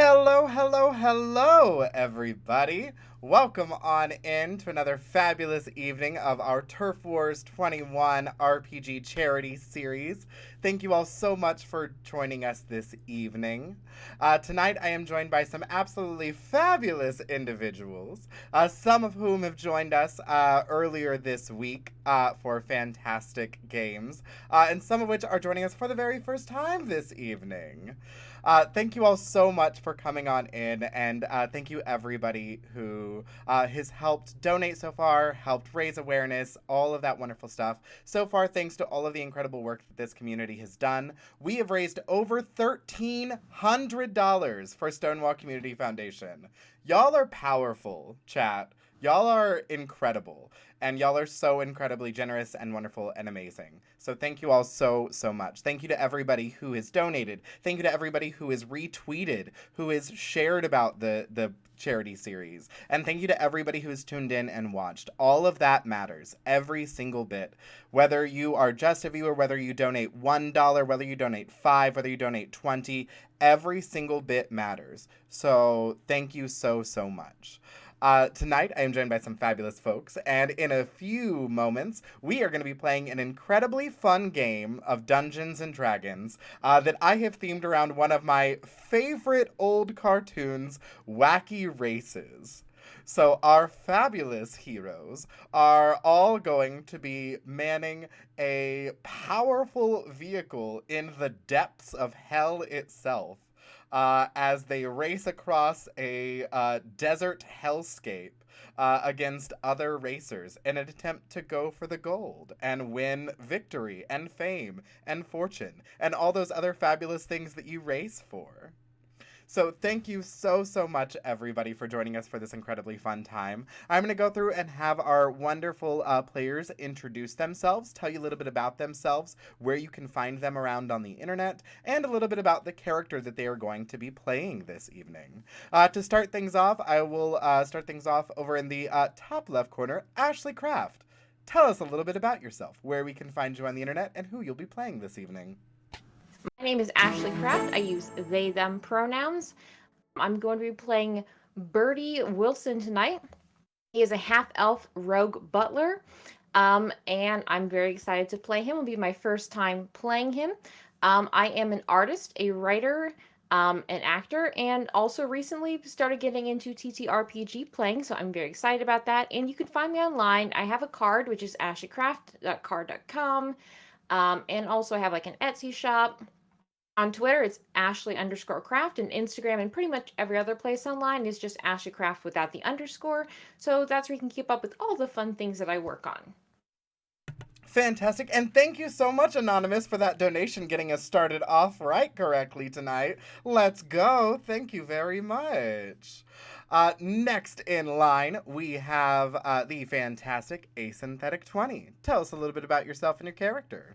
Hello, hello, hello, everybody. Welcome on in to another fabulous evening of our Turf Wars 21 RPG charity series. Thank you all so much for joining us this evening. Tonight, I am joined by some absolutely fabulous individuals, some of whom have joined us earlier this week for fantastic games, and some of which are joining us for the very first time this evening. Thank you all so much for coming on in, and thank you everybody who has helped donate so far, helped raise awareness, all of that wonderful stuff. So far, thanks to all of the incredible work that this community has done, we have raised over $1,300 for Stonewall Community Foundation. Y'all are powerful, chat. Y'all are incredible, and y'all are so incredibly generous and wonderful and amazing. So thank you all so, so much. Thank you to everybody who has donated. Thank you to everybody who has retweeted, who has shared about the charity series. And thank you to everybody who has tuned in and watched. All of that matters, every single bit. Whether you are just a viewer, whether you donate $1, whether you donate 5, whether you donate 20, every single bit matters. So thank you so, so much. Tonight, I am joined by some fabulous folks, and in a few moments, we are going to be playing an incredibly fun game of Dungeons and Dragons that I have themed around one of my favorite old cartoons, Wacky Races. So, our fabulous heroes are all going to be manning a powerful vehicle in the depths of hell itself as they race across a desert hellscape against other racers in an attempt to go for the gold and win victory and fame and fortune and all those other fabulous things that you race for. So thank you so, so much, everybody, for joining us for this incredibly fun time. I'm going to go through and have our wonderful players introduce themselves, tell you a little bit about themselves, where you can find them around on the internet, and a little bit about the character that they are going to be playing this evening. To start things off, I will start things off over in the top left corner. Ashley Craft, tell us a little bit about yourself, where we can find you on the internet, and who you'll be playing this evening. My name is Ashley Craft. I use they, them pronouns. I'm going to be playing Birdie Wilson tonight. He is a half elf rogue butler, and I'm very excited to play him. It'll be my first time playing him. I am an artist, a writer, an actor, and also recently started getting into TTRPG playing, so I'm very excited about that. And you can find me online. I have a card, which is ashleycraft.card.com, and also I have like an Etsy shop. On Twitter, it's Ashley_Craft, and Instagram and pretty much every other place online is just Ashley Craft without the underscore. So that's where you can keep up with all the fun things that I work on. Fantastic. And thank you so much, Anonymous, for that donation getting us started off right correctly tonight. Let's go. Thank you very much. Next in line, we have the fantastic Asynthetic 20. Tell us a little bit about yourself and your character.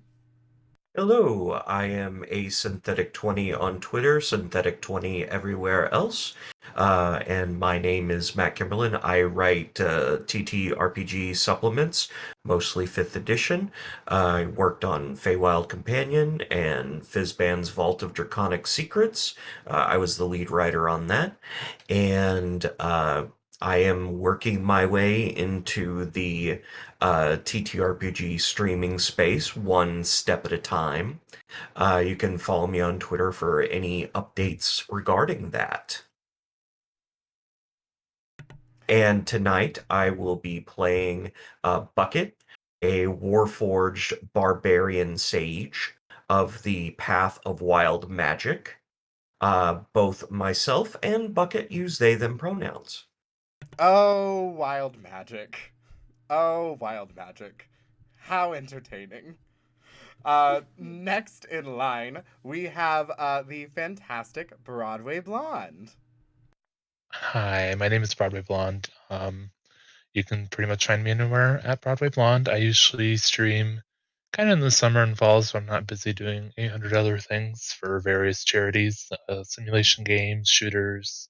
Hello, I am a Synthetic20 on Twitter, Synthetic20 everywhere else, and my name is Matt Kimberlin. I write TTRPG supplements, mostly 5th edition. I worked on Feywild Companion and Fizban's Vault of Draconic Secrets. I was the lead writer on that, and I am working my way into the TTRPG streaming space one step at a time. You can follow me on Twitter for any updates regarding that. And tonight I will be playing Bucket, a Warforged barbarian sage of the Path of Wild Magic. Both myself and Bucket use they, them pronouns. Oh, wild magic. Oh, wild magic. How entertaining. Next in line, we have the fantastic Broadway Blonde. Hi, my name is Broadway Blonde. You can pretty much find me anywhere at Broadway Blonde. I usually stream kind of in the summer and fall, so I'm not busy doing 800 other things for various charities, simulation games, shooters,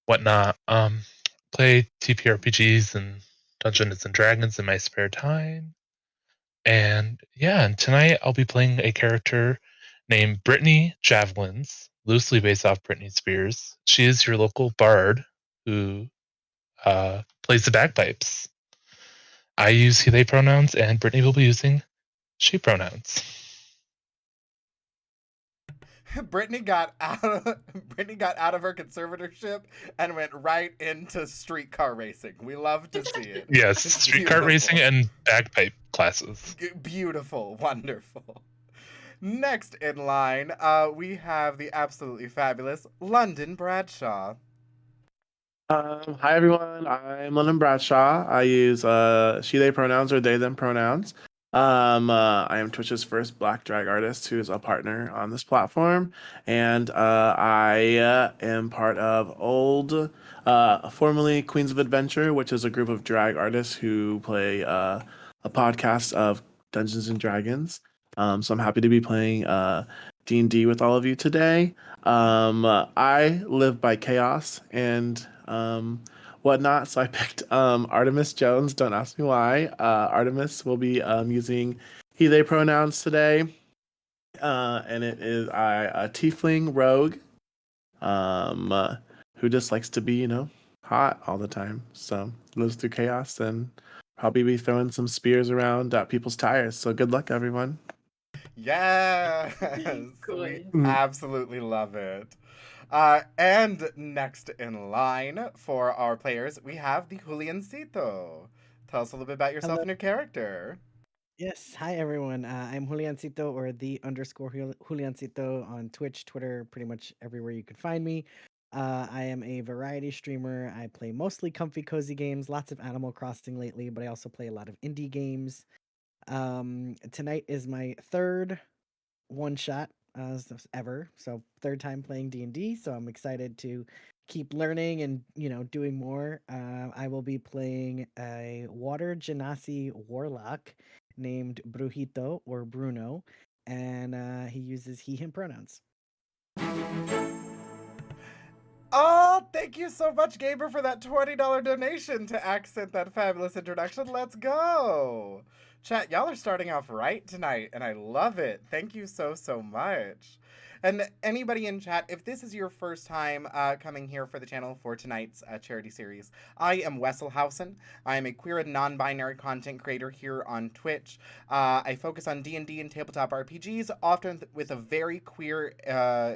whatnot. Play TPRPGs and Dungeons and Dragons in my spare time. And yeah, and tonight I'll be playing a character named Brittany Javelins loosely based off Britney Spears. She is your local bard who plays the bagpipes. I use he, they pronouns, and Brittany will be using she pronouns. Brittany got out of her conservatorship and went right into streetcar racing. We love to see it. Yes, It's streetcar racing beautiful. and bagpipe classes. Beautiful, wonderful. Next in line, we have the absolutely fabulous London Bradshaw. Hi everyone, I'm London Bradshaw. I use she they pronouns or they them pronouns. I am Twitch's first Black drag artist who is a partner on this platform, and I am part of formerly Queens of Adventure, which is a group of drag artists who play a podcast of Dungeons and Dragons. So I'm happy to be playing D&D with all of you today. I live by chaos and whatnot, so I picked Artemis Jones. Don't ask me why. Artemis will be using he they pronouns today, and it is a tiefling rogue who just likes to be hot all the time, so lives through chaos and probably be throwing some spears around people's tires. So good luck, everyone. Yes, we absolutely love it. And next in line for our players, we have the Juliancito. Tell us a little bit about yourself Hello. and your character. Yes, hi everyone. I'm Juliancito or Juliancito on Twitch, Twitter, pretty much everywhere you can find me. I am a variety streamer. I play mostly comfy, cozy games, lots of Animal Crossing lately, but I also play a lot of indie games. Tonight is my third one shot ever, so third time playing D&D, so I'm excited to keep learning and doing more. I will be playing a water genasi warlock named Brujito or Bruno, and he uses he him pronouns. Oh, thank you so much, Gamer, for that $20 donation to accent that fabulous introduction. Let's go. Chat, y'all are starting off right tonight, and I love it. Thank you so, so much. And anybody in chat, if this is your first time coming here for the channel for tonight's charity series, I am Wesselhausen. I am a queer and non-binary content creator here on Twitch. I focus on D&D and tabletop RPGs, often with a very queer,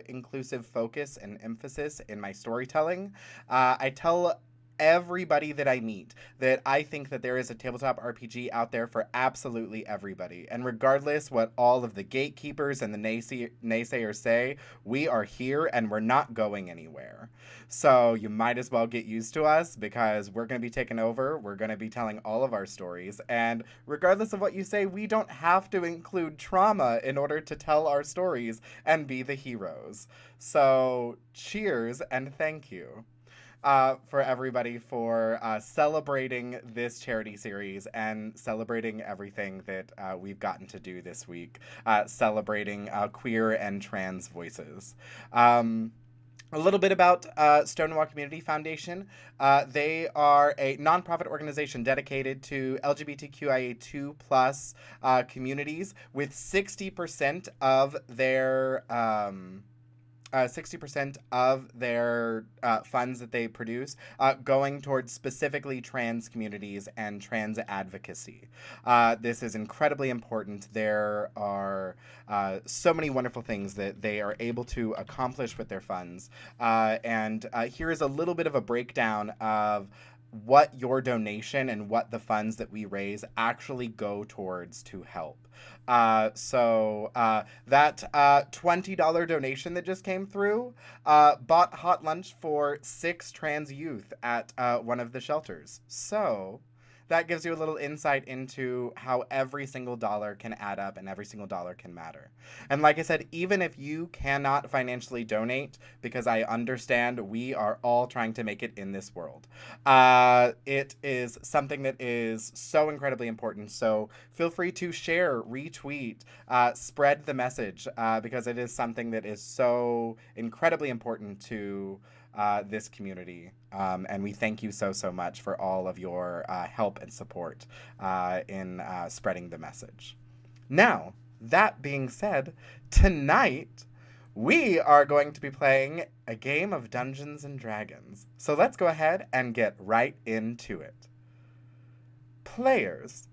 inclusive focus and emphasis in my storytelling. I tell everybody that I meet that I think that there is a tabletop RPG out there for absolutely everybody. And regardless what all of the gatekeepers and the naysayers say, we are here and we're not going anywhere. So you might as well get used to us because we're going to be taking over. We're going to be telling all of our stories. And regardless of what you say, we don't have to include trauma in order to tell our stories and be the heroes. So cheers and thank you. For everybody for celebrating this charity series and celebrating everything that we've gotten to do this week, celebrating queer and trans voices. A little bit about Stonewall Community Foundation. They are a nonprofit organization dedicated to LGBTQIA2 plus communities with 60% of their 60% of their funds that they produce going towards specifically trans communities and trans advocacy. This is incredibly important. There are so many wonderful things that they are able to accomplish with their funds. And here is a little bit of a breakdown of what your donation and what the funds that we raise actually go towards to help. So that $20 donation that just came through bought hot lunch for 6 trans youth at one of the shelters. So that gives you a little insight into how every single dollar can add up and every single dollar can matter. And like I said, even if you cannot financially donate, because I understand we are all trying to make it in this world, it is something that is so incredibly important. So feel free to share, retweet, spread the message, because it is something that is so incredibly important to this community. And we thank you so, so much for all of your help and support in spreading the message. Now, that being said, tonight We are going to be playing a game of Dungeons and Dragons. So let's go ahead and get right into it. Players,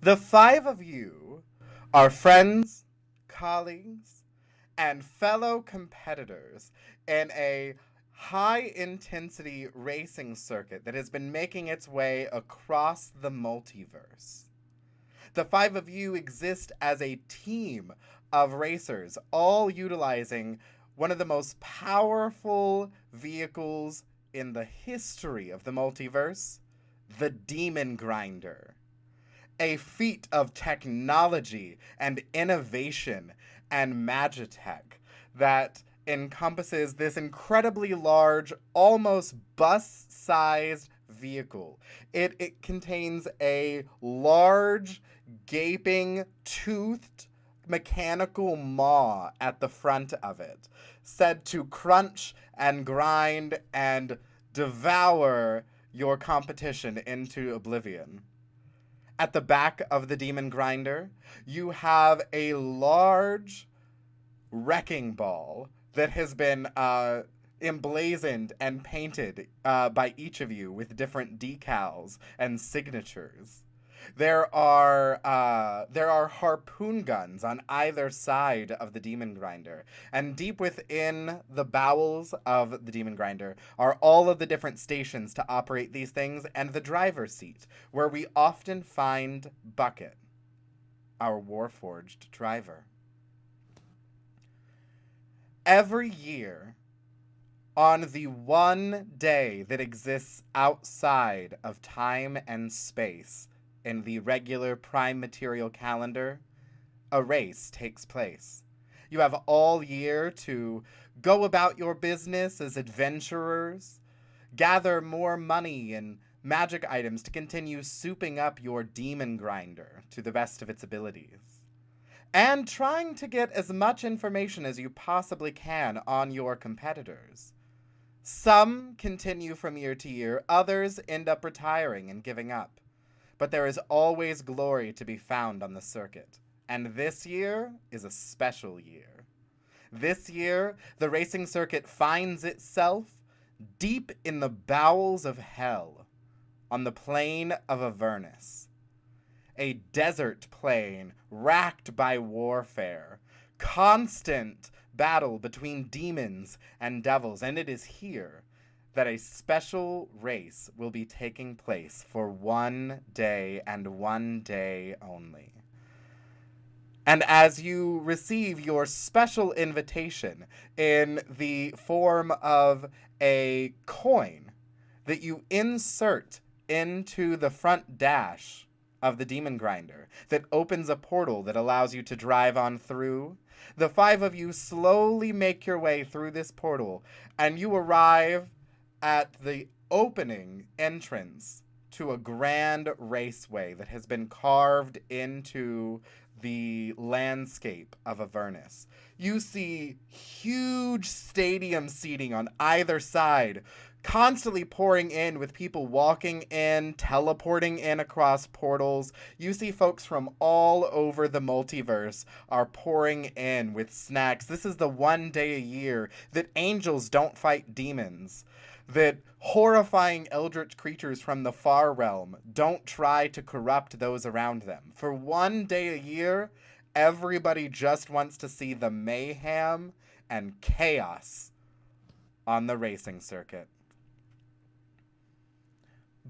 the 5 of you are friends, colleagues, and fellow competitors in a high intensity racing circuit that has been making its way across the multiverse. The 5 of you exist as a team of racers, all utilizing one of the most powerful vehicles in the history of the multiverse, the Demon Grinder. A feat of technology and innovation and magitech that encompasses this incredibly large, almost bus-sized vehicle. It contains a large, gaping, toothed mechanical maw at the front of it, said to crunch and grind and devour your competition into oblivion. At the back of the Demon Grinder, you have a large wrecking ball that has been emblazoned and painted by each of you with different decals and signatures. There are harpoon guns on either side of the Demon Grinder, and deep within the bowels of the Demon Grinder are all of the different stations to operate these things, and the driver's seat, where we often find Bucket, our Warforged driver. Every year, on the one day that exists outside of time and space in the regular prime material calendar, a race takes place. You have all year to go about your business as adventurers, gather more money and magic items to continue souping up your Demon Grinder to the best of its abilities, and trying to get as much information as you possibly can on your competitors. Some continue from year to year, others end up retiring and giving up. But there is always glory to be found on the circuit, and this year is a special year. This year, the racing circuit finds itself deep in the bowels of hell, on the plain of Avernus. A desert plain racked by warfare, constant battle between demons and devils, and it is here that a special race will be taking place for one day and one day only. And as you receive your special invitation in the form of a coin that you insert into the front dash of the Demon Grinder that opens a portal that allows you to drive on through, the 5 of you slowly make your way through this portal, and you arrive at the opening entrance to a grand raceway that has been carved into the landscape of Avernus. You see huge stadium seating on either side, constantly pouring in with people walking in, teleporting in across portals. You see folks from all over the multiverse are pouring in with snacks. This is the one day a year that angels don't fight demons, that horrifying eldritch creatures from the far realm don't try to corrupt those around them. For one day a year, everybody just wants to see the mayhem and chaos on the racing circuit.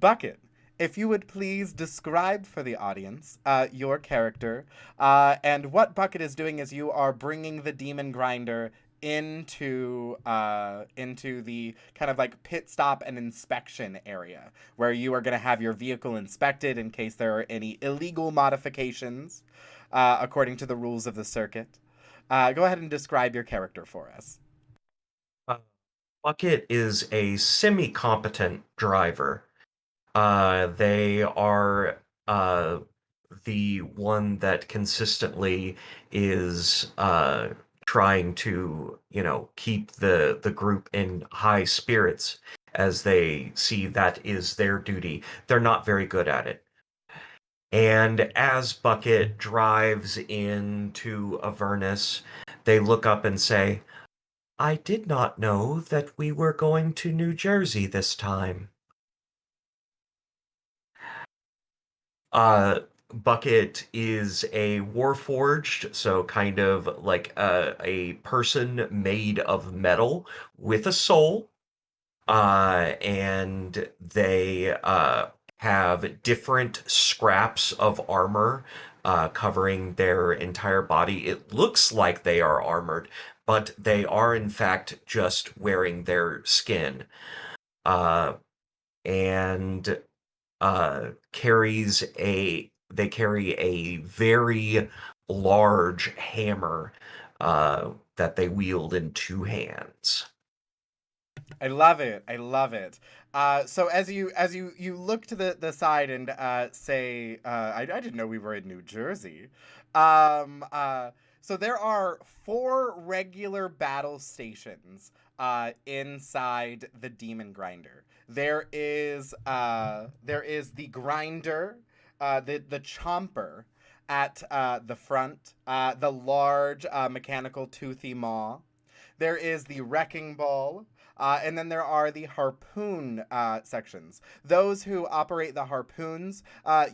Bucket, if you would please describe for the audience your character and what Bucket is doing as you are bringing the Demon Grinder into the kind of like pit stop and inspection area where you are going to have your vehicle inspected in case there are any illegal modifications according to the rules of the circuit. Go ahead and describe your character for us. Bucket is a semi-competent driver. They are the one that consistently is trying to, keep the group in high spirits as they see that is their duty. They're not very good at it. And as Bucket drives into Avernus, they look up and say, I did not know that we were going to New Jersey this time. Bucket is a warforged, so kind of like a person made of metal with a soul. And they have different scraps of armor covering their entire body. It looks like they are armored, but they are in fact just wearing their skin. Uh, and they carry a very large hammer that they wield in two hands. I love it. I love it. So as you look to the side and say, I didn't know we were in New Jersey. So there are 4 regular battle stations inside the Demon Grinder. There is the Grinder, the Chomper at the front, the large mechanical toothy maw. There is the Wrecking Ball, and then there are the harpoon sections. Those who operate the harpoons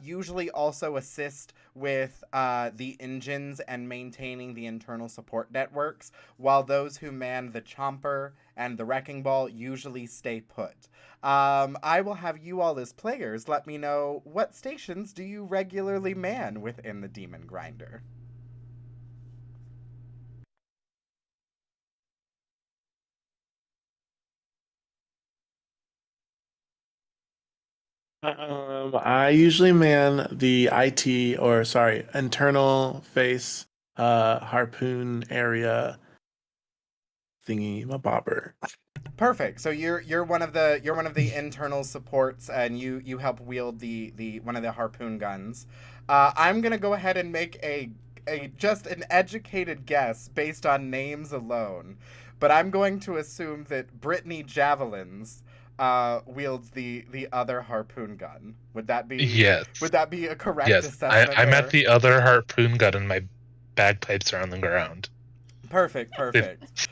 usually also assist with the engines and maintaining the internal support networks, while those who man the chomper and the wrecking ball usually stay put. I will have you all as players let me know, what stations do you regularly man within the Demon Grinder? I usually man the IT, or sorry, internal face harpoon area thingy bobber. Perfect. So you're one of the internal supports, and you help wield the one of the harpoon guns. I'm gonna go ahead and make a just an educated guess based on names alone, but I'm going to assume that Brittany Javelins wields the other harpoon gun. Would that be Yes. would that be a correct Yes. assessment I'm at there? the other harpoon gun and my bagpipes are on the ground. Perfect, perfect.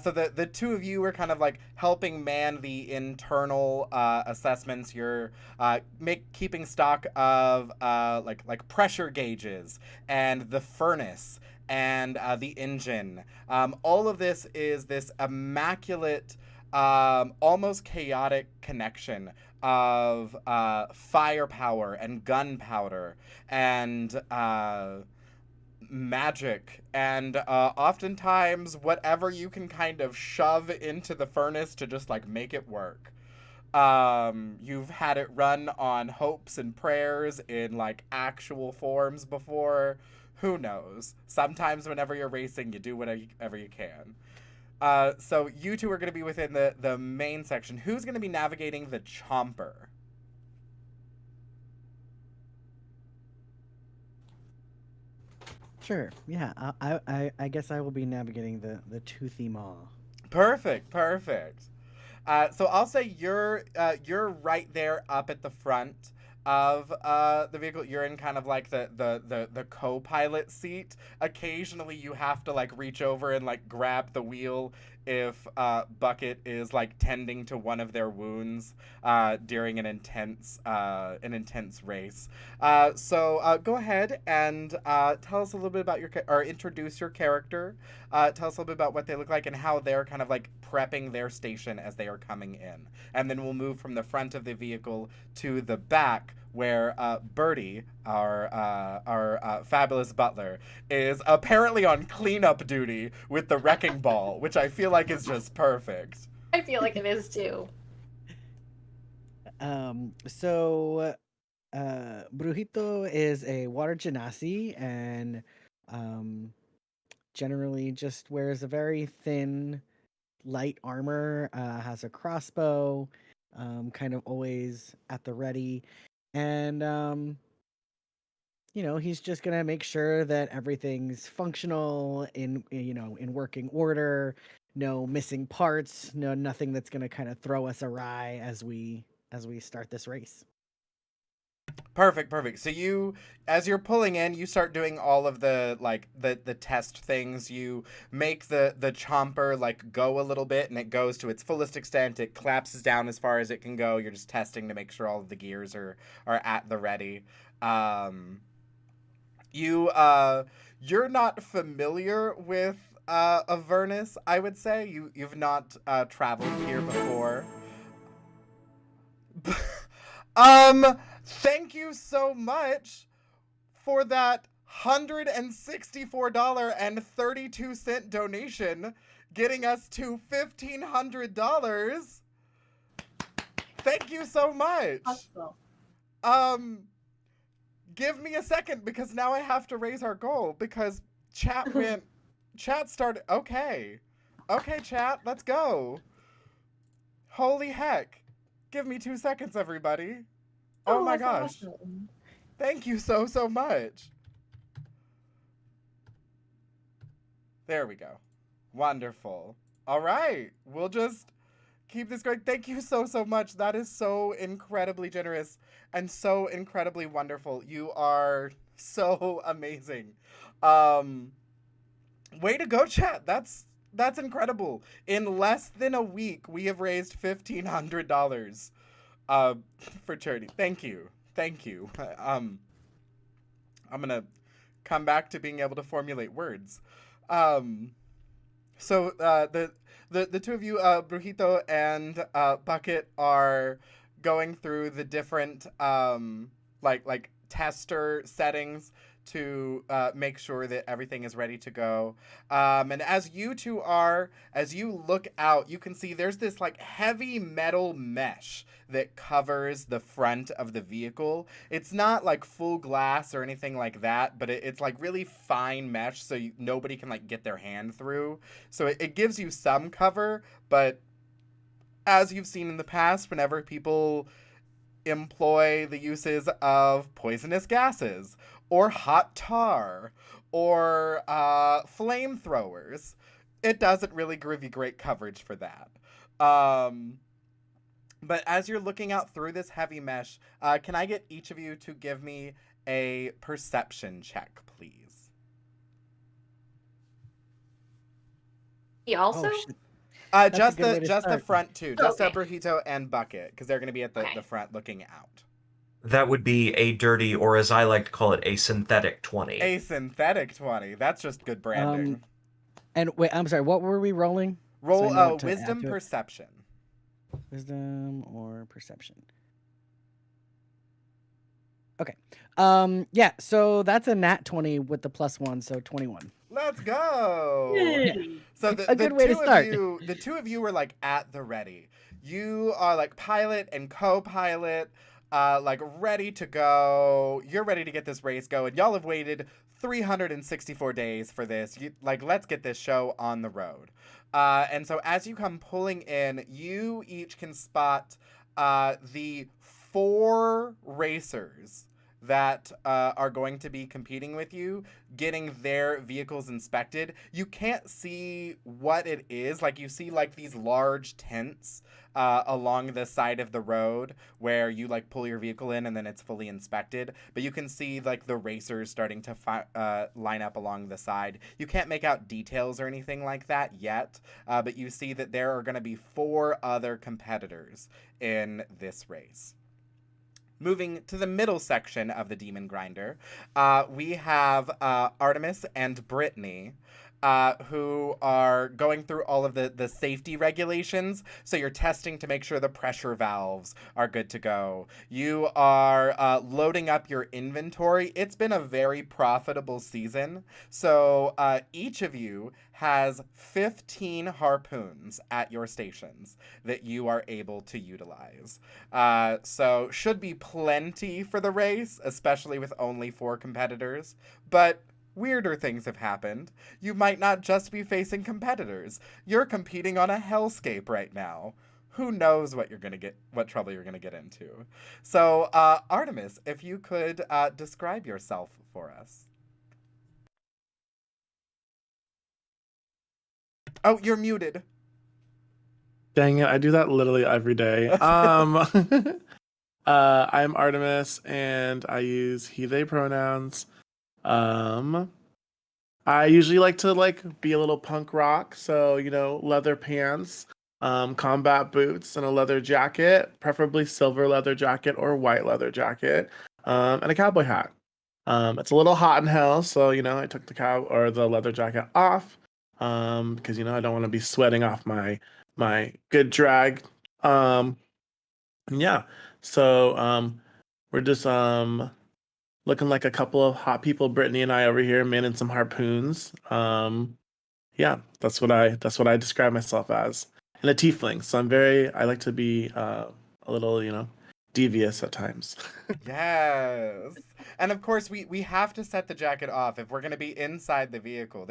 So the two of you are kind of like helping man the internal assessments. You're keeping stock of like pressure gauges and the furnace and the engine. All of this is this immaculate, almost chaotic connection of firepower and gunpowder and magic, and oftentimes whatever you can kind of shove into the furnace to just like make it work. You've had it run on hopes and prayers in like actual forms before. Who knows? Sometimes whenever you're racing, you do whatever you can. So you two are going to be within the main section. Who's going to be navigating the chomper? Sure. Yeah. I guess I will be navigating the toothy maw. Perfect, perfect. So I'll say you're right there up at the front of the vehicle. You're in kind of like the co-pilot seat. Occasionally you have to like reach over and like grab the wheel if Bucket is like tending to one of their wounds during an intense race. So go ahead and tell us a little bit about or introduce your character. Tell us a little bit about what they look like and how they're kind of like prepping their station as they are coming in. And then we'll move from the front of the vehicle to the back, where Birdie, our fabulous butler, is apparently on cleanup duty with the wrecking ball, which I feel like is just perfect. I feel like it is too. So Brujito is a water genasi and generally just wears a very thin, light armor, has a crossbow, kind of always at the ready. And he's just gonna make sure that everything's functional in working order, no missing parts, nothing that's gonna kind of throw us awry as we start this race. Perfect. So you, as you're pulling in, you start doing all of the like the test things. You make the chomper like go a little bit, and it goes to its fullest extent. It collapses down as far as it can go. You're just testing to make sure all of the gears are at the ready. Um, you're not familiar with Avernus, I would say. You've not traveled here before. Thank you so much for that $164.32 donation, getting us to $1,500. Thank you so much. Awesome. Give me a second because now I have to raise our goal because chat started. Okay, chat, let's go. Holy heck. Give me 2 seconds, everybody. Oh my gosh. Awesome. Thank you so much. There we go. Wonderful. All right. We'll just keep this going. Thank you so much. That is so incredibly generous and so incredibly wonderful. You are so amazing. Way to go, chat. That's incredible. In less than a week, we have raised $1,500 for charity. Thank you. I'm gonna come back to being able to formulate words. So the two of you, Brujito and Bucket, are going through the different like tester settings to make sure that everything is ready to go. And as you look out, you can see there's this like heavy metal mesh that covers the front of the vehicle. It's not like full glass or anything like that, but it's like really fine mesh, so nobody can like get their hand through. So it gives you some cover, but as you've seen in the past, whenever people employ the uses of poisonous gases or hot tar or flamethrowers, it doesn't really give you great coverage for that. But as you're looking out through this heavy mesh, can I get each of you to give me a perception check, please? He also? Oh shit. Just a good way to the start. front two, just Okay. Brujito and Bucket, because they're going to be at the Okay. front looking out. That would be a dirty, or as I like to call it, a synthetic 20. A synthetic 20. That's just good branding. And wait, I'm sorry. What were we rolling? Roll I know what to add wisdom to it. perception. Wisdom or perception. Okay. Yeah, so that's a nat 20 with the +1, so 21. Let's go. Yay. So A good way to start. The two of you were like at the ready. You are like pilot and co-pilot, like ready to go. You're ready to get this race going. Y'all have waited 364 days for this. Let's get this show on the road. And so as you come pulling in, you each can spot the 4 racers that are going to be competing with you, getting their vehicles inspected. You can't see what it is. Like, you see like these large tents along the side of the road where you like pull your vehicle in and then it's fully inspected. But you can see like the racers starting to line up along the side. You can't make out details or anything like that yet, but you see that there are going to be 4 other competitors in this race. Moving to the middle section of the Demon Grinder, we have Artemis and Brittany, who are going through all of the safety regulations. So you're testing to make sure the pressure valves are good to go. You are loading up your inventory. It's been a very profitable season. So each of you has 15 harpoons at your stations that you are able to utilize. So should be plenty for the race, especially with only 4 competitors. But weirder things have happened. You might not just be facing competitors. You're competing on a hellscape right now. Who knows what trouble you're gonna get into. So, Artemis, if you could describe yourself for us. Oh, you're muted. Dang it, I do that literally every day. I'm Artemis, and I use he/they pronouns. Um, I usually like to be a little punk rock, so leather pants, combat boots, and a leather jacket, preferably silver leather jacket or white leather jacket, and a cowboy hat. It's a little hot in hell, so I took the leather jacket off, because I don't want to be sweating off my good drag. Yeah, so we're just looking like a couple of hot people, Brittany and I over here, manning some harpoons. Yeah, that's what I describe myself as. And a tiefling. So I like to be a little, devious at times. Yes. And of course we have to set the jacket off if we're going to be inside the vehicle.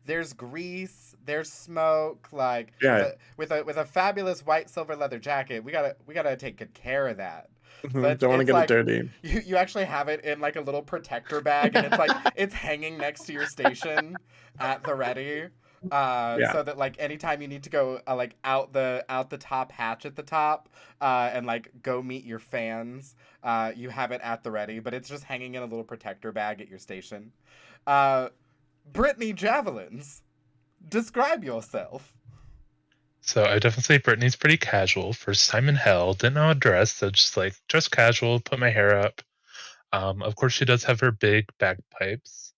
There's grease, there's smoke, like Yeah. with a fabulous white silver leather jacket. We got to take good care of that. So Don't want to it's get it like dirty. you actually have it in like a little protector bag, and it's like it's hanging next to your station at the ready. Yeah. So that like anytime you need to go like out the top hatch at the top, and like go meet your fans, you have it at the ready, but it's just hanging in a little protector bag at your station. Uh, Brittany Javelins, describe yourself. So I definitely say Brittany's pretty casual. First time in hell, didn't know how to dress, so just like dress casual, put my hair up. Of course, she does have her big bagpipes,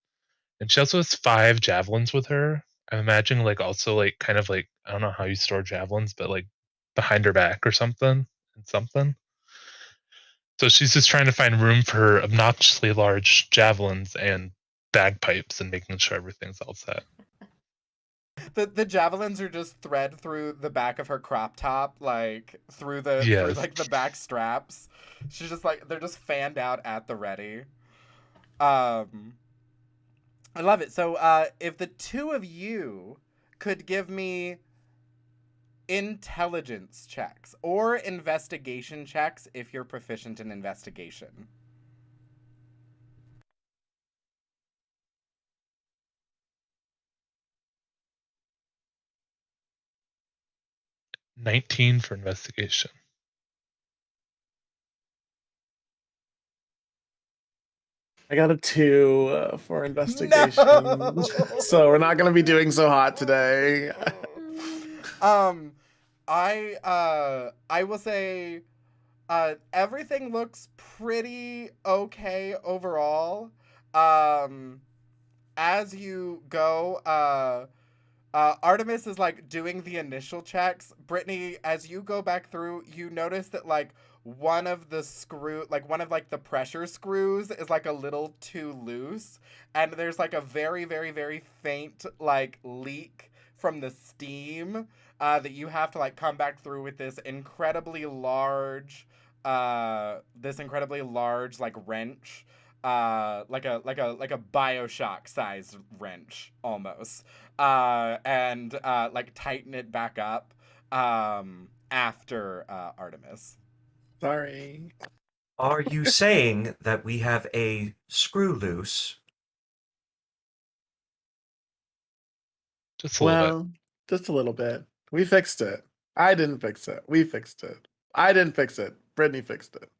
and she also has 5 javelins with her. I'm imagining like also like kind of like I don't know how you store javelins, but like behind her back or something and something. So she's just trying to find room for her obnoxiously large javelins and bagpipes and making sure everything's all set. The javelins are just thread through the back of her crop top, like through Yes. like the back straps. She's just like they're just fanned out at the ready. Um, I love it. So, if the two of you could give me intelligence checks or investigation checks if you're proficient in investigation. 19 for investigation. I got a 2 for investigation. No. So we're not going to be doing so hot today. um, I will say, everything looks pretty okay overall. Um, as you go, Artemis is like doing the initial checks. Brittany, as you go back through, you notice that like one of like the pressure screws is like a little too loose, and there's like a very, very, very faint like leak from the steam, that you have to like come back through with this incredibly large like wrench, like a Bioshock sized wrench almost, and like tighten it back up, after Artemis. Sorry. Are you saying that we have a screw loose? Just a little bit. Well, just a little bit. We fixed it. I didn't fix it. We fixed it. I didn't fix it. Brittany fixed it.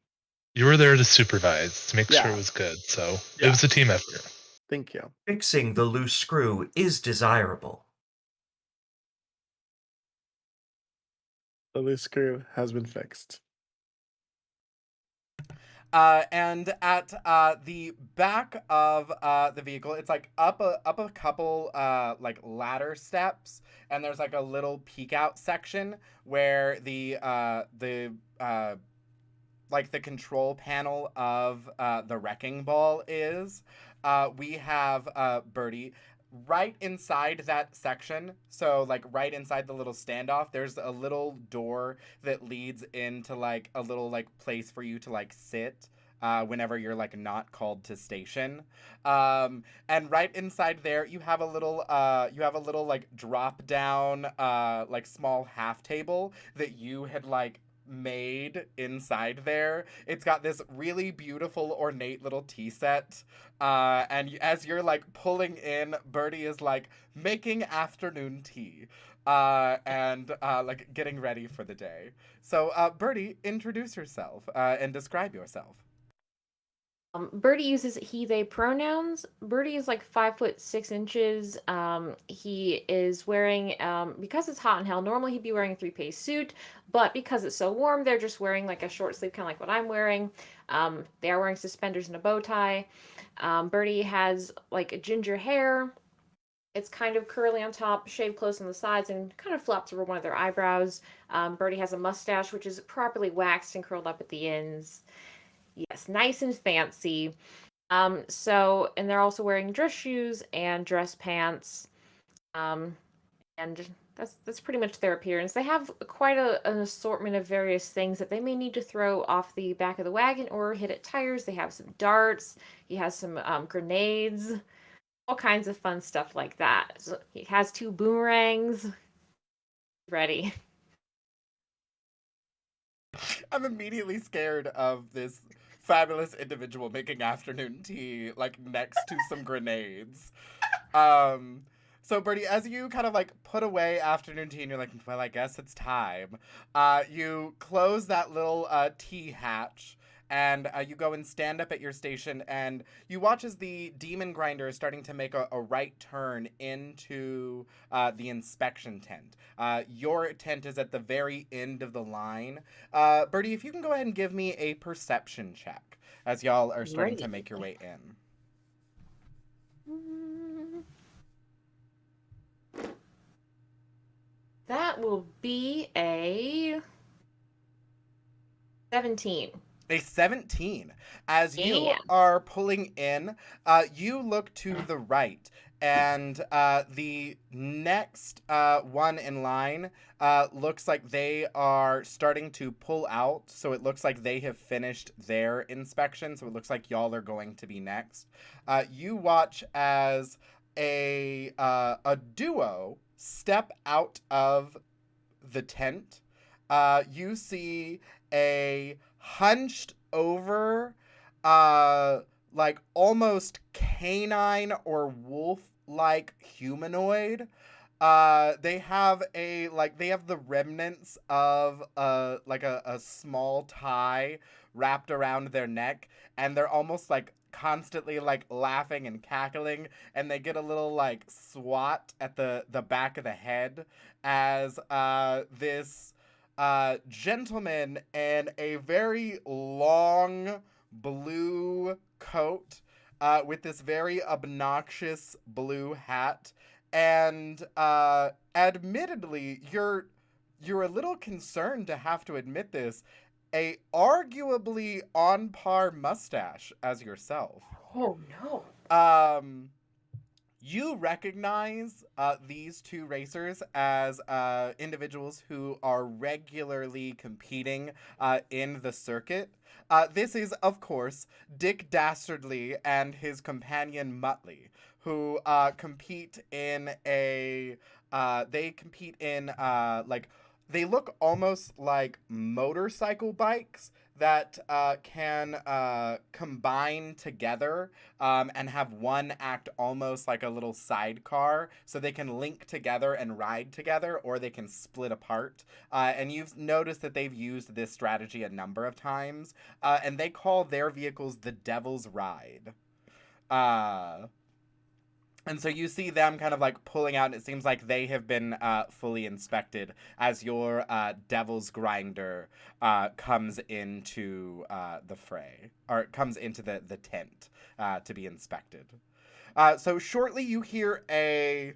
You were there to supervise, to make sure Yeah. it was good, so Yeah. it was a team effort. Thank you. Fixing the loose screw is desirable. The loose screw has been fixed. And at the back of the vehicle, it's like up a couple like ladder steps, and there's like a little peek out section where the like the control panel of the wrecking ball is. We have Birdie right inside that section. So like right inside the little standoff, there's a little door that leads into like a little like place for you to like sit. Whenever you're like not called to station, and right inside there you have a little like drop down like small half table that you had like made inside there. It's got this really beautiful ornate little tea set. And as you're like pulling in, Birdie is like making afternoon tea. And like getting ready for the day. So, Birdie, introduce yourself and describe yourself. Birdie uses he, they pronouns. Birdie is like 5'6". He is wearing, because it's hot in hell, normally he'd be wearing a three-piece suit, but because it's so warm, they're just wearing like a short sleeve, kind of like what I'm wearing. They are wearing suspenders and a bow tie. Birdie has like ginger hair. It's kind of curly on top, shaved close on the sides, and kind of flops over one of their eyebrows. Birdie has a mustache, which is properly waxed and curled up at the ends. Yes, nice and fancy. And they're also wearing dress shoes and dress pants. Um, and that's pretty much their appearance. They have quite an assortment of various things that they may need to throw off the back of the wagon or hit at tires. They have some darts. He has some grenades, all kinds of fun stuff like that. So he has 2 boomerangs ready. I'm immediately scared of this fabulous individual making afternoon tea like next to some grenades. So Bertie, as you kind of like put away afternoon tea and you're like, well, I guess it's time. You close that little tea hatch and you go and stand up at your station and you watch as the demon grinder is starting to make a right turn into the inspection tent. Your tent is at the very end of the line. Bertie, if you can go ahead and give me a perception check as y'all are starting to make your way in. That will be a 17. A 17. As you Yeah. are pulling in, you look to the right, and the next one in line looks like they are starting to pull out. So it looks like they have finished their inspection. So it looks like y'all are going to be next. You watch as a duo step out of the tent. You see a hunched over, like almost canine or wolf-like humanoid. They have the remnants of like a small tie wrapped around their neck, and they're almost like constantly like laughing and cackling, and they get a little like swat at the back of the head as this gentleman in a very long blue coat with this very obnoxious blue hat. And admittedly, you're a little concerned to have to admit this, a arguably on par mustache as yourself. Oh no. You recognize these two racers as individuals who are regularly competing in the circuit. This is, of course, Dick Dastardly and his companion Muttley, who compete in a. They compete in like. They look almost like motorcycle bikes that can combine together and have one act almost like a little sidecar, so they can link together and ride together, or they can split apart. And you've noticed that they've used this strategy a number of times, and they call their vehicles the Devil's Ride. And so you see them kind of like pulling out, and it seems like they have been fully inspected as your Devil's Grinder comes into the fray, or comes into the tent to be inspected. So shortly you hear a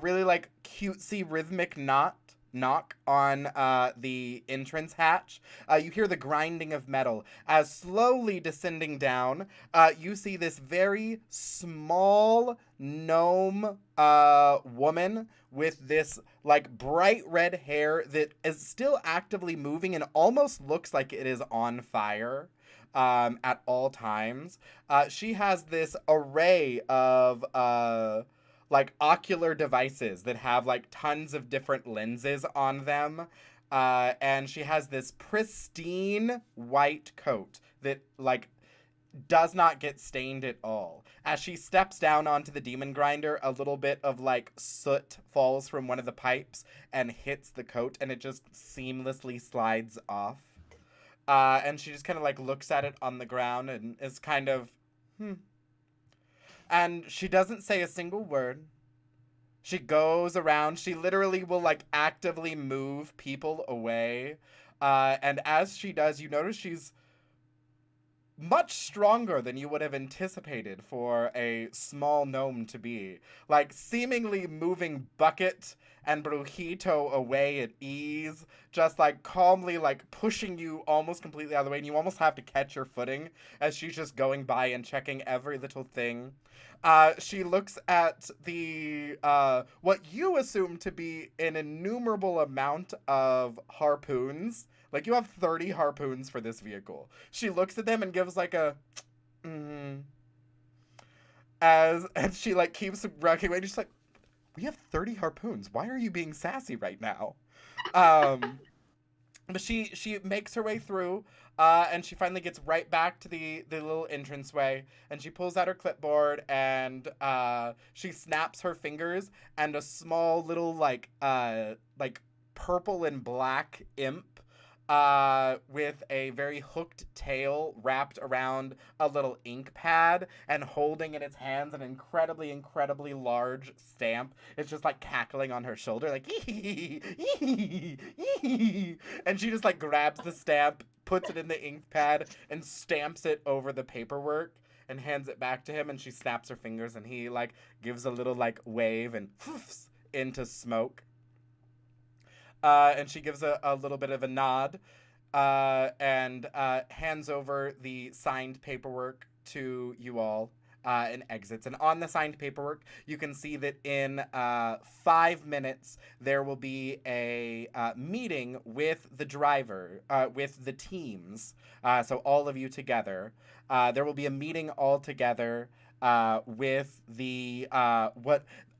really like cutesy rhythmic knock on the entrance hatch. You hear the grinding of metal as slowly descending down. You see this very small gnome woman with this like bright red hair that is still actively moving and almost looks like it is on fire at all times. She has this array of like ocular devices that have like tons of different lenses on them. And she has this pristine white coat that, like, does not get stained at all. As she steps down onto the demon grinder, a little bit of like soot falls from one of the pipes and hits the coat, and it just seamlessly slides off. And she just kind of like looks at it on the ground and is kind of, hmm. And she doesn't say a single word. She goes around. She literally will like actively move people away. And as she does, you notice she's much stronger than you would have anticipated for a small gnome to be. Like, seemingly moving Bucket and Brujito away at ease, just like calmly, like pushing you almost completely out of the way, and you almost have to catch your footing as she's just going by and checking every little thing. She looks at the what you assume to be an innumerable amount of harpoons. Like, you have 30 harpoons for this vehicle. She looks at them and gives like a and she like keeps rocking away. She's like, we have 30 harpoons. Why are you being sassy right now? But she makes her way through, and she finally gets right back to the little entranceway, and she pulls out her clipboard, and she snaps her fingers, and a small little like purple and black imp with a very hooked tail wrapped around a little ink pad and holding in its hands an incredibly large stamp. It's just like cackling on her shoulder, like and she just like grabs the stamp, puts it in the ink pad, and stamps it over the paperwork and hands it back to him. And she snaps her fingers, and he like gives a little like wave and poofs into smoke. And she gives a little bit of a nod and hands over the signed paperwork to you all and exits. And on the signed paperwork, you can see that in 5 minutes, there will be a meeting with the driver, with the teams. So all of you together. There will be a meeting all together with the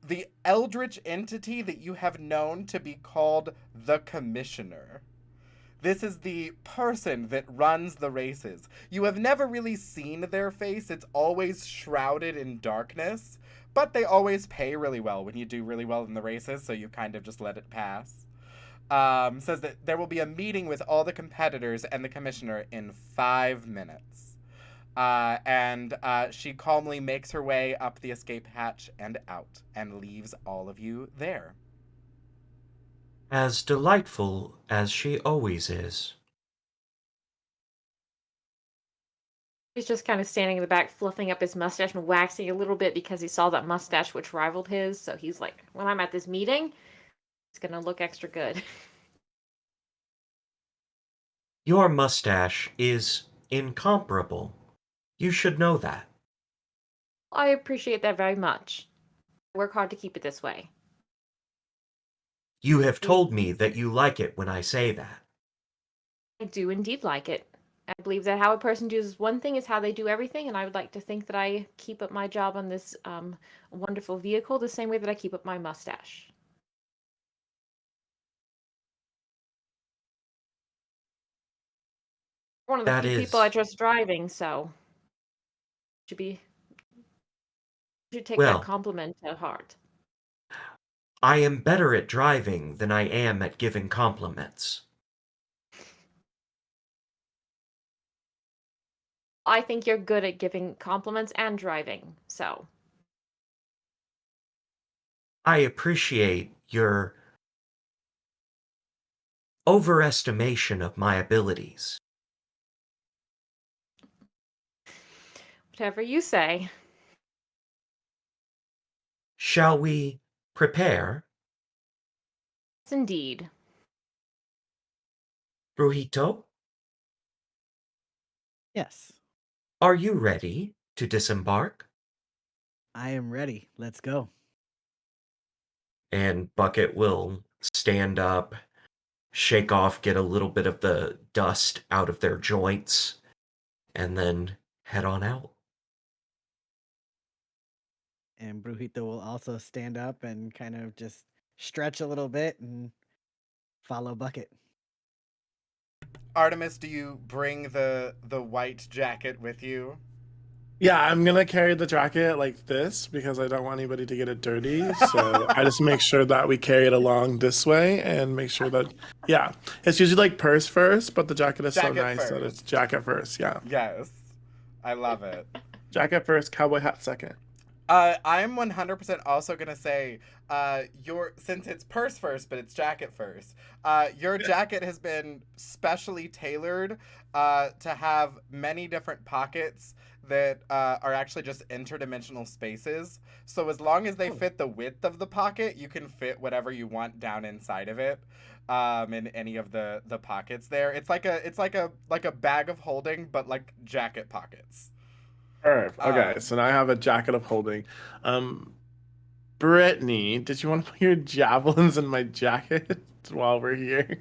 the eldritch entity that you have known to be called the Commissioner. This is the person that runs the races. You have never really seen their face. It's always shrouded in darkness, but they always pay really well when you do really well in the races, so you kind of just let it pass. Says that there will be a meeting with all the competitors and the commissioner in 5 minutes. And she calmly makes her way up the escape hatch and out, and leaves all of you there. As delightful as she always is. He's just kind of standing in the back, fluffing up his mustache and waxing a little bit because he saw that mustache which rivaled his. So he's like, when I'm at this meeting, it's going to look extra good. Your mustache is incomparable. You should know that. I appreciate that very much. I work hard to keep it this way. You have told me that you like it when I say that. I do indeed like it. I believe that how a person does one thing is how they do everything, and I would like to think that I keep up my job on this wonderful vehicle the same way that I keep up my mustache. One of the That few people I is, trust driving, so should be should take that well, compliment to heart. I am better at driving than I am at giving compliments. I think you're good at giving compliments and driving, so I appreciate your overestimation of my abilities. whatever you say. Shall we prepare? Yes, indeed. Brujito, Yes, are you ready to disembark? I am ready. Let's go. And Bucket will stand up, shake off, get a little bit of the dust out of their joints, and then head on out. And Brujito will also stand up and kind of just stretch a little bit and follow Bucket. Artemis, do you bring the white jacket with you? Yeah, I'm gonna carry the jacket like this because I don't want anybody to get it dirty. So I just make sure that we carry it along this way and make sure that, yeah, it's usually like purse first, but the jacket is so Jacket nice that it's first. jacket first. Yeah, Yes. I love it. jacket first, cowboy hat second. I'm 100% also gonna say, your since it's purse first, but it's jacket first. Your jacket has been specially tailored, to have many different pockets that are actually just interdimensional spaces. So as long as they Oh. fit the width of the pocket, you can fit whatever you want down inside of it. In any of the pockets there, it's like a bag of holding, but like jacket pockets. Perfect. Okay, Um, so now I have a jacket of holding. Um, Brittany, did you want to put your javelins in my jacket while we're here?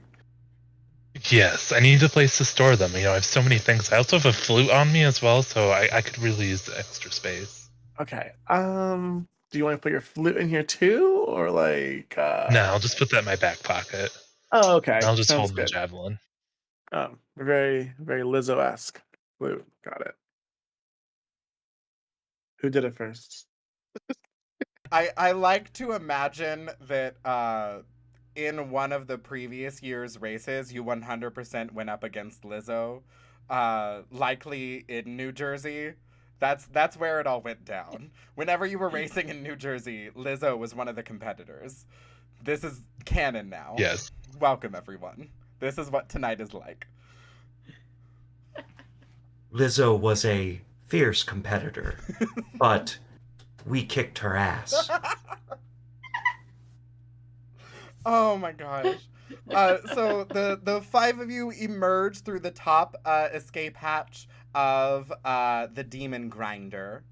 Yes, I need a place to store them. I have so many things. I also have a flute on me as well, so I could really use the extra space. Okay. Do you want to put your flute in here too, or like? No, I'll just put that in my back pocket. Oh, And okay. I'll just Sounds hold my good. javelin. Very, very Lizzo-esque flute. Got it. Who did it first? I like to imagine that in one of the previous year's races, you 100% went up against Lizzo, likely in New Jersey. That's where it all went down. Whenever you were racing in New Jersey, Lizzo was one of the competitors. This is canon now. Yes. Welcome everyone. This is what tonight is like. Lizzo was a fierce competitor, but we kicked her ass. Oh my gosh. So the five of you emerge through the top escape hatch of the demon grinder.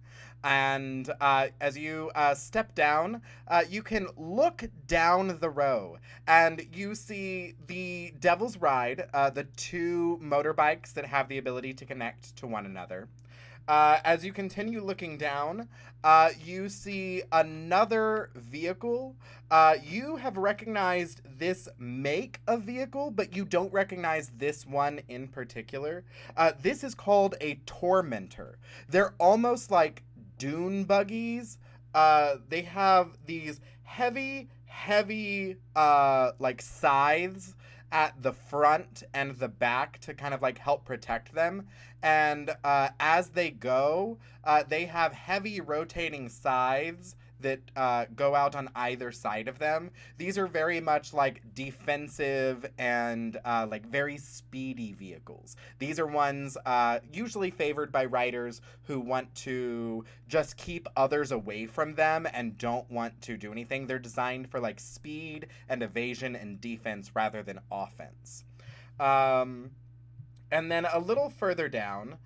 And as you step down, you can look down the row and you see the Devil's Ride, the two motorbikes that have the ability to connect to one another. As you continue looking down, you see another vehicle. You have recognized this make of vehicle, but you don't recognize this one in particular. This is called a Tormentor. They're almost like dune buggies. They have these heavy, like scythes at the front and the back to kind of like help protect them. And as they go, they have heavy rotating scythes that go out on either side of them. These are very much like defensive and like very speedy vehicles. These are ones usually favored by riders who want to just keep others away from them and don't want to do anything. They're designed for like speed and evasion and defense rather than offense. Um, and then a little further down,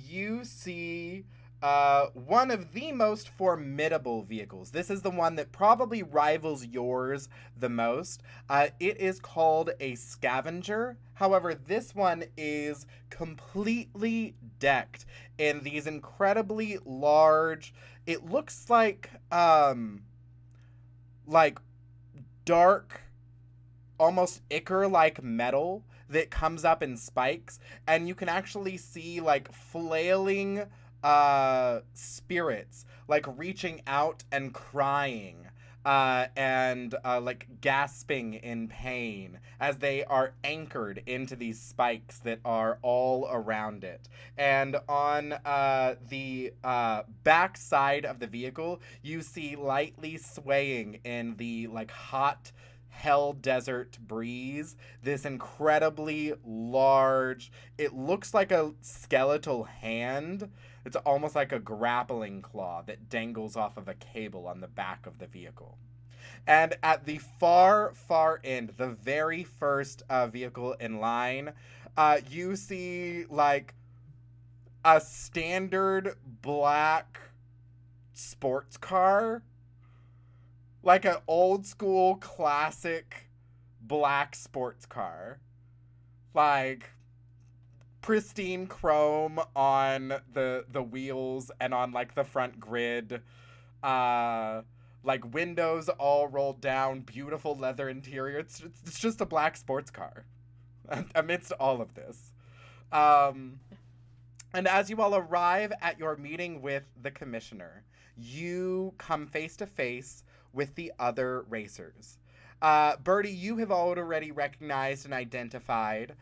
you see one of the most formidable vehicles. This is the one that probably rivals yours the most. It is called a scavenger. However, this one is completely decked in these incredibly large. It looks like dark, almost ichor like metal that comes up in spikes, and you can actually see like flailing spirits like reaching out and crying and like gasping in pain as they are anchored into these spikes that are all around it. And on the back side of the vehicle, you see lightly swaying in the like hot hell desert breeze this incredibly large, it looks like a skeletal hand. It's almost like a grappling claw that dangles off of a cable on the back of the vehicle. And at the far end, the very first vehicle in line, you see like a standard black sports car, like an old school classic black sports car, like pristine chrome on the wheels and on like the front grid, uh like windows all rolled down, beautiful leather interior. It's just a black sports car. amidst all of this. Um, and as you all arrive at your meeting with the commissioner, you come face to face with the other racers. Birdie, you have already recognized and identified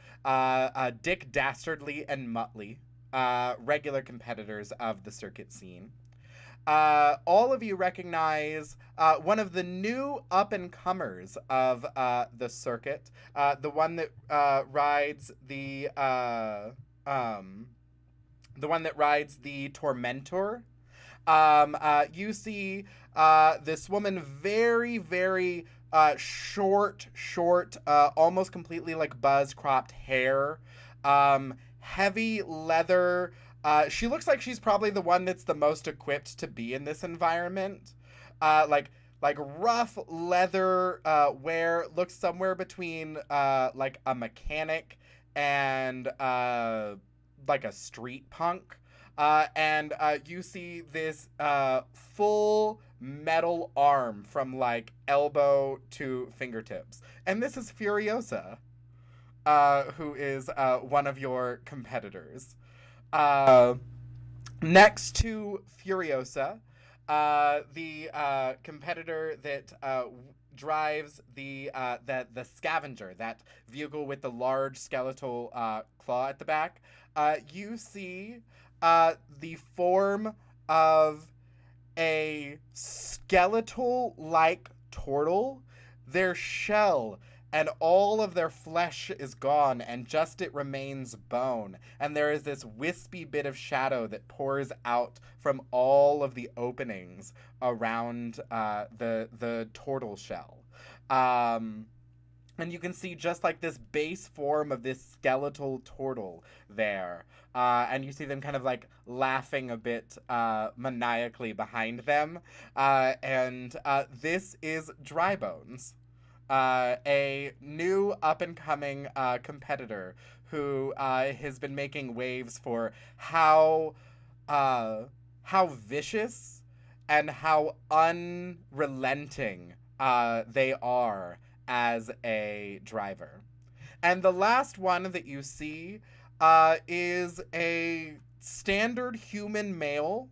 Dick Dastardly and Muttley, regular competitors of the circuit scene. All of you recognize one of the new up and comers of the circuit, the one that rides the one that rides the Tormentor. You see this woman, very, very short, almost completely like buzz cropped hair, heavy leather. She looks like she's probably the one that's the most equipped to be in this environment. Like rough leather wear, looks somewhere between like a mechanic and like a street punk. And you see this full metal arm from like elbow to fingertips. And this is Furiosa, who is one of your competitors. Next to Furiosa, the competitor that drives the scavenger, that vehicle with the large skeletal claw at the back, you see the form of a skeletal-like turtle. Their shell and all of their flesh is gone, and just it remains bone. And there is this wispy bit of shadow that pours out from all of the openings around the turtle shell. And you can see just like this base form of this skeletal turtle there. And you see them kind of like laughing a bit maniacally behind them. And this is Drybones, a new up-and-coming competitor who has been making waves for how vicious and how unrelenting they are as a driver. And the last one that you see is a standard human male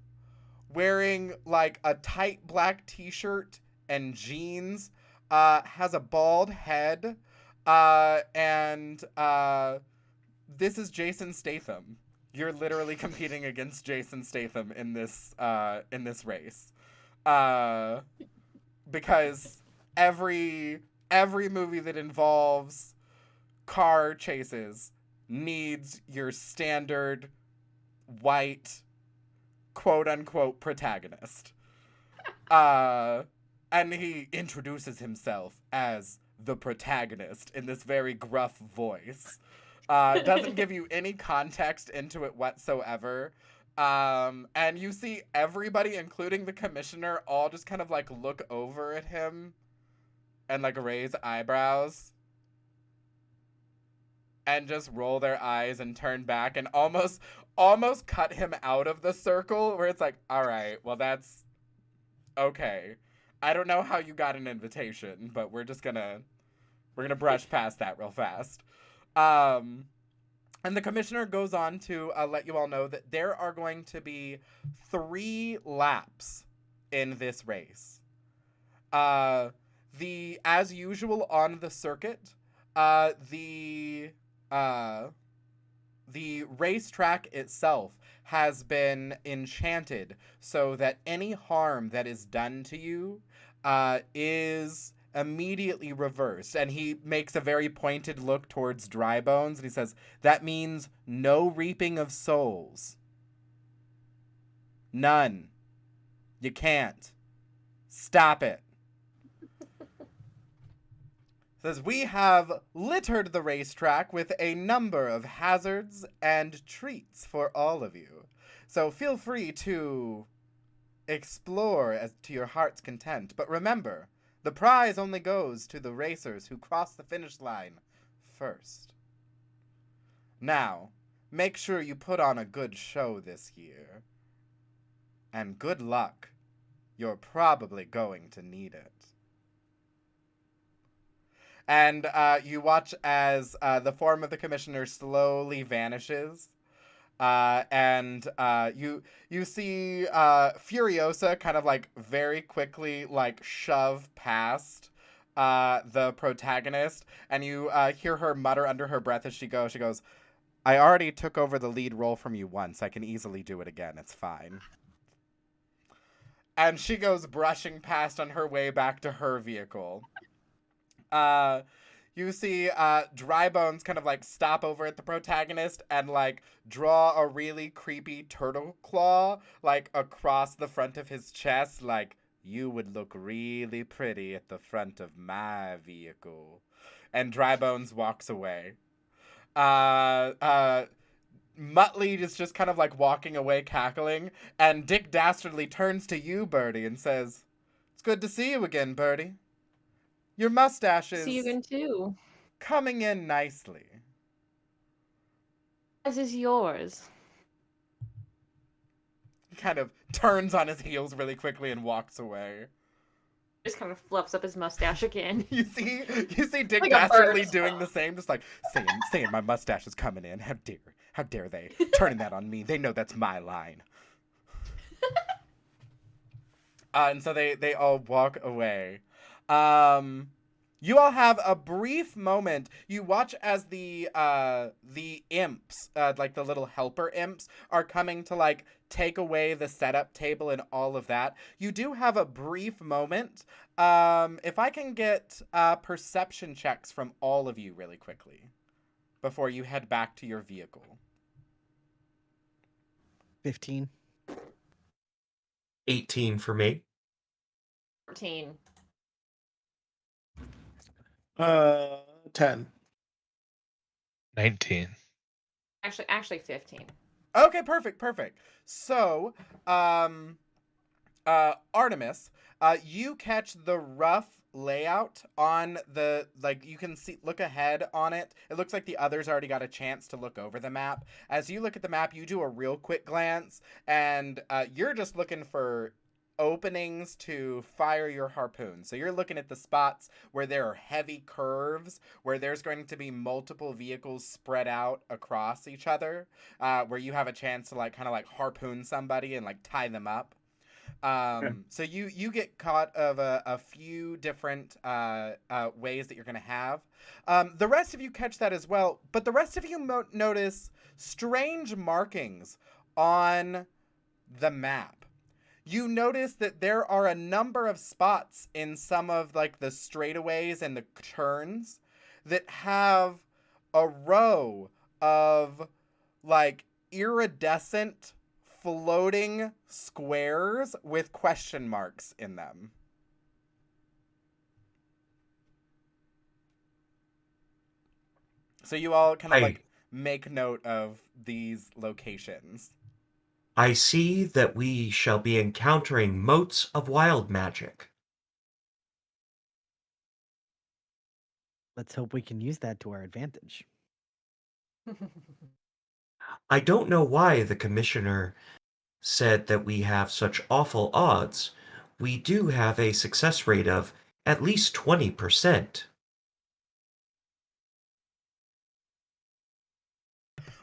wearing like a tight black t-shirt and jeans, has a bald head, and this is Jason Statham. You're literally competing against Jason Statham in this race, because every movie that involves car chases needs your standard white quote unquote protagonist. And he introduces himself as the protagonist in this very gruff voice. Doesn't give you any context into it whatsoever. And you see everybody, including the commissioner, all just kind of like look over at him and like raise eyebrows and just roll their eyes and turn back and almost cut him out of the circle, where it's like, all right, well, that's okay. I don't know how you got an invitation, but we're gonna brush past that real fast. And the commissioner goes on to let you all know that there are going to be 3 laps in this race. As usual on the circuit, the racetrack itself has been enchanted so that any harm that is done to you is immediately reversed. And he makes a very pointed look towards Drybones, and he says, that means no reaping of souls. None. You can't. Stop it. Says, we have littered the racetrack with a number of hazards and treats for all of you. So feel free to explore as to your heart's content. But remember, the prize only goes to the racers who cross the finish line first. Now, make sure you put on a good show this year. And good luck. You're probably going to need it. And you watch as the form of the commissioner slowly vanishes. And you see Furiosa kind of like very quickly like shove past the protagonist, and you hear her mutter under her breath as she goes. She goes, "I already took over the lead role from you once. I can easily do it again. It's fine." And she goes brushing past on her way back to her vehicle. Uh, you see Dry Bones kind of like stop over at the protagonist and like draw a really creepy turtle claw like across the front of his chest, like, "You would look really pretty at the front of my vehicle." And Dry Bones walks away. Uh, uh, Muttley is just kind of like walking away cackling, and Dick Dastardly turns to you, Birdie, and says, "It's good to see you again, Birdie. Your mustache See you is again too. coming in nicely." As is yours. He kind of turns on his heels really quickly and walks away. Just kind of fluffs up his mustache again. You see Dick Like a Dastardly bird. doing the same, just like saying my mustache is coming in. How dare they turning that on me? They know that's my line. And so they all walk away. You all have a brief moment. You watch as the imps, like the little helper imps, are coming to like take away the setup table and all of that. You do have a brief moment. If I can get perception checks from all of you really quickly before you head back to your vehicle. 15. 18 for me. 14. 10. 19. Actually 15. Okay, perfect. So, Artemis, you catch the rough layout on the, like, you can look ahead on it. It looks like the others already got a chance to look over the map. As you look at the map, you do a real quick glance, and you're just looking for openings to fire your harpoon. So you're looking at the spots where there are heavy curves, where there's going to be multiple vehicles spread out across each other, where you have a chance to like kind of like harpoon somebody and like tie them up. So you get caught of a few different ways that you're going to have. The rest of you catch that as well, but the rest of you notice strange markings on the map. You notice that there are a number of spots in some of like the straightaways and the turns that have a row of like iridescent floating squares with question marks in them. So you all kind of like make note of these locations. I see that we shall be encountering motes of wild magic. Let's hope we can use that to our advantage. I don't know why the commissioner said that we have such awful odds. We do have a success rate of at least 20%.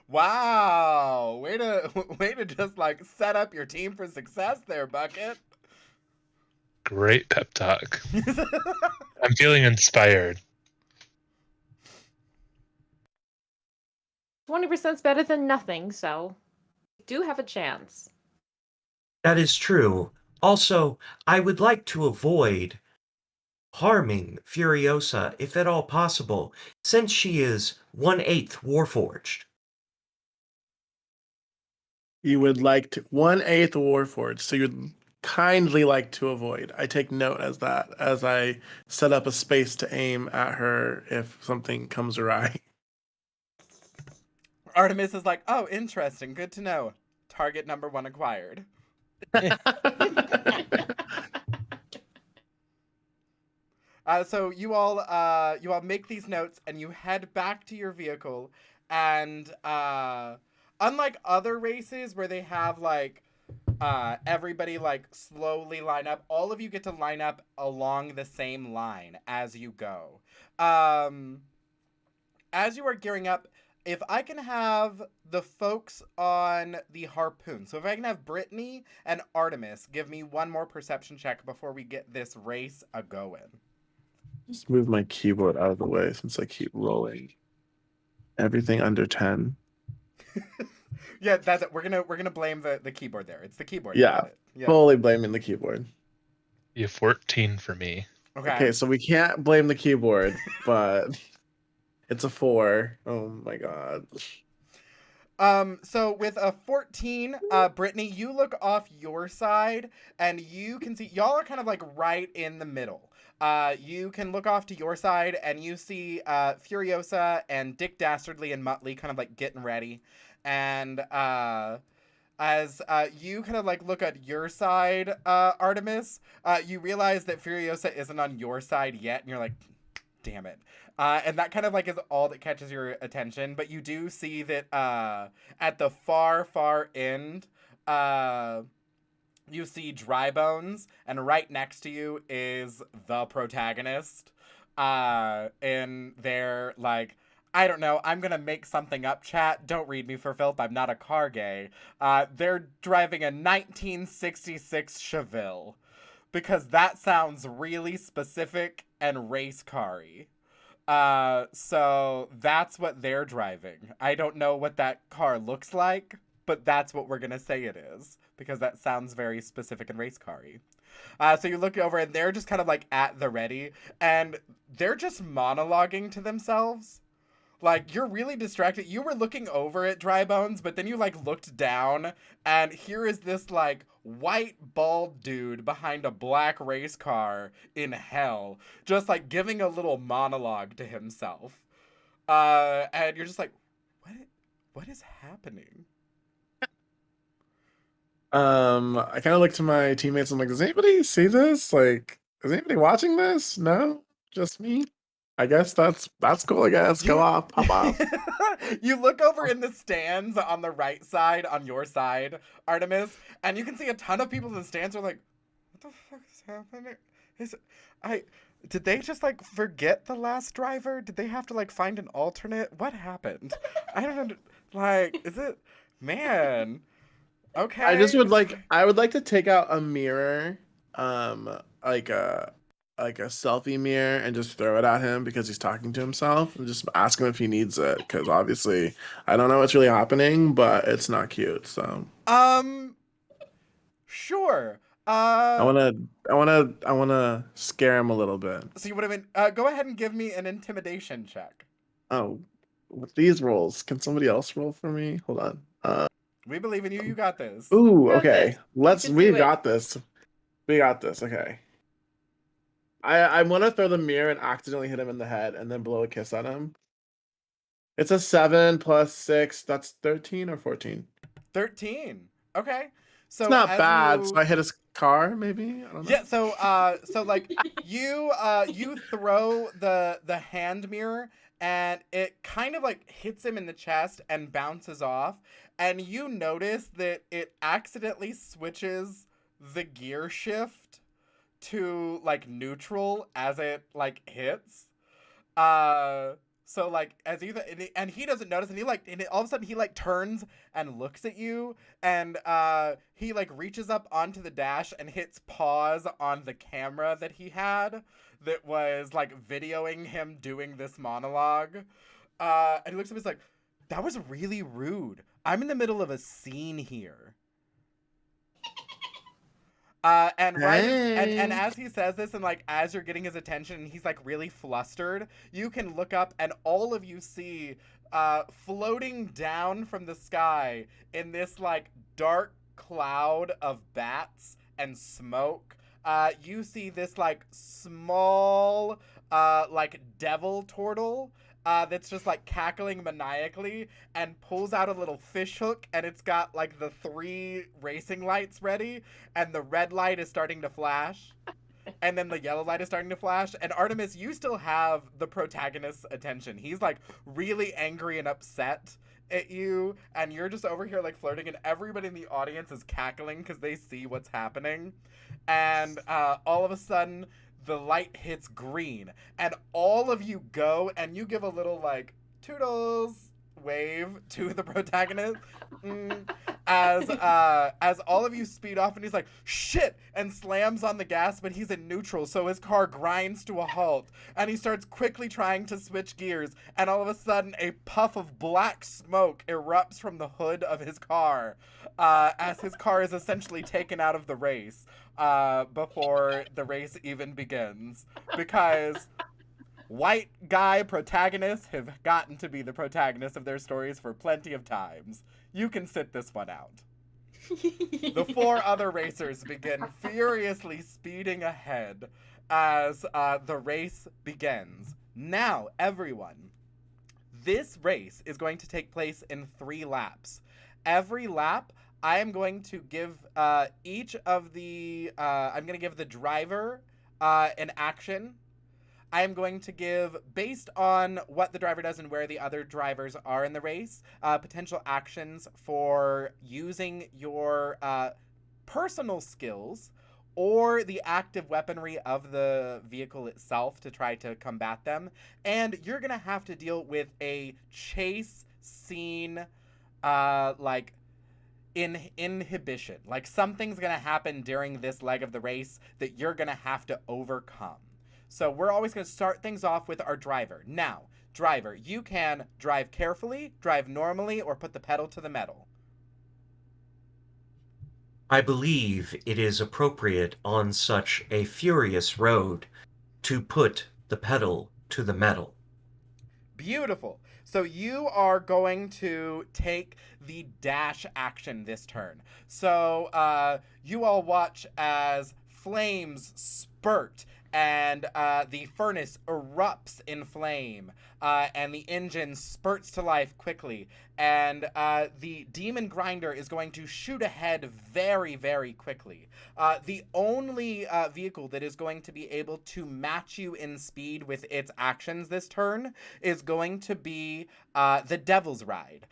Wow, way to just like set up your team for success there, Bucket. Great pep talk. I'm feeling inspired. 20% is better than nothing, so we do have a chance. That is true. Also, I would like to avoid harming Furiosa, if at all possible, since she is 1/8 Warforged. You would like to 1/8 Warforged, so you'd kindly like to avoid. I take note as that as I set up a space to aim at her if something comes awry. Artemis is like, "Oh, interesting. Good to know. Target number 1 acquired." So you all make these notes and you head back to your vehicle, and unlike other races where they have like Everybody like slowly line up. All of you get to line up along the same line as you go. As you are gearing up, if I can have the folks on the harpoon, so if I can have Brittany and Artemis give me one more perception check before we get this race a going. Just move my keyboard out of the way since I keep rolling. Everything under 10. Yeah, that's it. We're gonna blame the keyboard there. It's the keyboard. Yeah, You got it. Yeah. fully blaming the keyboard. You have 14 for me. Okay, so we can't blame the keyboard, but it's a 4. Oh my god. So with a 14, Brittany, you look off your side and you can see y'all are kind of like right in the middle. You can look off to your side and you see Furiosa and Dick Dastardly and Muttley kind of like getting ready. And as you kind of like look at your side, Artemis, you realize that Furiosa isn't on your side yet, and you're like, damn it. And that kind of like is all that catches your attention. But you do see that at the far end, you see Dry Bones, and right next to you is the protagonist. And they're like, I don't know, I'm gonna make something up, chat. Don't read me for filth, I'm not a car gay. They're driving a 1966 Chevelle. Because that sounds really specific and race car-y. So that's what they're driving. I don't know what that car looks like, but that's what we're gonna say it is. Because that sounds very specific and race car-y. So you look over and they're just kind of like at the ready. And they're just monologuing to themselves. Like, you're really distracted. You were looking over at Dry Bones, but then you, like, looked down, and here is this, like, white, bald dude behind a black race car in hell, just, like, giving a little monologue to himself. And you're just like, what is happening? I kind of look to my teammates. I'm like, does anybody see this? Like, is anybody watching this? No? Just me? I guess that's cool, I guess. Go off, pop off. You look over in the stands on the right side, on your side, Artemis, and you can see a ton of people in the stands are like, what the fuck is happening? Did they just like forget the last driver? Did they have to like find an alternate? What happened? I don't know. Like, is it, man? Okay. I would like to take out a mirror, like a selfie mirror, and just throw it at him because he's talking to himself, and just ask him if he needs it, because obviously I don't know what's really happening, but it's not cute. So sure. I wanna scare him a little bit. So you would have been. Go ahead and give me an intimidation check. Oh, with these rolls, can somebody else roll for me? Hold on. We believe in you. You got this. Ooh, got okay. this. We got this. We got this. Okay. I want to throw the mirror and accidentally hit him in the head and then blow a kiss at him. It's a 7 plus 6. That's 13 or 14. 13. Okay. So it's not bad. You... So I hit his car, maybe. I don't know. Yeah. So like you throw the hand mirror and it kind of like hits him in the chest and bounces off, and you notice that it accidentally switches the gear shift to like neutral as it like hits. So like as you and he doesn't notice, and all of a sudden he like turns and looks at you, and he like reaches up onto the dash and hits pause on the camera that he had that was like videoing him doing this monologue. And he looks at me, he's like, that was really rude. I'm in the middle of a scene here. And as he says this, and like as you're getting his attention and he's like really flustered, you can look up and all of you see floating down from the sky in this like dark cloud of bats and smoke, you see this like small like devil turtle that's just like cackling maniacally and pulls out a little fish hook, and it's got like the 3 racing lights ready, and the red light is starting to flash and then the yellow light is starting to flash. And Artemis, you still have the protagonist's attention. He's like really angry and upset at you, and you're just over here like flirting, and everybody in the audience is cackling because they see what's happening. And all of a sudden, the light hits green, and all of you go and you give a little like toodles wave to the protagonist. As all of you speed off, and he's like shit and slams on the gas, but he's in neutral, so his car grinds to a halt, and he starts quickly trying to switch gears, and all of a sudden a puff of black smoke erupts from the hood of his car, as his car is essentially taken out of the race before the race even begins, because white guy protagonists have gotten to be the protagonists of their stories for plenty of times. You can sit this one out. The four other racers begin furiously speeding ahead as the race begins. Now, everyone, this race is going to take place in 3 laps. Every lap, I am going to give each of the... I'm going to give the driver an action. I am going to give, based on what the driver does and where the other drivers are in the race, potential actions for using your personal skills or the active weaponry of the vehicle itself to try to combat them. And you're going to have to deal with a chase scene, like, inhibition. Like, something's going to happen during this leg of the race that you're going to have to overcome. So we're always going to start things off with our driver. Now, driver, you can drive carefully, drive normally, or put the pedal to the metal. I believe it is appropriate on such a furious road to put the pedal to the metal. Beautiful. So you are going to take the dash action this turn. So you all watch as flames spurt and the furnace erupts in flame, and the engine spurts to life quickly, and the demon grinder is going to shoot ahead very, very quickly. The only vehicle that is going to be able to match you in speed with its actions this turn is going to be the Devil's Ride.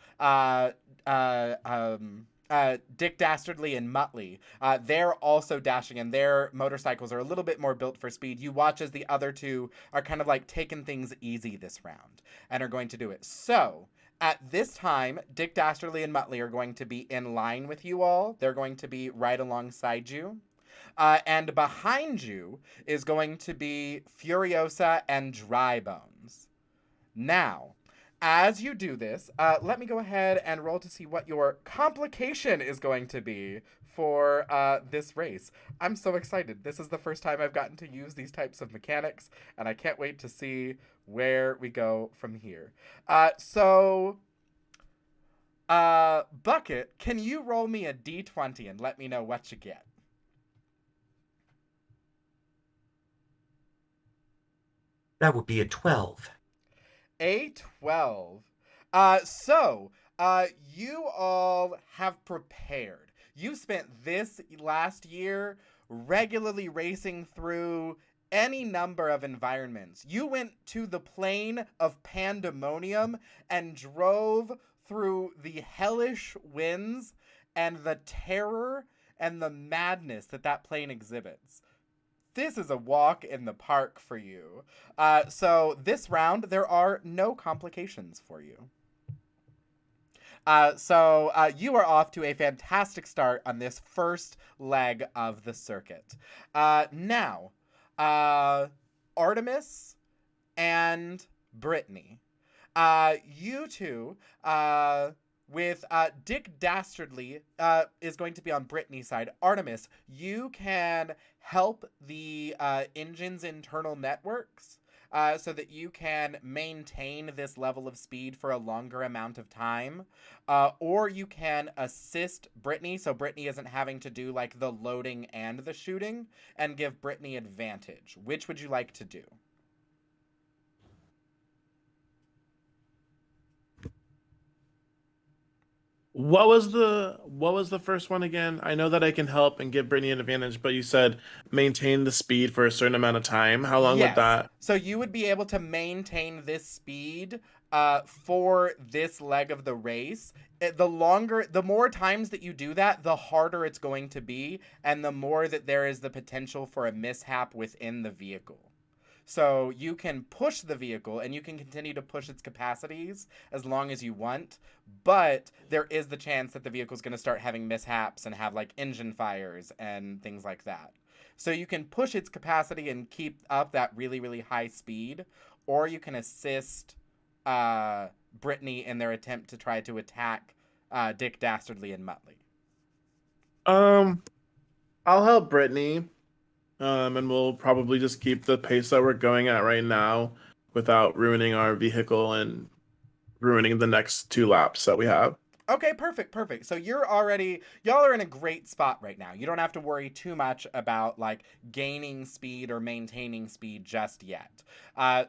Dick Dastardly and Muttley. They're also dashing, and their motorcycles are a little bit more built for speed. You watch as the other two are kind of like taking things easy this round and are going to do it. So, at this time, Dick Dastardly and Muttley are going to be in line with you all. They're going to be right alongside you. And behind you is going to be Furiosa and Dry Bones. Now, as you do this, let me go ahead and roll to see what your complication is going to be for this race. I'm so excited. This is the first time I've gotten to use these types of mechanics, and I can't wait to see where we go from here. Bucket, can you roll me a d20 and let me know what you get? That would be a 12. A 12. You all have prepared. You spent this last year regularly racing through any number of environments. You went to the plane of pandemonium and drove through the hellish winds and the terror and the madness that plane exhibits. This is a walk in the park for you. So this round, there are no complications for you. You are off to a fantastic start on this first leg of the circuit. Now, Artemis and Brittany. You two, with Dick Dastardly is going to be on Brittany's side. Artemis, you can help the engine's internal networks so that you can maintain this level of speed for a longer amount of time. Or you can assist Brittany so Brittany isn't having to do like the loading and the shooting, and give Brittany advantage. Which would you like to do? What was the first one again? I know that I can help and give Brittany an advantage, but you said maintain the speed for a certain amount of time. How long would that? So you would be able to maintain this speed for this leg of the race. The more times that you do that, the harder it's going to be, and the more that there is the potential for a mishap within the vehicle. So you can push the vehicle and you can continue to push its capacities as long as you want, but there is the chance that the vehicle is going to start having mishaps and have like engine fires and things like that. So you can push its capacity and keep up that really, really high speed, or you can assist Brittany in their attempt to try to attack Dick Dastardly and Muttley. I'll help Brittany. And we'll probably just keep the pace that we're going at right now without ruining our vehicle and ruining the next 2 laps that we have. Okay, perfect. So y'all are in a great spot right now. You don't have to worry too much about like gaining speed or maintaining speed just yet.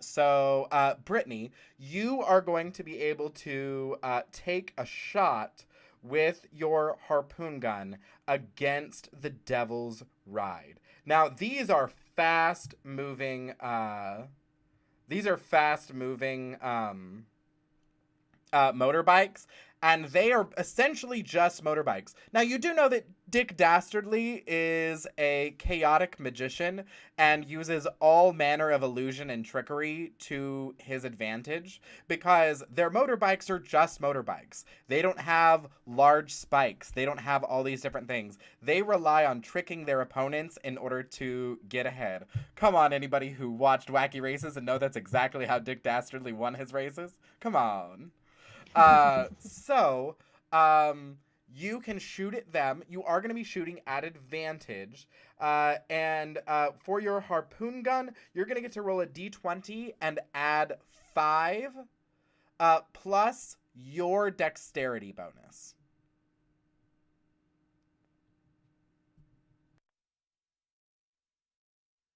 So Brittany, you are going to be able to take a shot with your harpoon gun against the Devil's Ride. Now, these are fast moving motorbikes, and they are essentially just motorbikes. Now, you do know that Dick Dastardly is a chaotic magician and uses all manner of illusion and trickery to his advantage because their motorbikes are just motorbikes. They don't have large spikes. They don't have all these different things. They rely on tricking their opponents in order to get ahead. Come on, anybody who watched Wacky Races and know that's exactly how Dick Dastardly won his races? Come on. You can shoot at them. You are going to be shooting at advantage. And for your harpoon gun, you're going to get to roll a d20 and add 5 plus your dexterity bonus.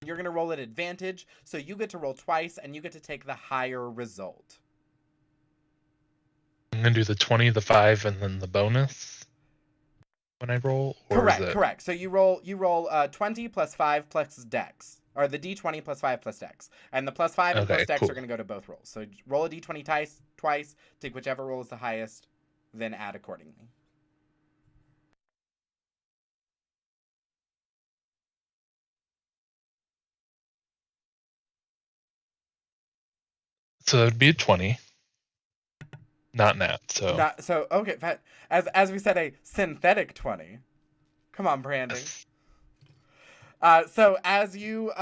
You're going to roll at advantage, so you get to roll twice, and you get to take the higher result. I'm gonna do the 20, the 5, and then the bonus when I roll. Or Correct. So you roll 20 plus 5 plus dex, or the d20 plus 5 plus dex, and the plus 5 and plus dex are going to go to both rolls. So roll a d20 twice, take whichever roll is the highest, then add accordingly. So it'd be a 20. Not nat, so. Okay, as we said, a synthetic 20. Come on, Brandy. So as you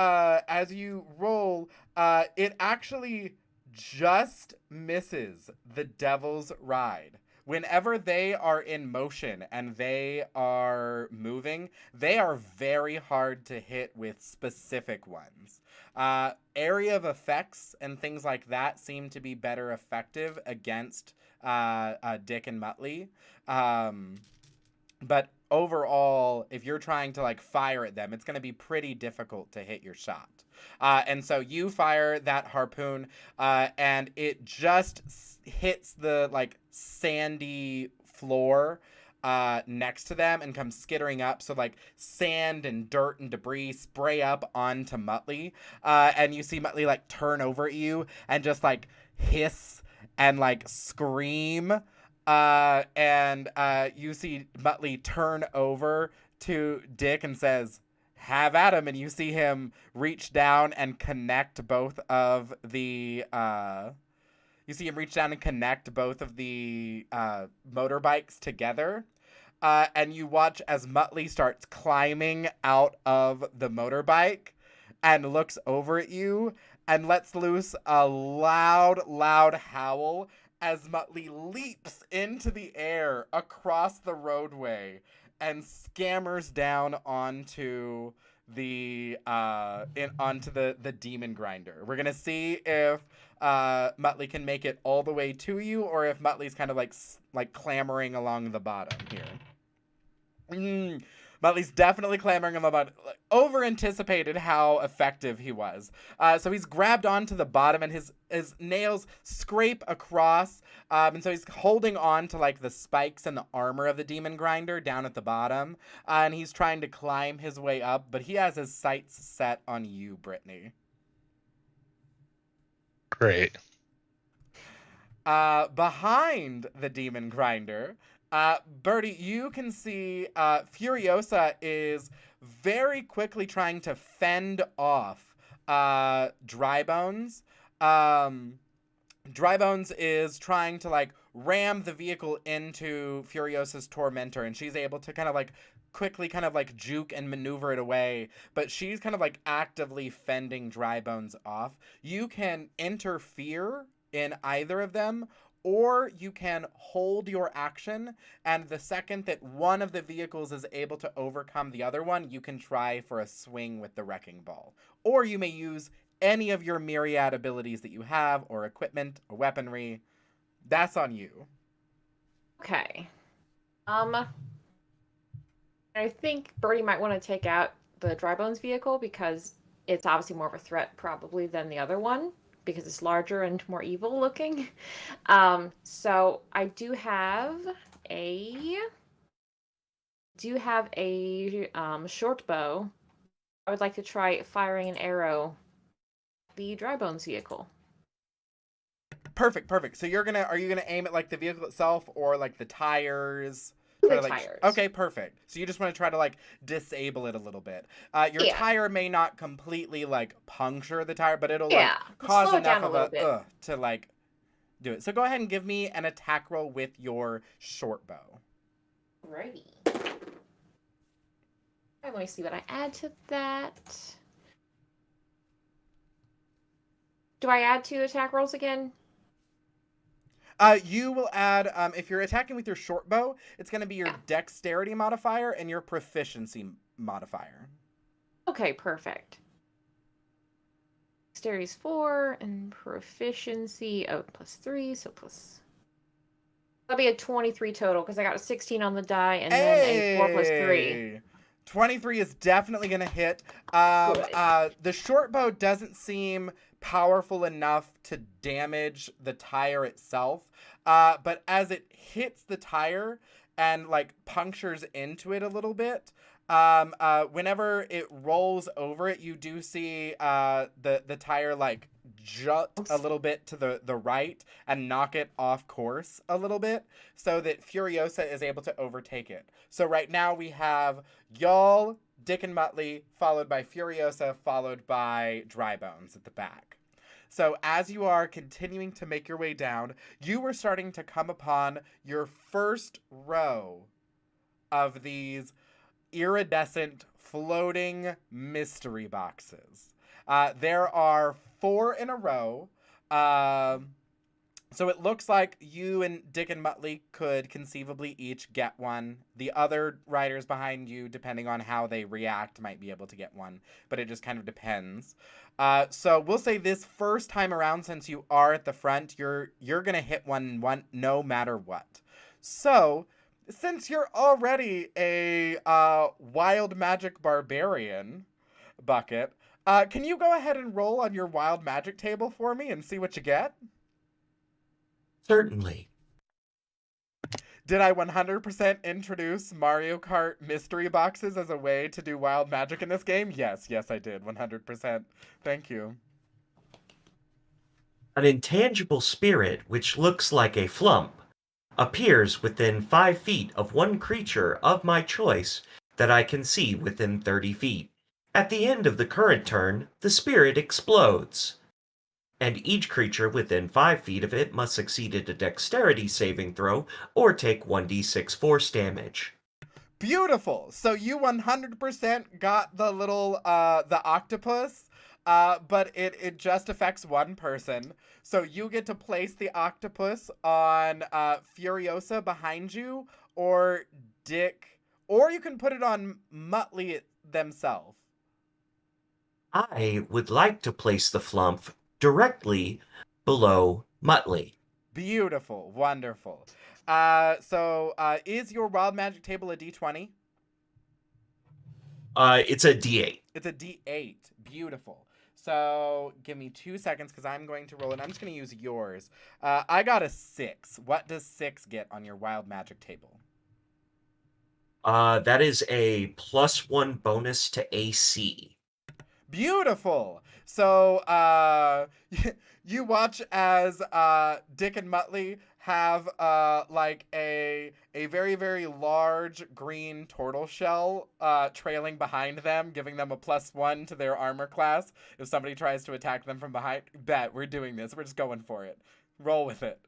roll, it actually just misses the Devil's Ride. Whenever they are in motion and they are moving, they are very hard to hit with specific ones. Area of effects and things like that seem to be better effective against Dick and Muttley. But overall, if you're trying to like fire at them, it's going to be pretty difficult to hit your shot. And so you fire that harpoon, and it just hits the like sandy floor next to them and comes skittering up. So like sand and dirt and debris spray up onto Muttley, and you see Muttley like turn over at you and just like hiss and like scream. And you see Muttley turn over to Dick and says, "Have at him," and you see him reach down and connect both of the motorbikes together. And you watch as Muttley starts climbing out of the motorbike and looks over at you and lets loose a loud howl as Muttley leaps into the air across the roadway and scammers down onto the demon grinder. We're gonna see if Muttley can make it all the way to you, or if Muttley's kind of like clambering along the bottom here. Muttley's definitely clambering on the bottom. Over anticipated how effective he was. So he's grabbed onto the bottom and his nails scrape across. And so he's holding on to like the spikes and the armor of the demon grinder down at the bottom. And he's trying to climb his way up, but he has his sights set on you, Brittany. Great. Behind the demon grinder, Birdie, you can see Furiosa is very quickly trying to fend off Dry Bones. Dry Bones is trying to like ram the vehicle into Furiosa's tormentor, and she's able to kind of like quickly kind of like juke and maneuver it away, but she's kind of like actively fending Dry Bones off. You can interfere in either of them, or you can hold your action, and the second that one of the vehicles is able to overcome the other one, you can try for a swing with the wrecking ball. Or you may use any of your myriad abilities that you have, or equipment, or weaponry. That's on you. Okay. I think Birdie might want to take out the Dry Bones vehicle because it's obviously more of a threat probably than the other one because it's larger and more evil looking. So I do have a short bow. I would like to try firing an arrow at the Dry Bones vehicle. Perfect. So are you gonna aim at like the vehicle itself or like the tires? The tires. Okay, perfect. So you just want to try to like disable it a little bit. Your tire may not completely like puncture the tire, but it'll like cause enough of a to like do it. So go ahead and give me an attack roll with your short bow. Righty. Let me see what I add to that. Do I add 2 attack rolls again? You will add, if you're attacking with your short bow, it's going to be your dexterity modifier and your proficiency modifier. Okay, perfect. Dexterity is 4 and proficiency +3, so plus. That'll be a 23 total because I got a 16 on the die and then a 4 + 3. 23 is definitely going to hit. The short bow doesn't seem powerful enough to damage the tire itself, but as it hits the tire and like punctures into it a little bit, whenever it rolls over it, you do see the tire like jut a little bit to the right and knock it off course a little bit so that Furiosa is able to overtake it. So right now we have y'all, Dick and Muttley, followed by Furiosa, followed by Dry Bones at the back. So as you are continuing to make your way down, you were starting to come upon your first row of these iridescent floating mystery boxes. There are 4 in a row. So it looks like you and Dick and Muttley could conceivably each get one. The other riders behind you, depending on how they react, might be able to get one, but it just kind of depends. So we'll say this first time around, since you are at the front, you're gonna hit one no matter what. So since you're already a wild magic barbarian, Bucket, can you go ahead and roll on your wild magic table for me and see what you get? Certainly. Did I 100% introduce Mario Kart mystery boxes as a way to do wild magic in this game? Yes, I did. 100%. Thank you. An intangible spirit which looks like a flump appears within 5 feet of one creature of my choice that I can see within 30 feet. At the end of the current turn, the spirit explodes, and each creature within 5 feet of it must succeed at a dexterity saving throw or take 1d6 force damage. Beautiful. So you 100% got the little the octopus, but it just affects one person. So you get to place the octopus on Furiosa behind you, or Dick, or you can put it on Muttley themselves. I would like to place the flump directly below Muttley. Beautiful. Wonderful. So is your wild magic table a D20? It's a d8. It's a D8. Beautiful. So give me 2 seconds because I'm going to roll it. I'm just going to use yours. I got a 6. What does 6 get on your wild magic table? That is a +1 bonus to AC. Beautiful. So you watch as Dick and Muttley have like a very very large green turtle shell trailing behind them, giving them a +1 to their armor class if somebody tries to attack them from behind. Bet we're doing this. We're just going for it. Roll with it.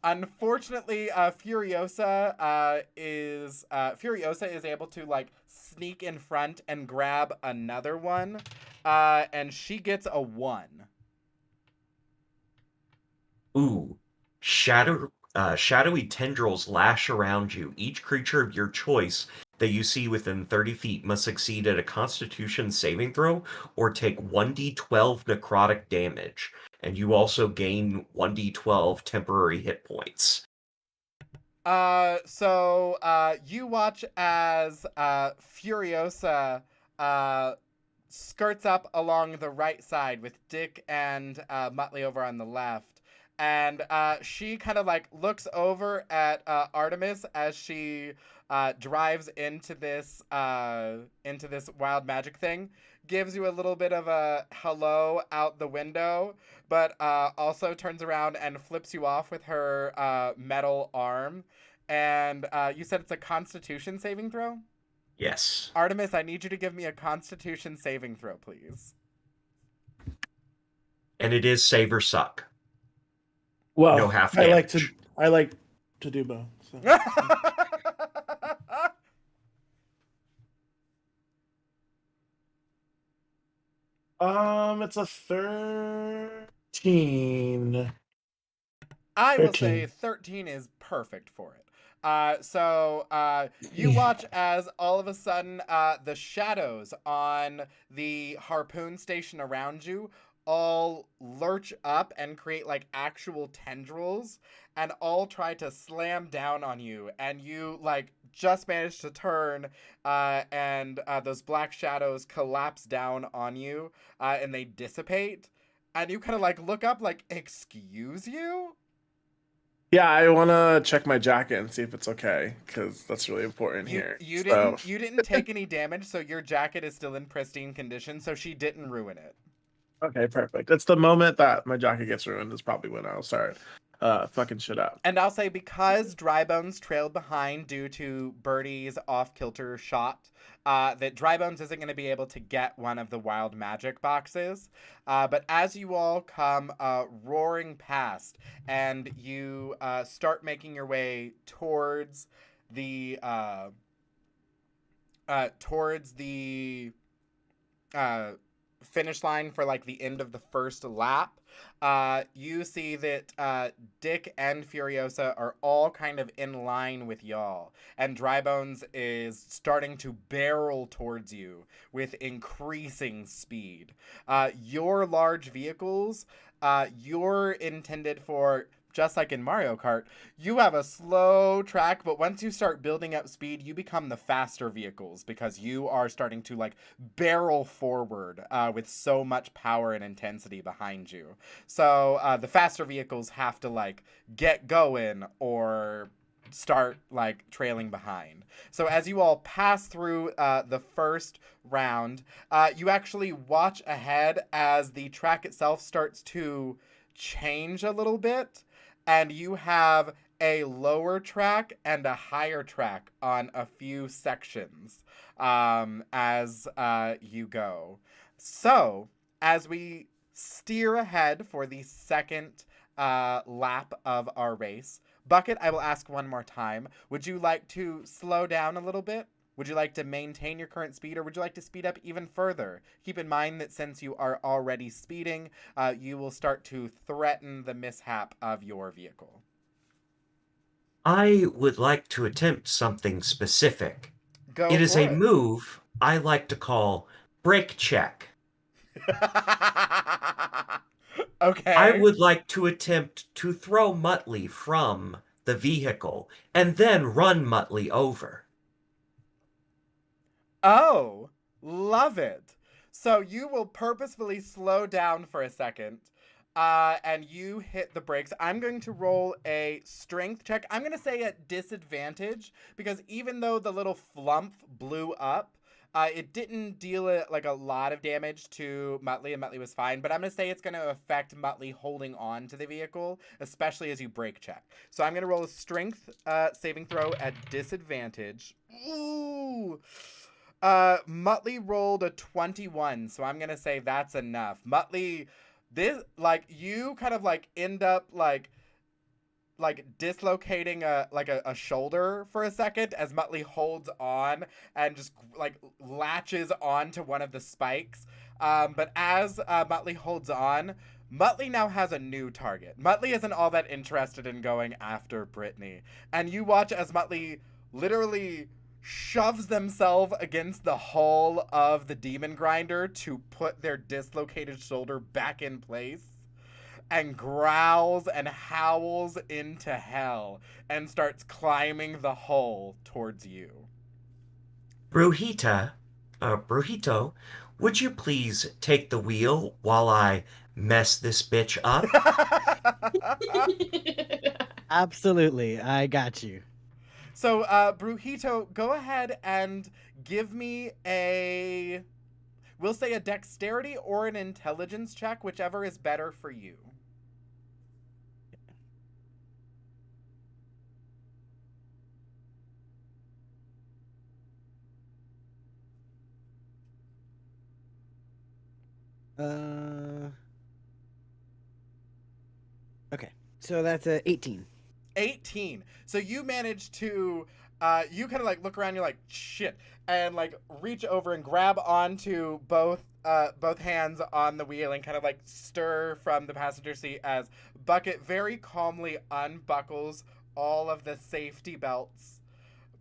Unfortunately, Furiosa is able to like sneak in front and grab another one, and she gets a 1. Ooh. Shadowy tendrils lash around you. Each creature of your choice that you see within 30 feet must succeed at a Constitution saving throw or take 1d12 necrotic damage. And you also gain 1d12 temporary hit points. You watch as Furiosa skirts up along the right side with Dick and Muttley over on the left. And she kind of like looks over at Artemis as she drives into this wild magic thing, gives you a little bit of a hello out the window, but also turns around and flips you off with her metal arm. And you said it's a Constitution saving throw? Yes. Artemis, I need you to give me a Constitution saving throw, please. And it is save or suck. Well, No half I like damage. to do both. So. It's a 13. I will 13. say 13 is perfect for it. You watch as all of a sudden the shadows on the harpoon station around you all lurch up and create like actual tendrils and all try to slam down on you, and you like just manage to turn and those black shadows collapse down on you and they dissipate, and you kind of like look up like, excuse you. Yeah, I want to check my jacket and see if it's okay, because that's really important here. You didn't take any damage, so your jacket is still in pristine condition, so she didn't ruin it. Okay, perfect. It's the moment that my jacket gets ruined is probably when I'll start fucking shit up. And I'll say, because Drybones trailed behind due to Birdie's off-kilter shot, that Drybones isn't going to be able to get one of the wild magic boxes. But as you all come roaring past and you start making your way towards the finish line for like the end of the first lap, you see that Dick and Furiosa are all kind of in line with y'all, and Drybones is starting to barrel towards you with increasing speed. Your large vehicles, you're intended for, just like in Mario Kart, you have a slow track, but once you start building up speed, you become the faster vehicles because you are starting to like barrel forward with so much power and intensity behind you. So the faster vehicles have to like get going or start like trailing behind. So as you all pass through the first round, you actually watch ahead as the track itself starts to change a little bit, and you have a lower track and a higher track on a few sections as you go. So, as we steer ahead for the second lap of our race, Bucket, I will ask one more time. Would you like to slow down a little bit? Would you like to maintain your current speed, or would you like to speed up even further? Keep in mind that since you are already speeding, you will start to threaten the mishap of your vehicle. I would like to attempt something specific. Go It is for a it. move I like to call brake check. Okay. I would like to attempt to throw Muttley from the vehicle and then run Muttley over. Oh, love it. So you will purposefully slow down for a second, and you hit the brakes. I'm going to roll a strength check. I'm going to say at disadvantage, because even though the little flump blew up, It didn't deal like a lot of damage to Muttley, and Muttley was fine. But I'm gonna say it's gonna affect Muttley holding on to the vehicle, especially as you brake check. So I'm gonna roll a strength saving throw at disadvantage. Ooh. Muttley rolled a 21, so I'm gonna say that's enough. Muttley, this like you kind of like end up like dislocating a shoulder for a second as Muttley holds on and just like latches onto one of the spikes. But as Muttley holds on, Muttley now has a new target. Muttley isn't all that interested in going after Brittany, and you watch as Muttley literally shoves themselves against the hull of the demon grinder to put their dislocated shoulder back in place, and growls and howls into hell and starts climbing the hull towards you. Brujito, would you please take the wheel while I mess this bitch up? Absolutely, I got you. So, Brujito, go ahead and give me a, we'll say a dexterity or an intelligence check, whichever is better for you. Okay, so that's a 18. 18. So you manage to you kind of like look around, you're like shit, and like reach over and grab onto both hands on the wheel and kind of like stir from the passenger seat as Bucket very calmly unbuckles all of the safety belts,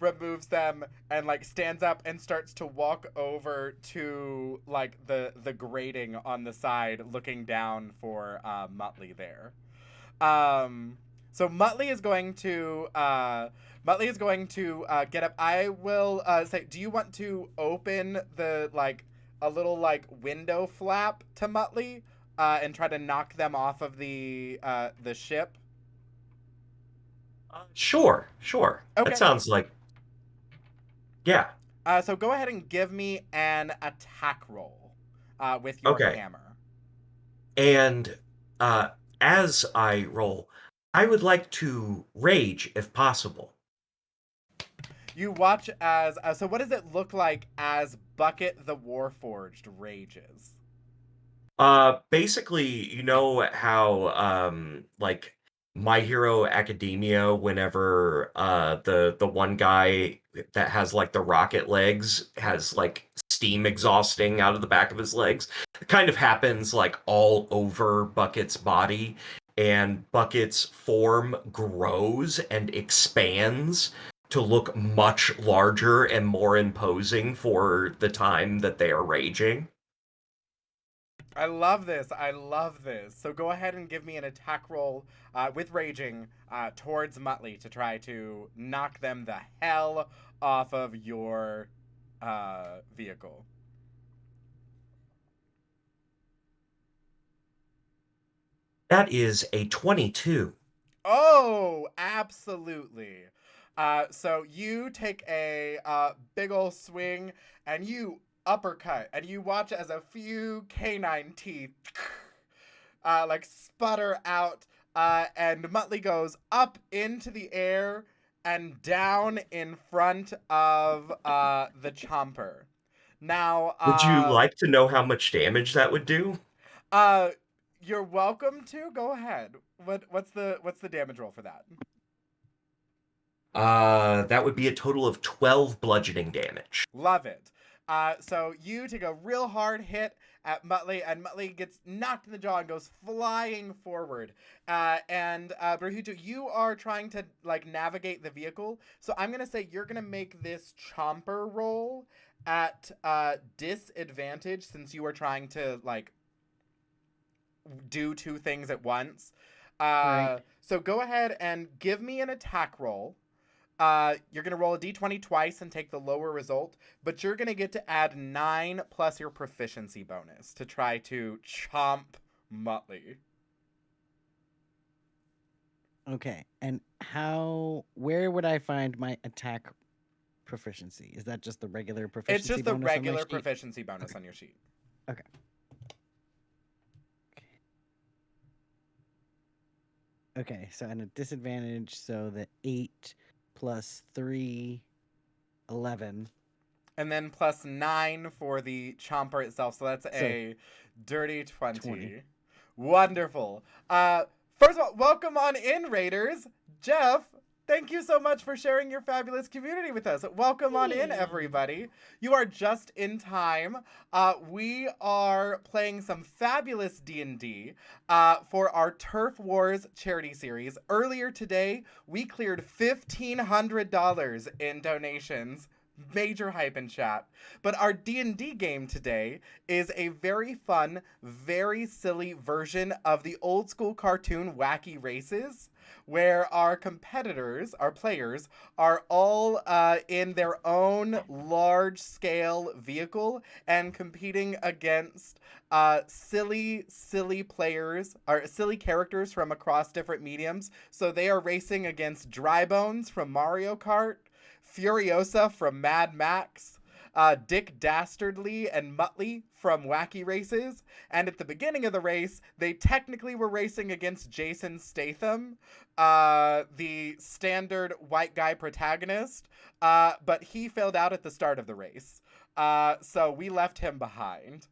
removes them, and like stands up and starts to walk over to like the grating on the side looking down for Muttley there. Um, so Muttley is going to get up. I will say, do you want to open the like a little like window flap to Muttley and try to knock them off of the ship? Sure. That Okay. sounds like, yeah. So go ahead and give me an attack roll with your Okay. hammer. And uh, as I roll, I would like to rage if possible. You watch as so. What does it look like as Bucket the Warforged rages? Basically, you know how like My Hero Academia, whenever the one guy that has like the rocket legs has like steam exhausting out of the back of his legs, it kind of happens like all over Bucket's body, and Bucket's form grows and expands to look much larger and more imposing for the time that they are raging. I love this. I love this. So go ahead and give me an attack roll with raging towards Muttley to try to knock them the hell off of your vehicle. That is a 22. Oh, absolutely. So you take a big ol' swing and you uppercut, and you watch as a few canine teeth like sputter out, and Muttley goes up into the air and down in front of the chomper. Now, Would you like to know how much damage that would do? uh, you're welcome to go ahead. What's the damage roll for that? That would be a total of 12 bludgeoning damage. Love it. So you take a real hard hit at Muttley, and Muttley gets knocked in the jaw and goes flying forward. And Brahito, you are trying to like navigate the vehicle. So I'm gonna say you're gonna make this chomper roll at disadvantage since you are trying to like do two things at once. Right. So go ahead and give me an attack roll. You're going to roll a d20 twice and take the lower result, but you're going to get to add 9 plus your proficiency bonus to try to chomp Muttley. Okay, and where would I find my attack proficiency? Is that just the regular It's proficiency just the bonus on my regular sheet? proficiency bonus on your sheet. Okay. Okay, so and a disadvantage, so the 8 plus 3, 11. And then plus 9 for the chomper itself. So that's So, a dirty 20. 20. Wonderful. First of all, welcome on in, Raiders. Jeff, thank you so much for sharing your fabulous community with us. Welcome on in, everybody. You are just in time. We are playing some fabulous D&D for our Turf Wars charity series. Earlier today, we cleared $1,500 in donations. Major hype in chat. But our D&D game today is a very fun, very silly version of the old school cartoon Wacky Races, where our competitors, our players, are all in their own large-scale vehicle and competing against silly players, or silly characters from across different mediums. So they are racing against Drybones from Mario Kart, Furiosa from Mad Max, Dick Dastardly and Muttley from Wacky Races, and at the beginning of the race, they technically were racing against Jason Statham, the standard white guy protagonist, but he failed out at the start of the race, so we left him behind.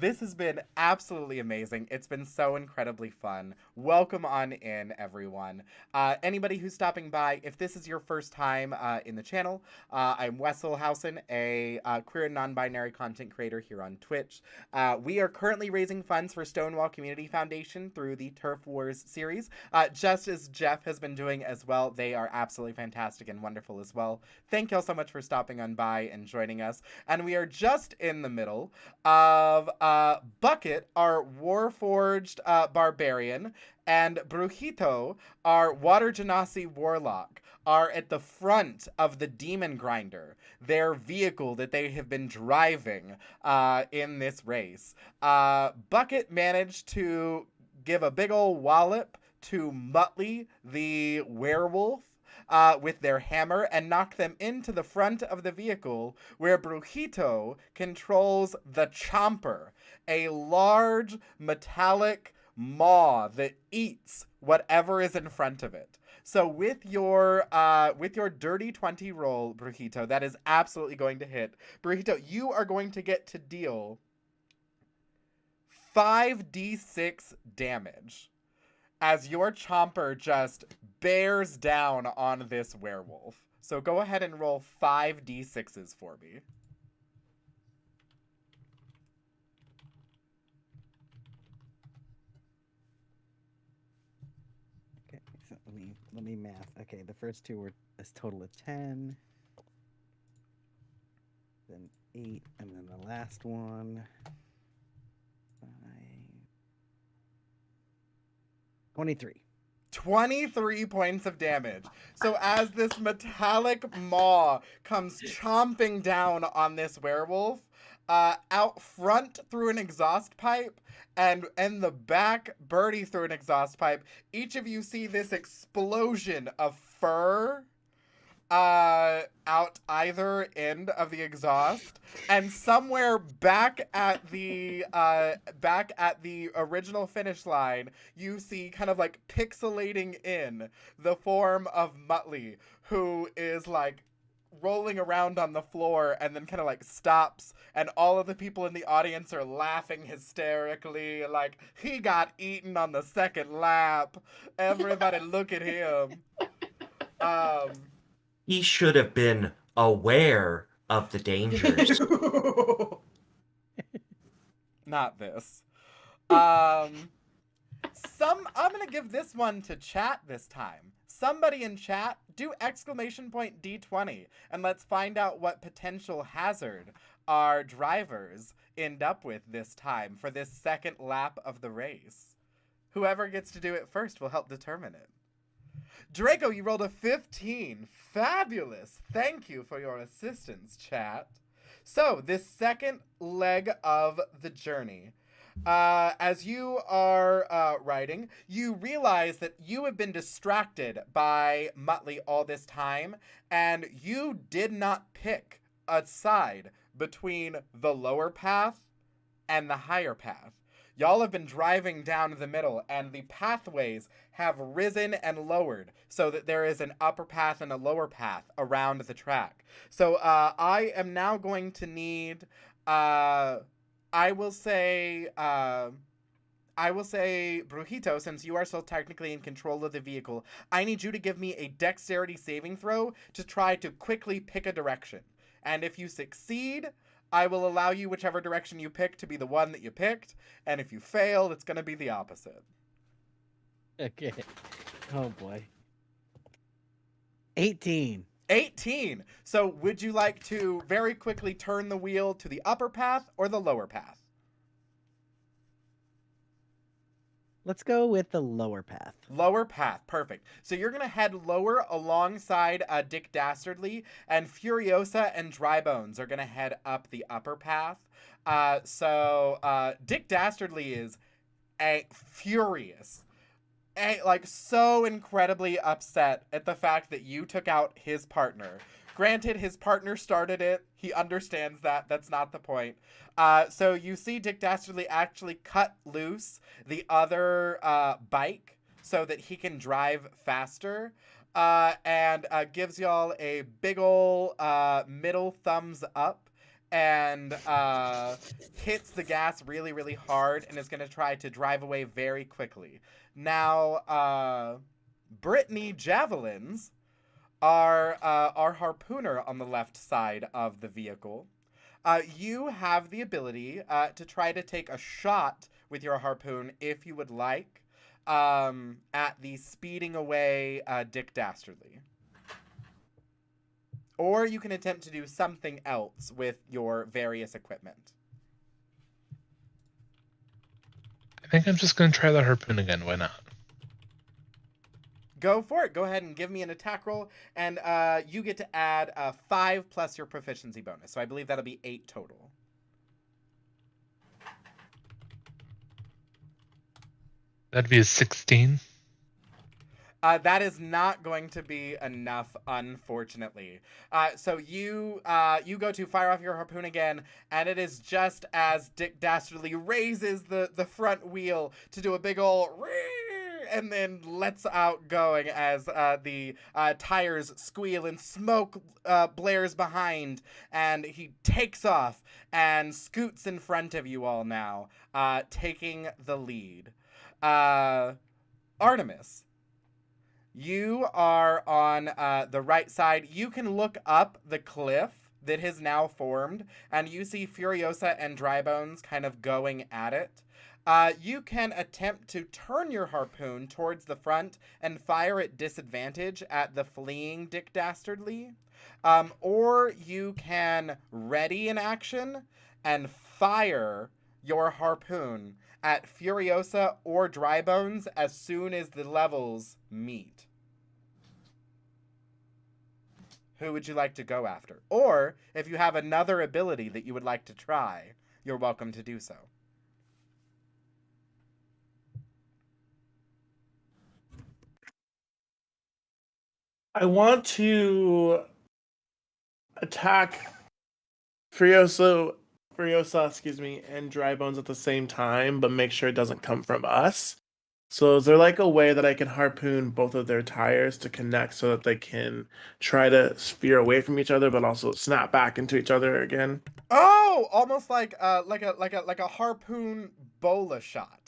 This has been absolutely amazing. It's been so incredibly fun. Welcome on in, everyone. Anybody who's stopping by, if this is your first time in the channel, I'm Wessel Housen, a queer and non-binary content creator here on Twitch. We are currently raising funds for Stonewall Community Foundation through the Turf Wars series, just as Jeff has been doing as well. They are absolutely fantastic and wonderful as well. Thank y'all so much for stopping on by and joining us. And we are just in the middle of Bucket, our Warforged barbarian, and Brujito, our Water Genasi warlock, are at the front of the Demon Grinder, their vehicle that they have been driving in this race. Bucket managed to give a big ol' wallop to Muttley, the werewolf, with their hammer and knock them into the front of the vehicle, where Brujito controls the Chomper, a large metallic maw that eats whatever is in front of it. So with your dirty 20 roll, Brujito, that is absolutely going to hit. Brujito, you are going to get to deal 5d6 damage as your chomper just bears down on this werewolf. So go ahead and roll 5d6s for me. Okay, so let me math. Okay, the first two were a total of 10, then 8, and then the last one 5, 23. 23 points of damage. So as this metallic maw comes chomping down on this werewolf, out front through an exhaust pipe, and in the back, Birdie through an exhaust pipe, each of you see this explosion of fur out either end of the exhaust, and somewhere back at the original finish line, you see kind of like pixelating in the form of Muttley, who is like rolling around on the floor and then kind of like stops, and all of the people in the audience are laughing hysterically like, he got eaten on the second lap. Everybody look at him. He should have been aware of the dangers. Not this. I'm gonna give this one to chat this time. Somebody in chat, do exclamation point D20, and let's find out what potential hazard our drivers end up with this time for this second lap of the race. Whoever gets to do it first will help determine it. Draco, you rolled a 15. Fabulous. Thank you for your assistance, chat. So, this second leg of the journey. As you are writing, you realize that you have been distracted by Muttley all this time, and you did not pick a side between the lower path and the higher path. Y'all have been driving down the middle, and the pathways have risen and lowered so that there is an upper path and a lower path around the track. So I am now going to need, I will say, Brujito, since you are still technically in control of the vehicle, I need you to give me a dexterity saving throw to try to quickly pick a direction. And if you succeed, I will allow you whichever direction you pick to be the one that you picked. And if you fail, it's going to be the opposite. Okay. Oh boy. 18. 18. So would you like to very quickly turn the wheel to the upper path or the lower path? Let's go with the lower path. Lower path, perfect. So you're gonna head lower alongside Dick Dastardly, and Furiosa and Drybones are gonna head up the upper path. Dick Dastardly is furious, like so incredibly upset at the fact that you took out his partner. Granted, his partner started it. He understands that. That's not the point. So you see Dick Dastardly actually cut loose the other bike so that he can drive faster, and gives y'all a big ol' middle thumbs up, and hits the gas really, really hard, and is going to try to drive away very quickly. Now, Brittany Javelins are our harpooner on the left side of the vehicle. You have the ability to try to take a shot with your harpoon if you would like, at the speeding away Dick Dastardly. Or you can attempt to do something else with your various equipment. I think I'm just going to try the harpoon again. Why not? Go for it. Go ahead and give me an attack roll, and you get to add 5 plus your proficiency bonus. So I believe that'll be 8 total. That'd be a 16. That is not going to be enough, unfortunately. So you go to fire off your harpoon again, and it is just as Dick Dastardly raises the front wheel to do a big ol' and then lets out going as the tires squeal and smoke blares behind, and he takes off and scoots in front of you all now, taking the lead. Artemis, you are on the right side. You can look up the cliff that has now formed, and you see Furiosa and Drybones kind of going at it. You can attempt to turn your harpoon towards the front and fire at disadvantage at the fleeing Dick Dastardly. Or you can ready an action and fire your harpoon at Furiosa or Drybones as soon as the levels meet. Who would you like to go after? Or, if you have another ability that you would like to try, you're welcome to do so. I want to attack Furiosa, and Dry Bones at the same time, but make sure it doesn't come from us. So is there like a way that I can harpoon both of their tires to connect so that they can try to veer away from each other, but also snap back into each other again? Oh, almost like a harpoon bola shot.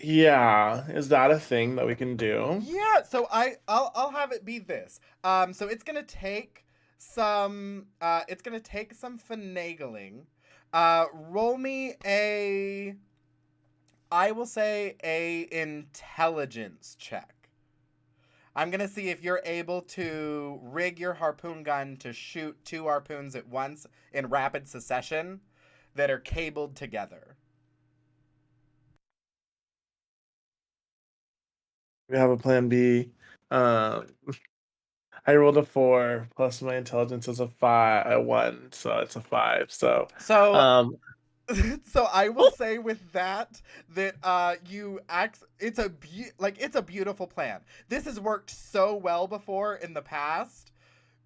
Yeah, is that a thing that we can do? Yeah, so I'll have it be this. So it's gonna take some finagling. Roll me I will say a intelligence check. I'm gonna see if you're able to rig your harpoon gun to shoot 2 harpoons at once in rapid succession that are cabled together. We have a plan B. I rolled a 4 plus my intelligence is a 1, so it's a 5. So So So I will say with that it's a beautiful plan. This has worked so well before in the past.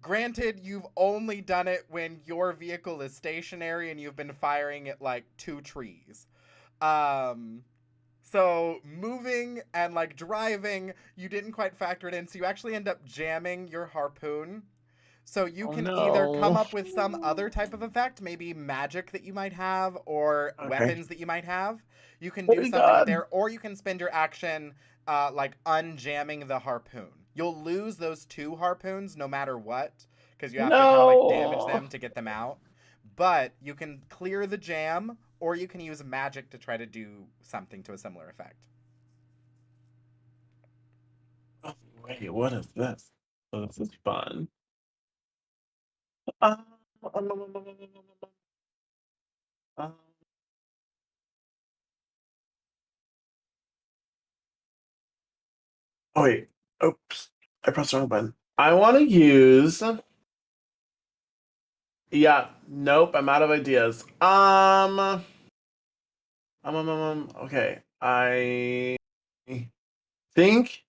Granted, you've only done it when your vehicle is stationary and you've been firing at like 2 trees. Um so moving and like driving, you didn't quite factor it in, so you actually end up jamming your harpoon. So you Oh can either come no. up with some other type of effect, maybe magic that you might have, or Okay. weapons that you might have. You can Oh do my something with god. there, or you can spend your action like unjamming the harpoon. You'll lose those 2 harpoons no matter what, because you have to kind of like damage No. them to get them out. But you can clear the jam, or you can use magic to try to do something to a similar effect. Oh, wait, what is this? Oh, this is fun. Um, um, um, um, um, um, um, oh wait. Oops. I pressed the wrong button. I want to use. Yeah. Nope. I'm out of ideas. Okay. I think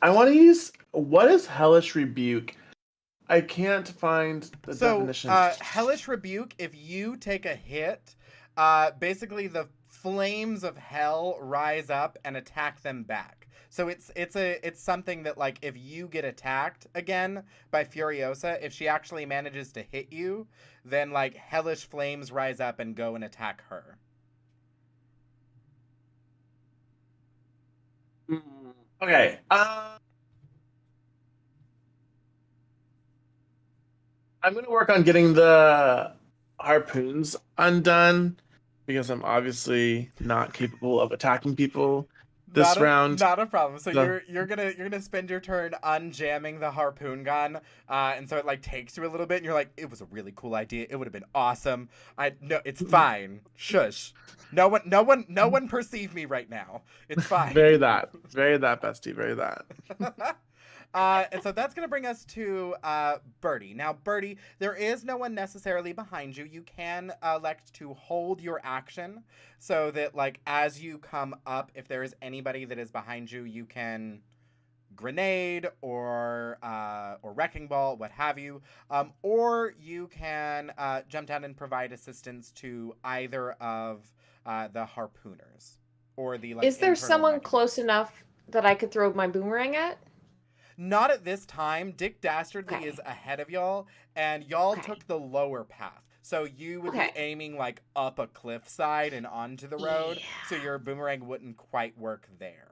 I want to use. What is hellish rebuke? I can't find the So, definition. Hellish Rebuke, if you take a hit, basically the flames of hell rise up and attack them back. So it's something that like if you get attacked again by Furiosa, if she actually manages to hit you, then like hellish flames rise up and go and attack her. Okay. I'm gonna work on getting the harpoons undone because I'm obviously not capable of attacking people this round. Not a problem. So So you're gonna spend your turn unjamming the harpoon gun, and so it like takes you a little bit, and you're like, it was a really cool idea. It would have been awesome. I no, it's fine. Shush. No one perceive me right now. It's very fine. that, bestie, very that. And so that's going to bring us to Birdie. Now, Birdie, there is no one necessarily behind you. You can elect to hold your action so that, like, as you come up, if there is anybody that is behind you, you can grenade or wrecking ball, what have you, or you can jump down and provide assistance to either of the harpooners or the like Is there internal someone mechanism. close enough that I could throw my boomerang at? Not at this time. Dick Dastardly Okay. is ahead of y'all, and y'all Okay. took the lower path. So you would be Okay. aiming like up a cliffside and onto the road, Yeah. so your boomerang wouldn't quite work there.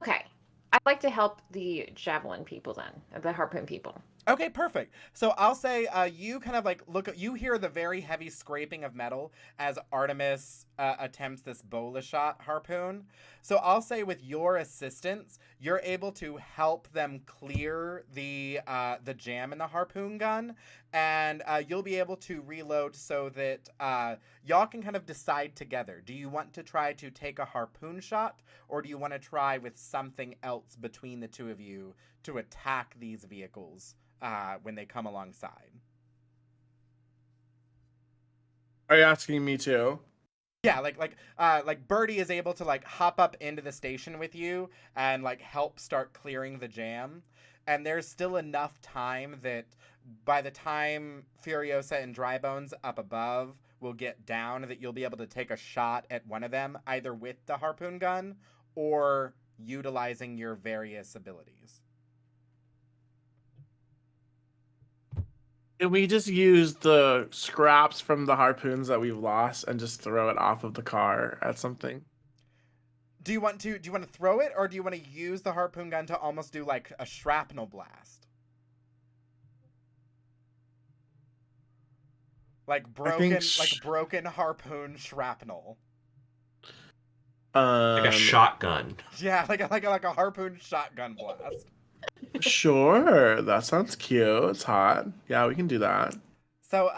Okay. I'd like to help the javelin people then, the harpoon people. Okay, perfect. So I'll say you kind of like you hear the very heavy scraping of metal as Artemis attempts this bola shot harpoon. So I'll say with your assistance, you're able to help them clear the jam in the harpoon gun, and you'll be able to reload so that y'all can kind of decide together. Do you want to try to take a harpoon shot, or do you want to try with something else between the two of you to attack these vehicles when they come alongside? Are you asking me too? Yeah, like Birdie is able to like hop up into the station with you and like help start clearing the jam. And there's still enough time that by the time Furiosa and Drybones up above will get down, that you'll be able to take a shot at one of them, either with the harpoon gun or utilizing your various abilities. Can we just use the scraps from the harpoons that we've lost and just throw it off of the car at something? Do you want to throw it, or do you want to use the harpoon gun to almost do like a shrapnel blast? I think Like broken harpoon shrapnel. Like a shotgun. Yeah, like a harpoon shotgun blast. Sure, that sounds cute. It's hot. Yeah, we can do that. So,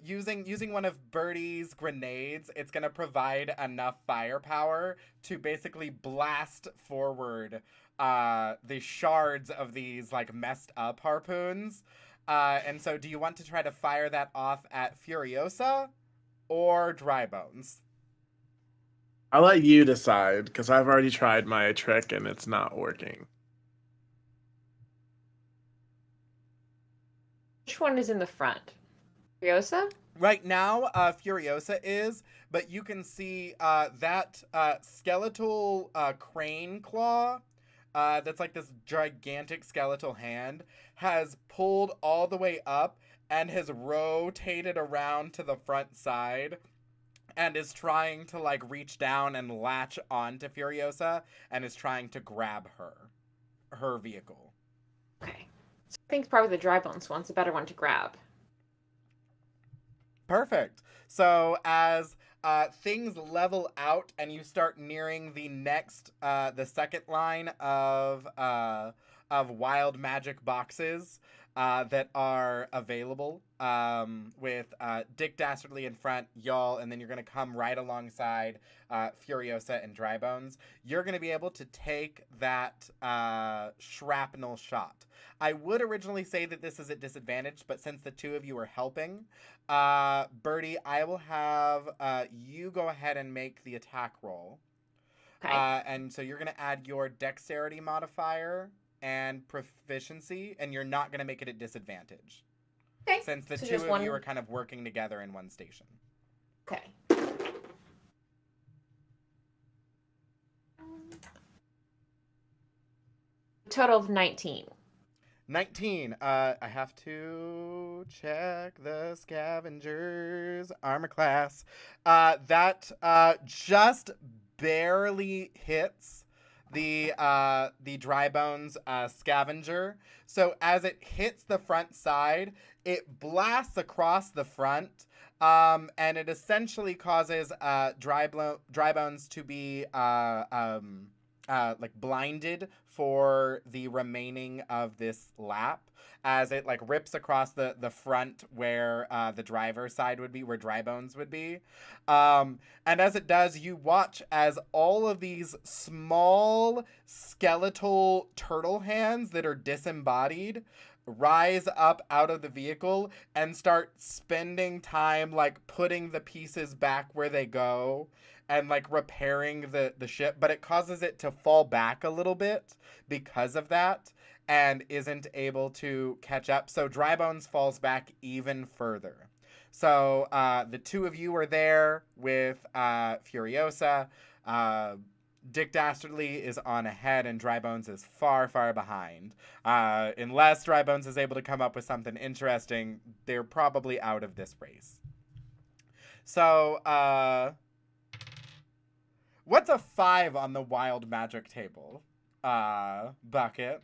using one of Birdie's grenades, it's gonna provide enough firepower to basically blast forward the shards of these like messed up harpoons. And so, do you want to try to fire that off at Furiosa, or dry bones? I'll let you decide because I've already tried my trick and it's not working. Which one is in the front? Furiosa? Right now, Furiosa is, but you can see that skeletal crane claw that's like this gigantic skeletal hand has pulled all the way up and has rotated around to the front side and is trying to like reach down and latch onto Furiosa and is trying to grab her vehicle. Okay. So I think probably the dry bones one's a better one to grab. Perfect. So as things level out and you start nearing the second line of wild magic boxes that are available with Dick Dastardly in front, y'all, and then you're gonna come right alongside Furiosa and Drybones. You're gonna be able to take that shrapnel shot. I would originally say that this is at disadvantage, but since the two of you are helping, Birdie, I will have you go ahead and make the attack roll. Okay. And so you're going to add your dexterity modifier and proficiency, and you're not going to make it at disadvantage. Okay. Since the So two just of one- you are kind of working together in one station. Okay. Total of 19. 19. I have to check the scavenger's armor class. That just barely hits the dry bones scavenger. So as it hits the front side, it blasts across the front. And it essentially causes dry bones to be like blinded for the remaining of this lap as it like rips across the front where the driver's side would be, where dry bones would be. And as it does, you watch as all of these small skeletal turtle hands that are disembodied rise up out of the vehicle and start spending time like putting the pieces back where they go and like repairing the ship, but it causes it to fall back a little bit because of that and isn't able to catch up. So Drybones falls back even further. So the two of you are there with Furiosa. Dick Dastardly is on ahead and Drybones is far, far behind. Unless Drybones is able to come up with something interesting, they're probably out of this race. So, what's a 5 on the wild magic table? Bucket.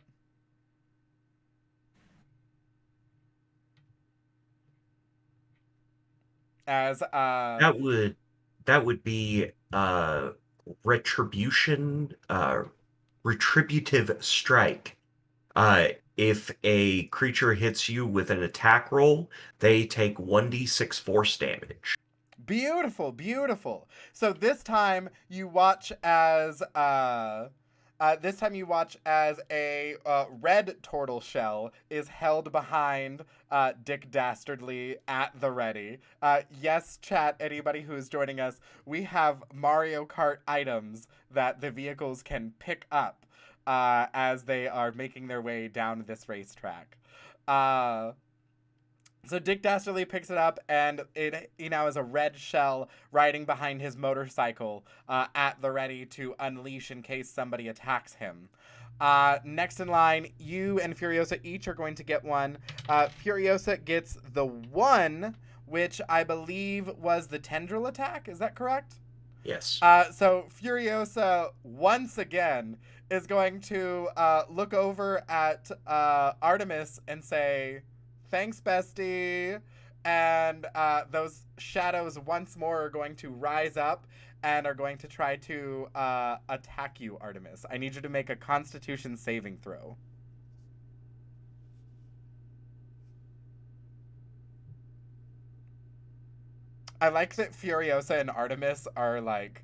As That would be retribution, retributive strike. If a creature hits you with an attack roll, they take 1d6 force damage. Beautiful, beautiful. So this time you watch as a red turtle shell is held behind Dick Dastardly at the ready. Yes, chat, anybody who is joining us, we have Mario Kart items that the vehicles can pick up as they are making their way down this racetrack. So Dick Dastardly picks it up, and it now is a red shell riding behind his motorcycle at the ready to unleash in case somebody attacks him. Next in line, you and Furiosa each are going to get one. Furiosa gets the 1, which I believe was the tendril attack. Is that correct? Yes. So Furiosa, once again, is going to look over at Artemis and say, "Thanks, bestie." And those shadows once more are going to rise up and are going to try to attack you, Artemis. I need you to make a Constitution saving throw. I like that Furiosa and Artemis are like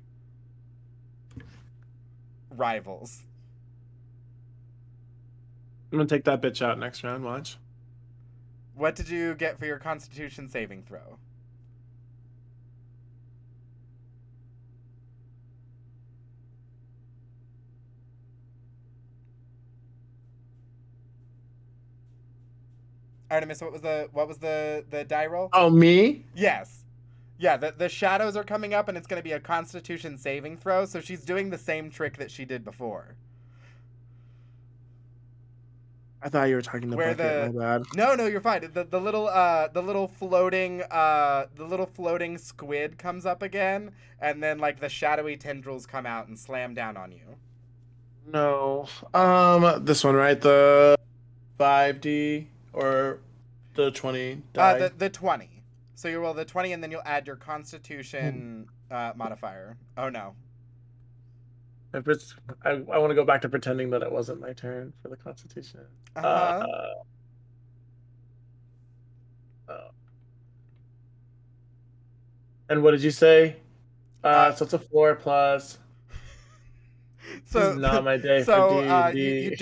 rivals. I'm gonna take that bitch out next round. Watch. What did you get for your Constitution saving throw? Artemis, what was the die roll? Oh, me? Yes. Yeah, the shadows are coming up, and it's going to be a Constitution saving throw. So she's doing the same trick that she did before. I thought you were talking to Where Bucket. My bad. no, you're fine. The little floating squid comes up again, and then like the shadowy tendrils come out and slam down on you. No. This one, right? The 5D or the 20 die? The 20. So you roll the 20, and then you'll add your Constitution modifier. Oh no. If it's, I want to go back to pretending that it wasn't my turn for the Constitution. Uh-huh. And what did you say? So it's a 4 plus. So This is not my day for D&D. you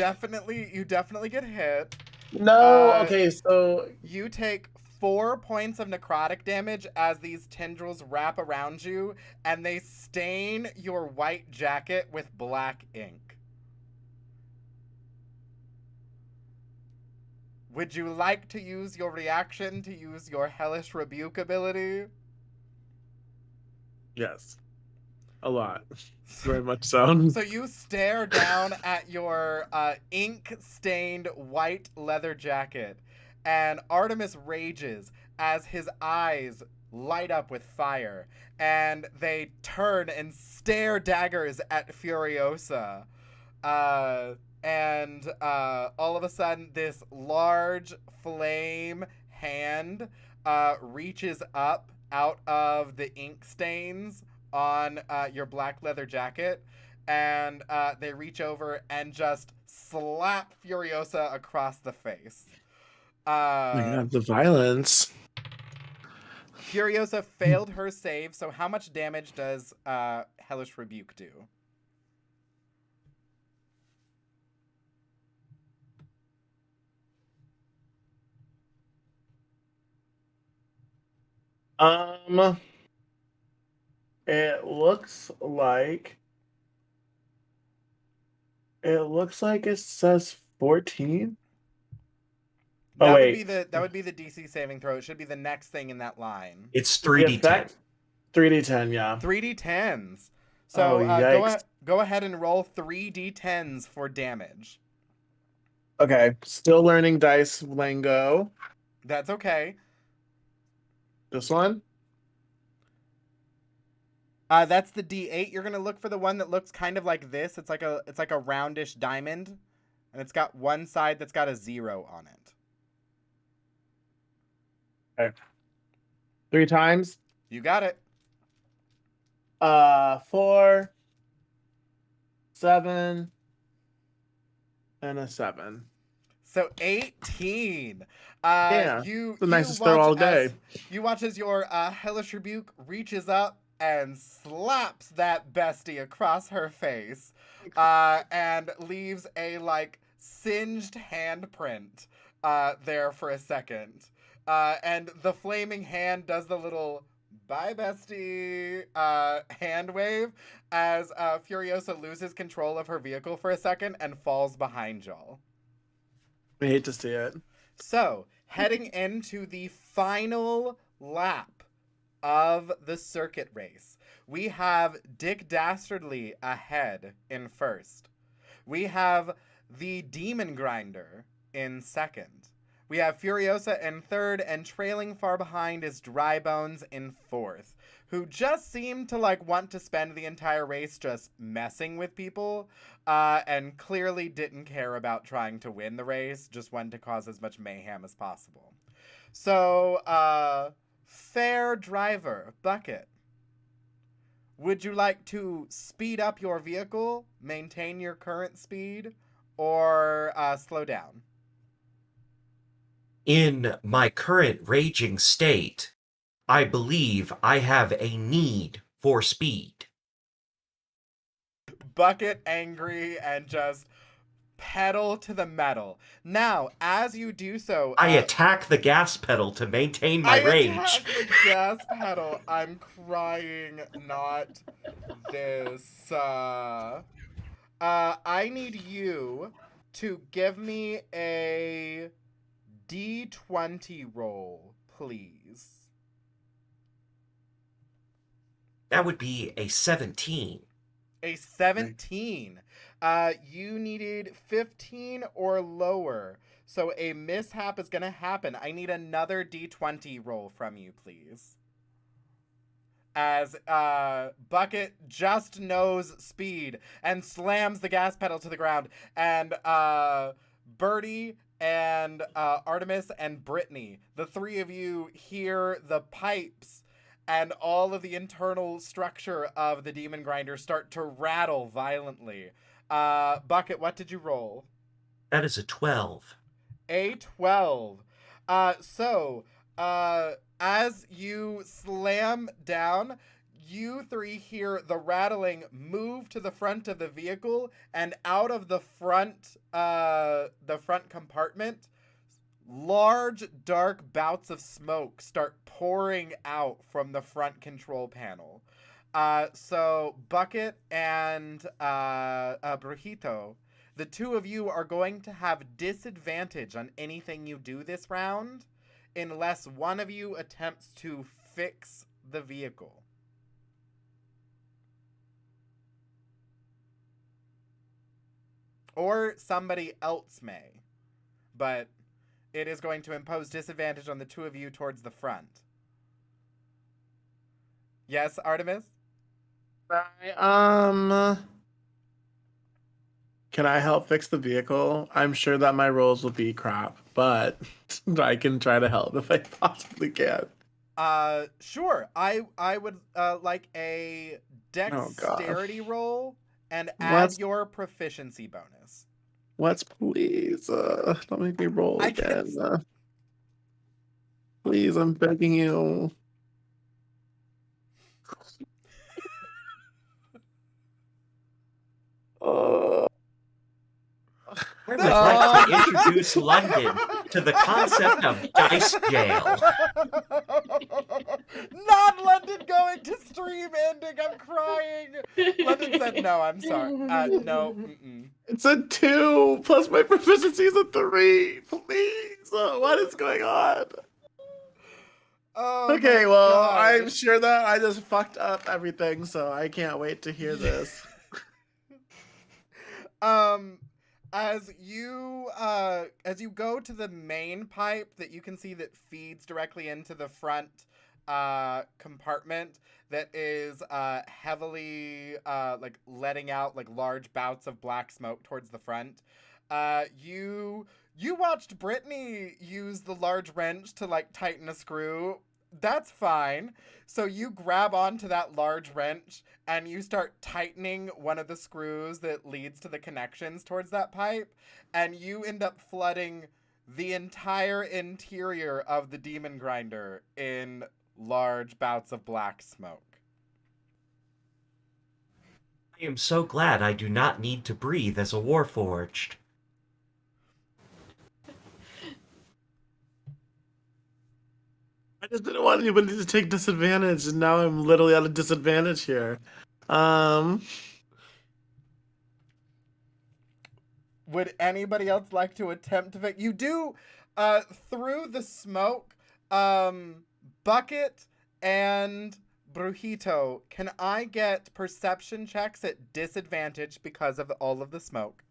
definitely get hit. No. Okay. So you take 4 points of necrotic damage as these tendrils wrap around you, and they stain your white jacket with black ink. Would you like to use your reaction to use your Hellish Rebuke ability? yes, a lot. Very much so. So you stare down at your ink-stained white leather jacket, and Artemis rages as his eyes light up with fire, and they turn and stare daggers at Furiosa. And all of a sudden, this large flame hand reaches up out of the ink stains on your black leather jacket, and they reach over and just slap Furiosa across the face. The violence. Furiosa failed her save, so how much damage does Hellish Rebuke do? It looks like it says 14. That Oh would wait, be the DC saving throw. It should be the next thing in that line. It's the 3d10. effect 3d10, yeah. 3d10s. So yikes. go ahead and roll 3d10s for damage. Okay, still learning dice lingo. That's okay. This one? That's the D8. You're gonna look for the one that looks kind of like this. It's like a roundish diamond, and it's got one side that's got a 0 on it. Okay. 3 times. You got it. 4, 7, and a 7. So 18. Yeah, You the nicest throw all day. You watch as your Hellish Rebuke reaches up and slaps that bestie across her face, and leaves a like singed handprint there for a second. And the flaming hand does the little bye bestie hand wave as Furiosa loses control of her vehicle for a second and falls behind y'all. I hate to see it. So, heading into the final lap of the circuit race, we have Dick Dastardly ahead in first. We have the Demon Grinder in second. We have Furiosa in third, and trailing far behind is Dry Bones in fourth, who just seem to like want to spend the entire race just messing with people, and clearly didn't care about trying to win the race, just wanted to cause as much mayhem as possible. So, fair driver, Bucket, would you like to speed up your vehicle, maintain your current speed, or slow down? In my current raging state, I believe I have a need for speed. Bucket angry and just pedal to the metal. Now, as you do so, I attack the gas pedal to maintain my rage. attack the gas pedal. I'm crying, not this. I need you to give me a D20 roll, please. That would be a 17. A 17. You needed 15 or lower. So a mishap is going to happen. I need another D20 roll from you, please. As Bucket just knows speed and slams the gas pedal to the ground. And Birdie and Artemis and Brittany, the three of you hear the pipes and all of the internal structure of the demon grinder start to rattle violently. Bucket, what did you roll? That is a 12. A 12. So, as you slam down, you three hear the rattling move to the front of the vehicle, and out of the front compartment, large, dark bouts of smoke start pouring out from the front control panel. So Bucket and Brujito, the two of you are going to have disadvantage on anything you do this round unless one of you attempts to fix the vehicle. Or somebody else may. But it is going to impose disadvantage on the two of you towards the front. Yes, Artemis? Can I help fix the vehicle? I'm sure that my rolls will be crap, but I can try to help if I possibly can. Sure. I would like a dexterity roll and add your proficiency bonus. Let's please. Don't make me roll again. Please, I'm begging you. I would like to introduce London to the concept of dice jail. Not London going to stream ending. I'm crying. London said no. I'm sorry. No. Mm-mm. It's a 2 plus my proficiency is a 3. Please, what is going on? Oh, okay, well, God. I'm sure that I just fucked up everything, so I can't wait to hear this. As you go to the main pipe that you can see that feeds directly into the front compartment that is heavily like letting out like large bouts of black smoke towards the front, you watched Brittany use the large wrench to like tighten a screw. That's fine. So you grab onto that large wrench and you start tightening one of the screws that leads to the connections towards that pipe, and you end up flooding the entire interior of the demon grinder in large bouts of black smoke. I am so glad I do not need to breathe as a warforged. I just didn't want anybody to take disadvantage, and now I'm literally at a disadvantage here. Would anybody else like to attempt to fix? You do, through the smoke, Bucket and Brujito, can I get perception checks at disadvantage because of all of the smoke?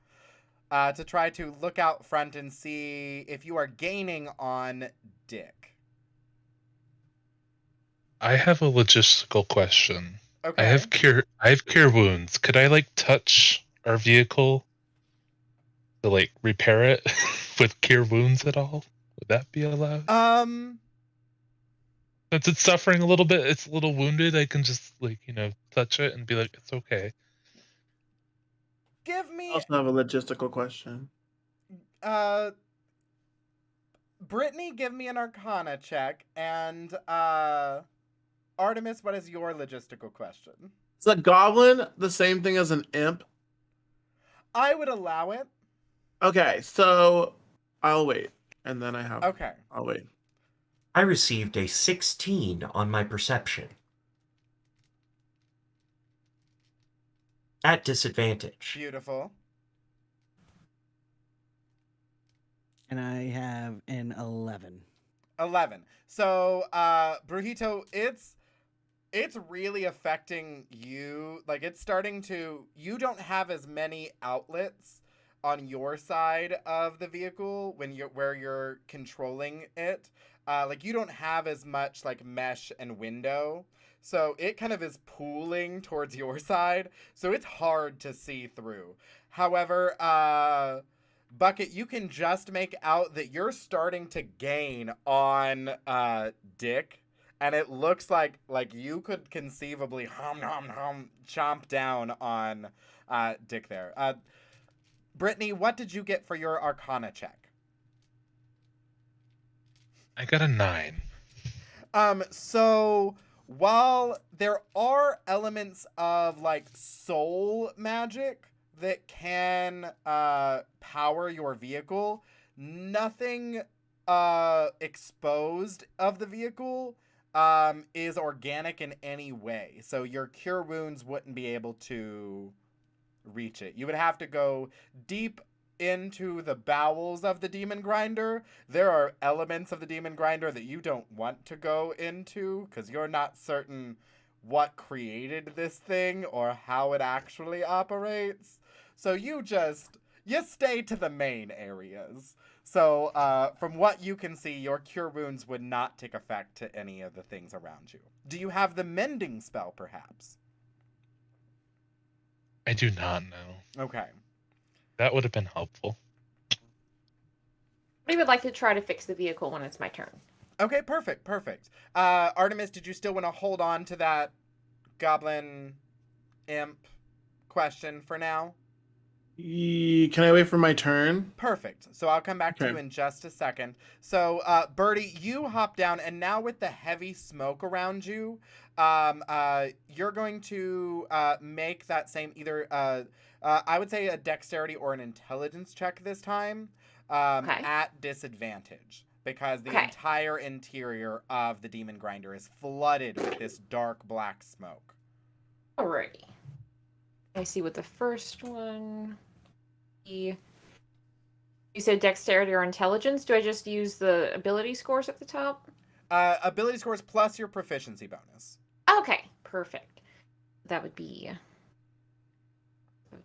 To try to look out front and see if you are gaining on Dick. I have a logistical question. Okay. I have cure wounds. Could I like touch our vehicle to like repair it with cure wounds at all? Would that be allowed? Since it's suffering a little bit, it's a little wounded, I can just like, touch it and be like, it's okay. Give me I also have a logistical question. Brittany, give me an Arcana check, and Artemis, what is your logistical question? Is a goblin the same thing as an imp? I would allow it. Okay, so I'll wait, and then I have. Okay. I'll wait. I received a 16 on my perception. At disadvantage. Beautiful. And I have an 11. 11. So, Brujito, it's really affecting you. Like, it's starting to, you don't have as many outlets on your side of the vehicle where you're controlling it. Like, you don't have as much like mesh and window, so it kind of is pooling towards your side, so it's hard to see through. However, Bucket, you can just make out that you're starting to gain on Dick, and it looks like you could conceivably chomp down on Dick there. Brittany, what did you get for your Arcana check? I got a 9. So while there are elements of like soul magic that can power your vehicle, nothing exposed of the vehicle is organic in any way. So your cure wounds wouldn't be able to reach it. You would have to go deep into the bowels of the demon grinder. There are elements of the demon grinder that you don't want to go into because you're not certain what created this thing or how it actually operates. So you stay to the main areas. So from what you can see, your cure wounds would not take effect to any of the things around you. Do you have the mending spell, perhaps? I do not know. Okay. That would have been helpful. I would like to try to fix the vehicle when it's my turn. Okay, perfect. Artemis, did you still want to hold on to that goblin imp question for now? Can I wait for my turn? Perfect. So I'll come back to you in just a second. So, Birdie, you hop down, and now with the heavy smoke around you, you're going to make that same either, I would say a dexterity or an intelligence check this time, at disadvantage. Because the entire interior of the demon grinder is flooded with this dark black smoke. Alrighty. I see what the first one. You said dexterity or intelligence. Do I just use the ability scores at the top? Ability scores plus your proficiency bonus. Okay, perfect. That would be. Let's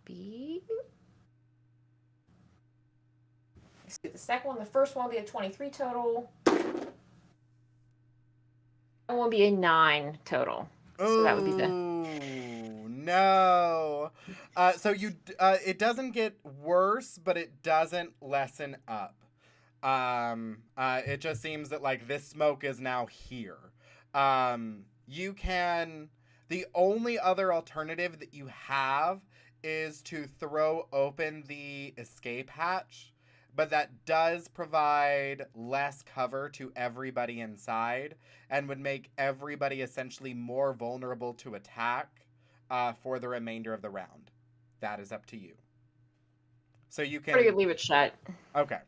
see the second one. The first one will be a 23 total. That one will be a 9 total. So that would be the. No. So it doesn't get worse, but it doesn't lessen up. It just seems that like this smoke is now here. You can. The only other alternative that you have is to throw open the escape hatch, but that does provide less cover to everybody inside and would make everybody essentially more vulnerable to attack for the remainder of the round. That is up to you. So you can... Or you could leave it shut. Okay.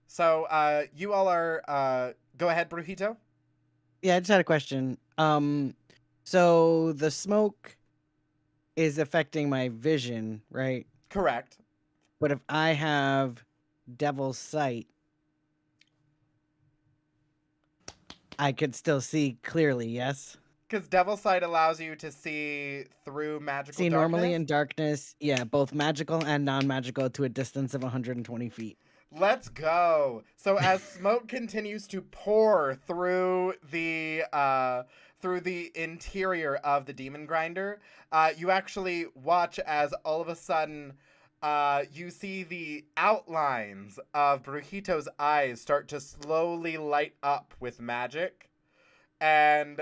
So you all are... Go ahead, Brujito. Yeah, I just had a question. So the smoke is affecting my vision, right? Correct. But if I have Devil's Sight, I could still see clearly, yes? Because Devil's Sight allows you to see through magical See darkness. normally in darkness, yeah, both magical and non-magical to a distance of 120 feet. Let's go. So as smoke continues to pour through the interior of the demon grinder, you actually watch as all of a sudden you see the outlines of Brujito's eyes start to slowly light up with magic and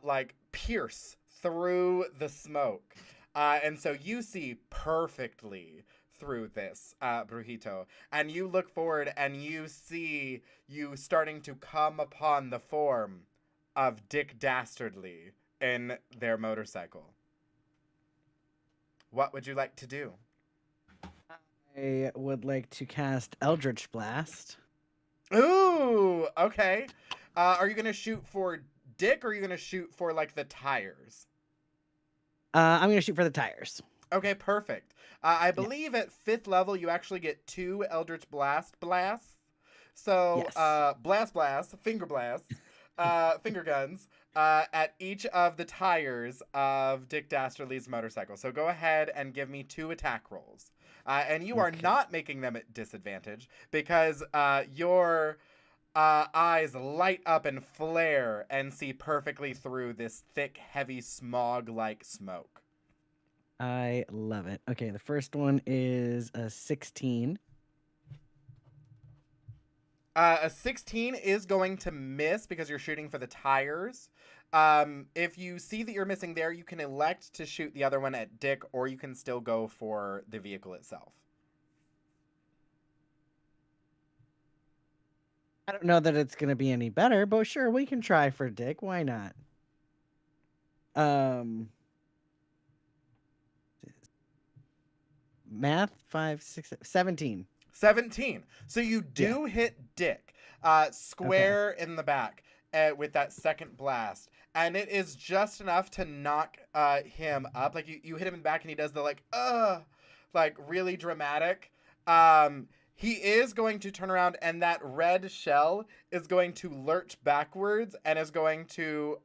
like pierce through the smoke. And so you see perfectly through this, Brujito. And you look forward and you see you starting to come upon the form of Dick Dastardly in their motorcycle. What would you like to do? I would like to cast Eldritch Blast. Ooh, okay. Are you going to shoot for Dick or are you going to shoot for like the tires? I'm going to shoot for the tires. Okay, perfect. I believe at 5th level you actually get 2 Eldritch blasts. So, Yes. finger blasts, finger guns, at each of the tires of Dick Dastardly's motorcycle. So go ahead and give me 2 attack rolls. And you are Okay. not making them at disadvantage because your eyes light up and flare and see perfectly through this thick, heavy smog-like smoke. I love it. Okay, the first one is a 16. A 16 is going to miss because you're shooting for the tires. If you see that you're missing there, you can elect to shoot the other one at Dick, or you can still go for the vehicle itself. I don't know that it's going to be any better, but sure, we can try for Dick. Why not? Um, math 5, 6, 17. 17. So you Yeah. do hit Dick square in the back with that second blast. And it is just enough to knock him up. Like you hit him in the back and he does the like really dramatic. He is going to turn around and that red shell is going to lurch backwards and is going to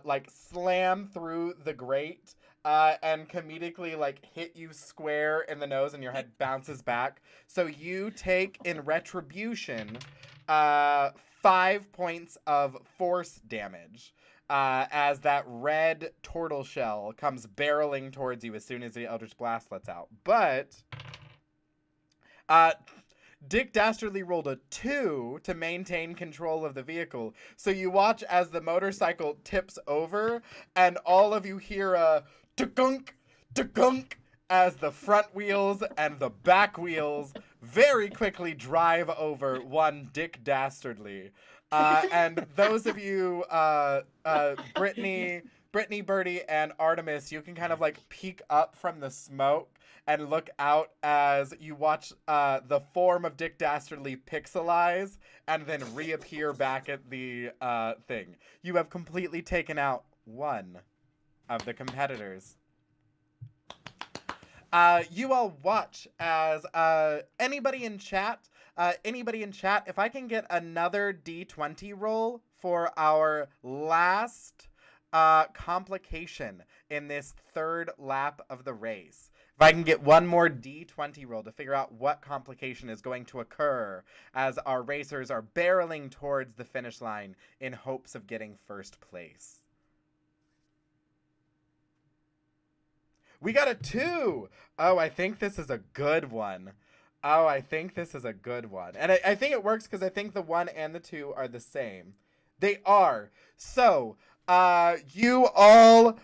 like slam through the grate and comedically like hit you square in the nose and your head bounces back. So you take in retribution 5 points of force damage as that red turtle shell comes barreling towards you as soon as the Eldritch Blast lets out. But Dick Dastardly rolled a 2 to maintain control of the vehicle. So you watch as the motorcycle tips over, and all of you hear a da-gunk, da-gunk, as the front wheels and the back wheels very quickly drive over one Dick Dastardly. And those of you, Brittany, Birdie, and Artemis, you can kind of like peek up from the smoke and look out as you watch the form of Dick Dastardly pixelize and then reappear back at the thing. You have completely taken out one of the competitors. You all watch as anybody in chat, if I can get another D20 roll for our last complication in this third lap of the race. If I can get one more D20 roll to figure out what complication is going to occur as our racers are barreling towards the finish line in hopes of getting first place. We got a 2! Oh, I think this is a good one. And I think it works because I think the 1 and the 2 are the same. They are. So, you all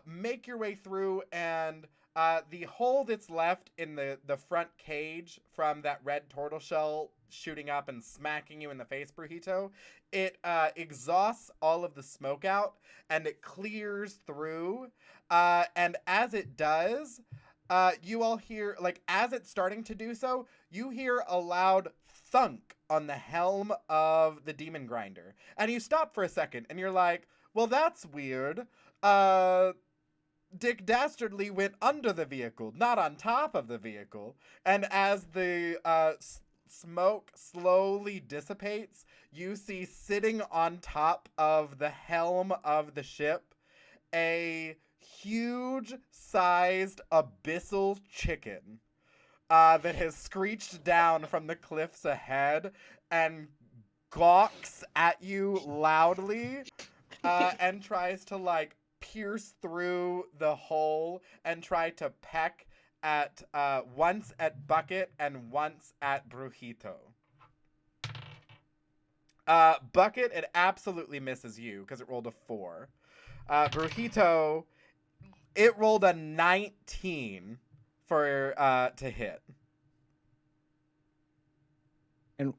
make your way through, and the hole that's left in the front cage from that red turtle shell shooting up and smacking you in the face, Brujito, it exhausts all of the smoke out, and it clears through. And as it does, you all hear, like, as it's starting to do so, you hear a loud thunk on the helm of the Demon Grinder. And you stop for a second, and you're like, well, that's weird. Dick Dastardly went under the vehicle, not on top of the vehicle. And as the smoke slowly dissipates, you see sitting on top of the helm of the ship a huge-sized abyssal chicken that has screeched down from the cliffs ahead and gawks at you loudly and tries to, like, pierce through the hole and try to peck at once at Bucket and once at Brujito. Bucket, it absolutely misses you because it rolled a 4. Brujito, it rolled a 19 for to hit. And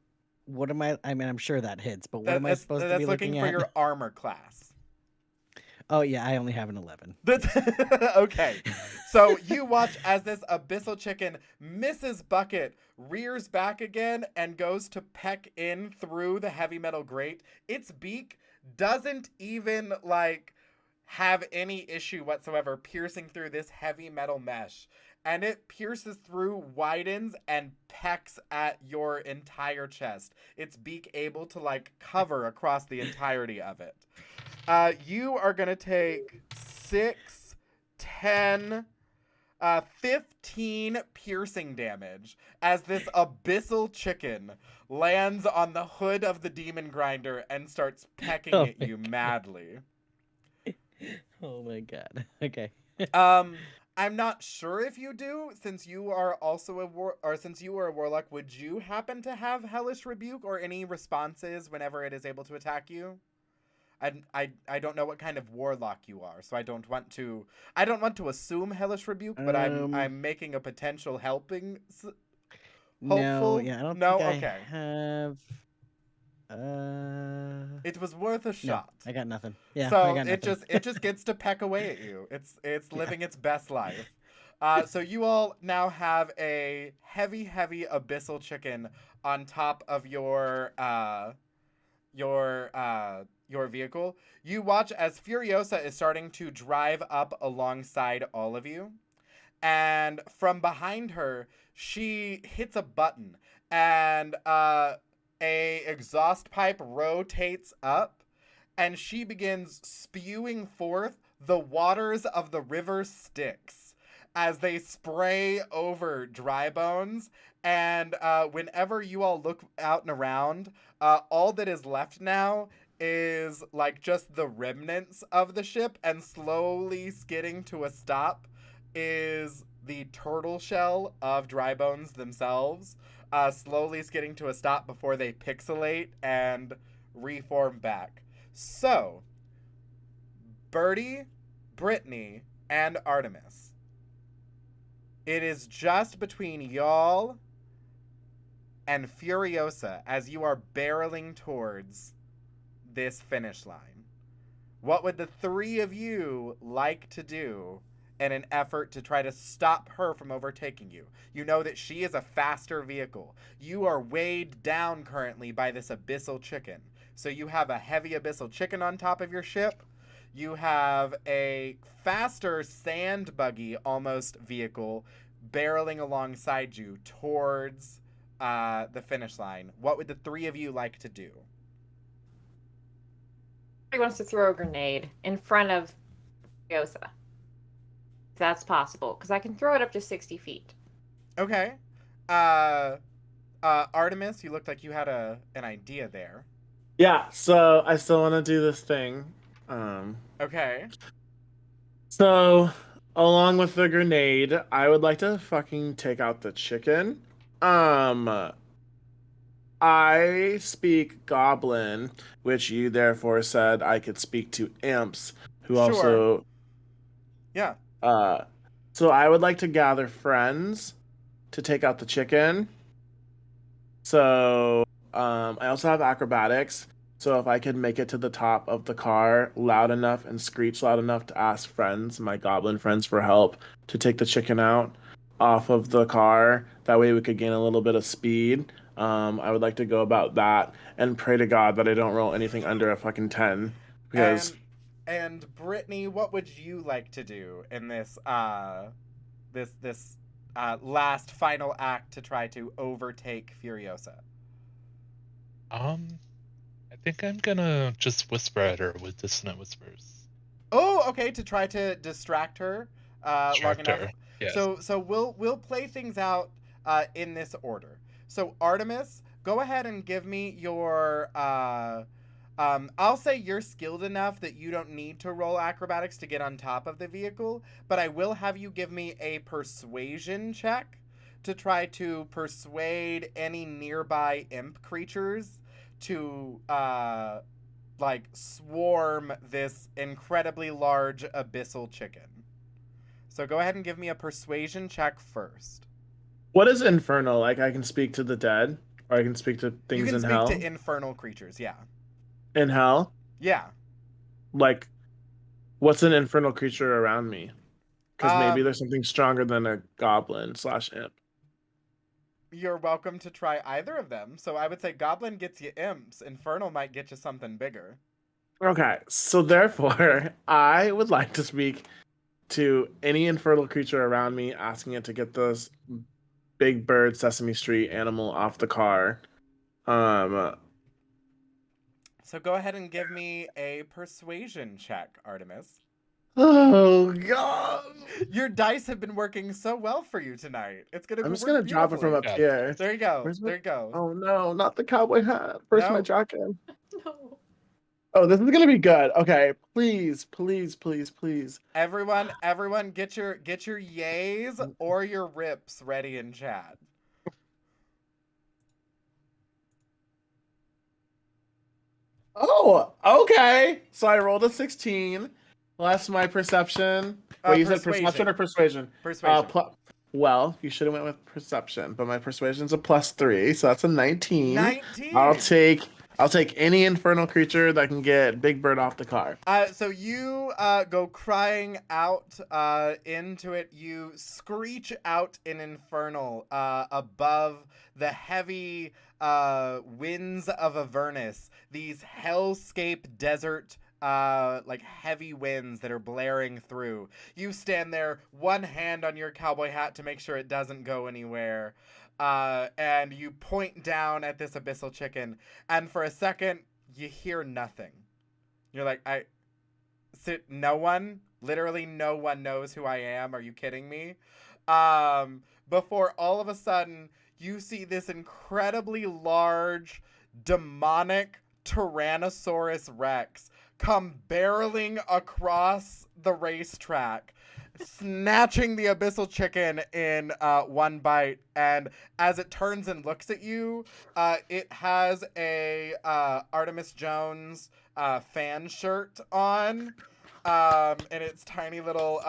what am I mean, I'm sure that hits, but what am I supposed to be That's looking looking for at? your armor class. Oh, yeah, I only have an 11. Okay. So you watch as this abyssal chicken misses Bucket, rears back again, and goes to peck in through the heavy metal grate. Its beak doesn't even, like, have any issue whatsoever piercing through this heavy metal mesh. And it pierces through, widens, and pecks at your entire chest. Its beak able to like cover across the entirety of it. You are gonna take 6, 10, 15 piercing damage as this abyssal chicken lands on the hood of the demon grinder and starts pecking Oh at my you God. madly. Oh my god. Okay. I'm not sure if you do, since you are also since you are a warlock. Would you happen to have hellish rebuke or any responses whenever it is able to attack you? I don't know what kind of warlock you are, so I don't want to assume hellish rebuke, but I'm making a potential No, hopeful. yeah, I don't No, think I okay. have. It was worth a No, shot. I got nothing. Yeah, I So got nothing. it just gets to peck away at you. It's Yeah. living its best life. So you all now have a heavy abyssal chicken on top of your vehicle. You watch as Furiosa is starting to drive up alongside all of you, and from behind her, she hits a button, and a exhaust pipe rotates up, and she begins spewing forth the waters of the river Styx as they spray over Dry Bones. And whenever you all look out and around, all that is left now is like just the remnants of the ship, and slowly skidding to a stop is the turtle shell of Dry Bones themselves, slowly skidding to a stop before they pixelate and reform back. So, Birdie, Brittany, and Artemis. It is just between y'all and Furiosa as you are barreling towards this finish line. What would the three of you like to do in an effort to try to stop her from overtaking you? You know that she is a faster vehicle. You are weighed down currently by this abyssal chicken. So you have a heavy abyssal chicken on top of your ship. You have a faster sand buggy almost vehicle barreling alongside you towards the finish line. What would the three of you like to do? He wants to throw a grenade in front of Yosa. If that's possible, because I can throw it up to 60 feet. Okay. Artemis, you looked like you had an idea there. Yeah, so I still want to do this thing. Okay. So, along with the grenade, I would like to fucking take out the chicken. I speak Goblin, which you therefore said I could speak to imps, who Sure. also. Yeah. So I would like to gather friends to take out the chicken. So, I also have acrobatics. So if I could make it to the top of the car loud enough and screech loud enough to ask friends, my goblin friends, for help to take the chicken out off of the car, that way we could gain a little bit of speed. I would like to go about that and pray to God that I don't roll anything under a fucking 10. Because and Brittany, what would you like to do in this last final act to try to overtake Furiosa? I think I'm gonna just whisper at her with dissonant whispers. Oh, okay, to try to distract her long Distract enough. her. Yes. So we'll play things out in this order. So Artemis, go ahead and give me your I'll say you're skilled enough that you don't need to roll acrobatics to get on top of the vehicle, but I will have you give me a persuasion check to try to persuade any nearby imp creatures to like swarm this incredibly large abyssal chicken. So go ahead and give me a persuasion check first. what is infernal? Like I can speak to the dead, or I can speak to You things can in speak hell. to infernal creatures, yeah. In hell? Yeah. Like, what's an infernal creature around me? Because maybe there's something stronger than a goblin / imp. You're welcome to try either of them. So I would say goblin gets you imps. Infernal might get you something bigger. Okay, so therefore, I would like to speak to any infernal creature around me, asking it to get this big bird Sesame Street animal off the car. Um, So go ahead and give me a persuasion check, Artemis. oh god. Your dice have been working so well for you tonight. It's gonna I'm just work gonna drop it from beautifully. up Yeah. here. There you go. Where's my? There you go. Oh no, not the cowboy hat. Where's my No. jacket? No. Oh, this is gonna be good. Okay, please, please, please, please. Everyone, get your yays or your rips ready in chat. Oh, okay. So I rolled a 16 plus my perception. Wait, you said perception or persuasion? Persuasion. Well, you should have went with perception, but my persuasion's a +3, so that's a 19. 19. I'll take any infernal creature that can get Big Bird off the car. So you go crying out into it. You screech out in infernal above the heavy winds of Avernus. These hellscape desert like heavy winds that are blaring through. You stand there, one hand on your cowboy hat to make sure it doesn't go anywhere. And you point down at this abyssal chicken, and for a second, you hear nothing. You're like, no one, literally no one knows who I am. Are you kidding me? Before all of a sudden, you see this incredibly large, demonic Tyrannosaurus Rex come barreling across the racetrack, snatching the abyssal chicken in one bite. And as it turns and looks at you, it has a Artemis Jones fan shirt on, and its tiny little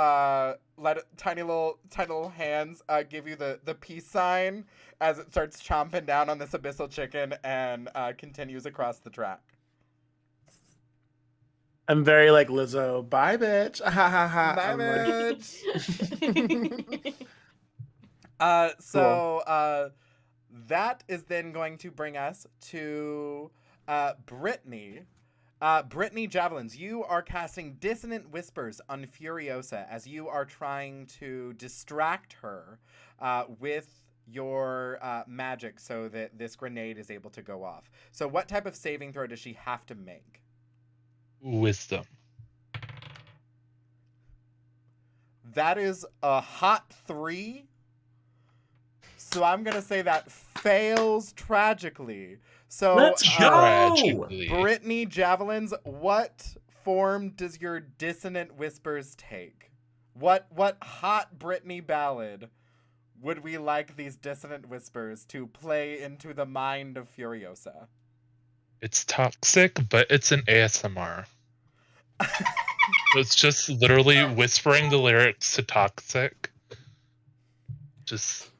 tiny little hands give you the peace sign as it starts chomping down on this abyssal chicken and continues across the track. I'm very like Lizzo. Bye, bitch. Ha ha ha. Bye, I'm like, bitch. So that is then going to bring us to Brittany. Brittany Javelins, you are casting Dissonant Whispers on Furiosa as you are trying to distract her with your magic so that this grenade is able to go off. So what type of saving throw does she have to make? Wisdom. That is a hot 3. So I'm going to say that fails tragically. So Let's go! Tragically. Brittany Javelins, what form does your Dissonant Whispers take? What hot Brittany ballad would we like these Dissonant Whispers to play into the mind of Furiosa? It's toxic, but it's an ASMR. So it's just literally whispering the lyrics to Toxic.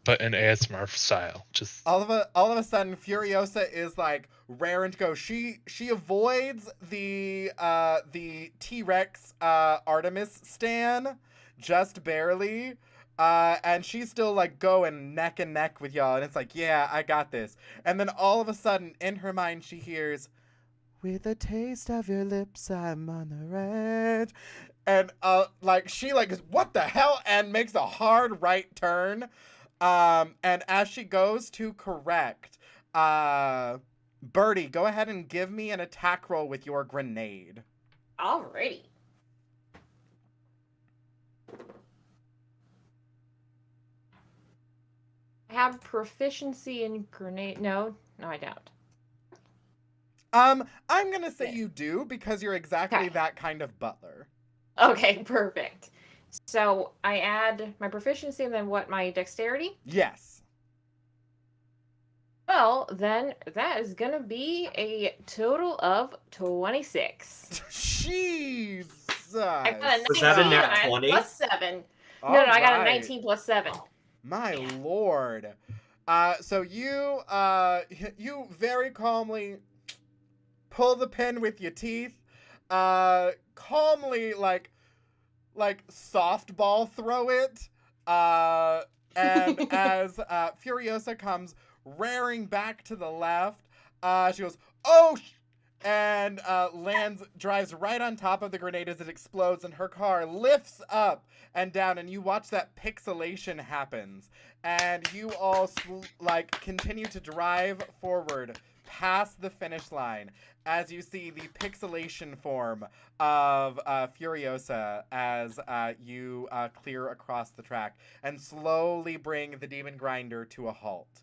But in ASMR style. All of a sudden Furiosa is like raring to go. She avoids the T-Rex Artemis stan just barely. And she's still like going neck and neck with y'all, and it's like, yeah, I got this. And then all of a sudden in her mind she hears, with a taste of your lips I'm on the edge. And like she like is, what the hell, and makes a hard right turn. And as she goes to correct, Birdie, go ahead and give me an attack roll with your grenade. Alrighty. I have proficiency in grenade. No, I don't. I'm gonna say you do because you're exactly that kind of butler. Okay, perfect. So I add my proficiency and then what, my dexterity? Yes. Well, then that is gonna be a total of 26. Jesus. I got a 19 Was that a nat and I had 20? plus 7. No, I got a 19 plus 7. My lord. So you very calmly pull the pin with your teeth, calmly like softball throw it, and as Furiosa comes rearing back to the left, she goes, oh, and drives right on top of the grenade as it explodes, and her car lifts up and down, and you watch that pixelation happens, and you all continue to drive forward past the finish line as you see the pixelation form of Furiosa as you clear across the track and slowly bring the Demon Grinder to a halt.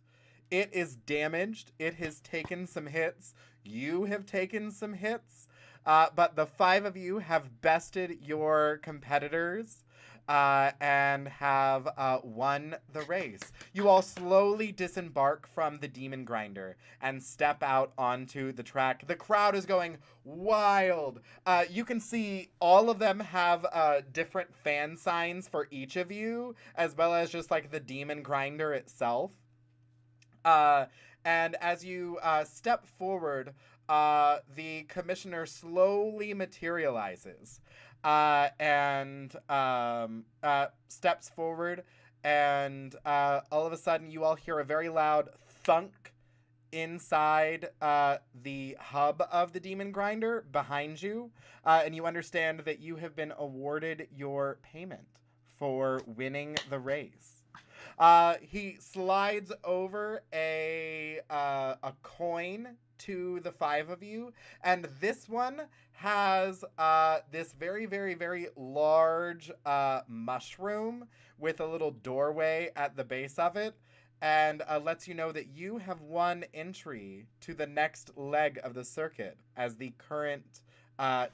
It is damaged. It has taken some hits. You have taken some hits. But the 5 of you have bested your competitors and have won the race. You all slowly disembark from the Demon Grinder and step out onto the track. The crowd is going wild. You can see all of them have different fan signs for each of you, as well as just like the Demon Grinder itself. And as you step forward, the commissioner slowly materializes and steps forward, and all of a sudden you all hear a very loud thunk inside the hub of the Demon Grinder behind you, and you understand that you have been awarded your payment for winning the race. He slides over a coin to the 5 of you, and this one has this very, very, very large mushroom with a little doorway at the base of it, and lets you know that you have won entry to the next leg of the circuit as the current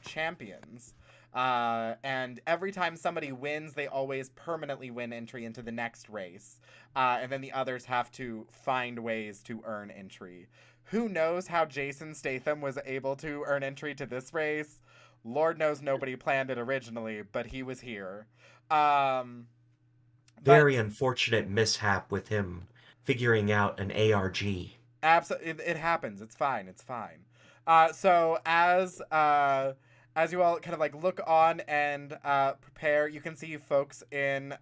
champions. And every time somebody wins, they always permanently win entry into the next race. And then the others have to find ways to earn entry. Who knows how Jason Statham was able to earn entry to this race? Lord knows nobody planned it originally, but he was here. Very unfortunate mishap with him figuring out an ARG. Absolutely, it happens. It's fine. It's fine. So as you all kind of like look on and prepare, you can see folks in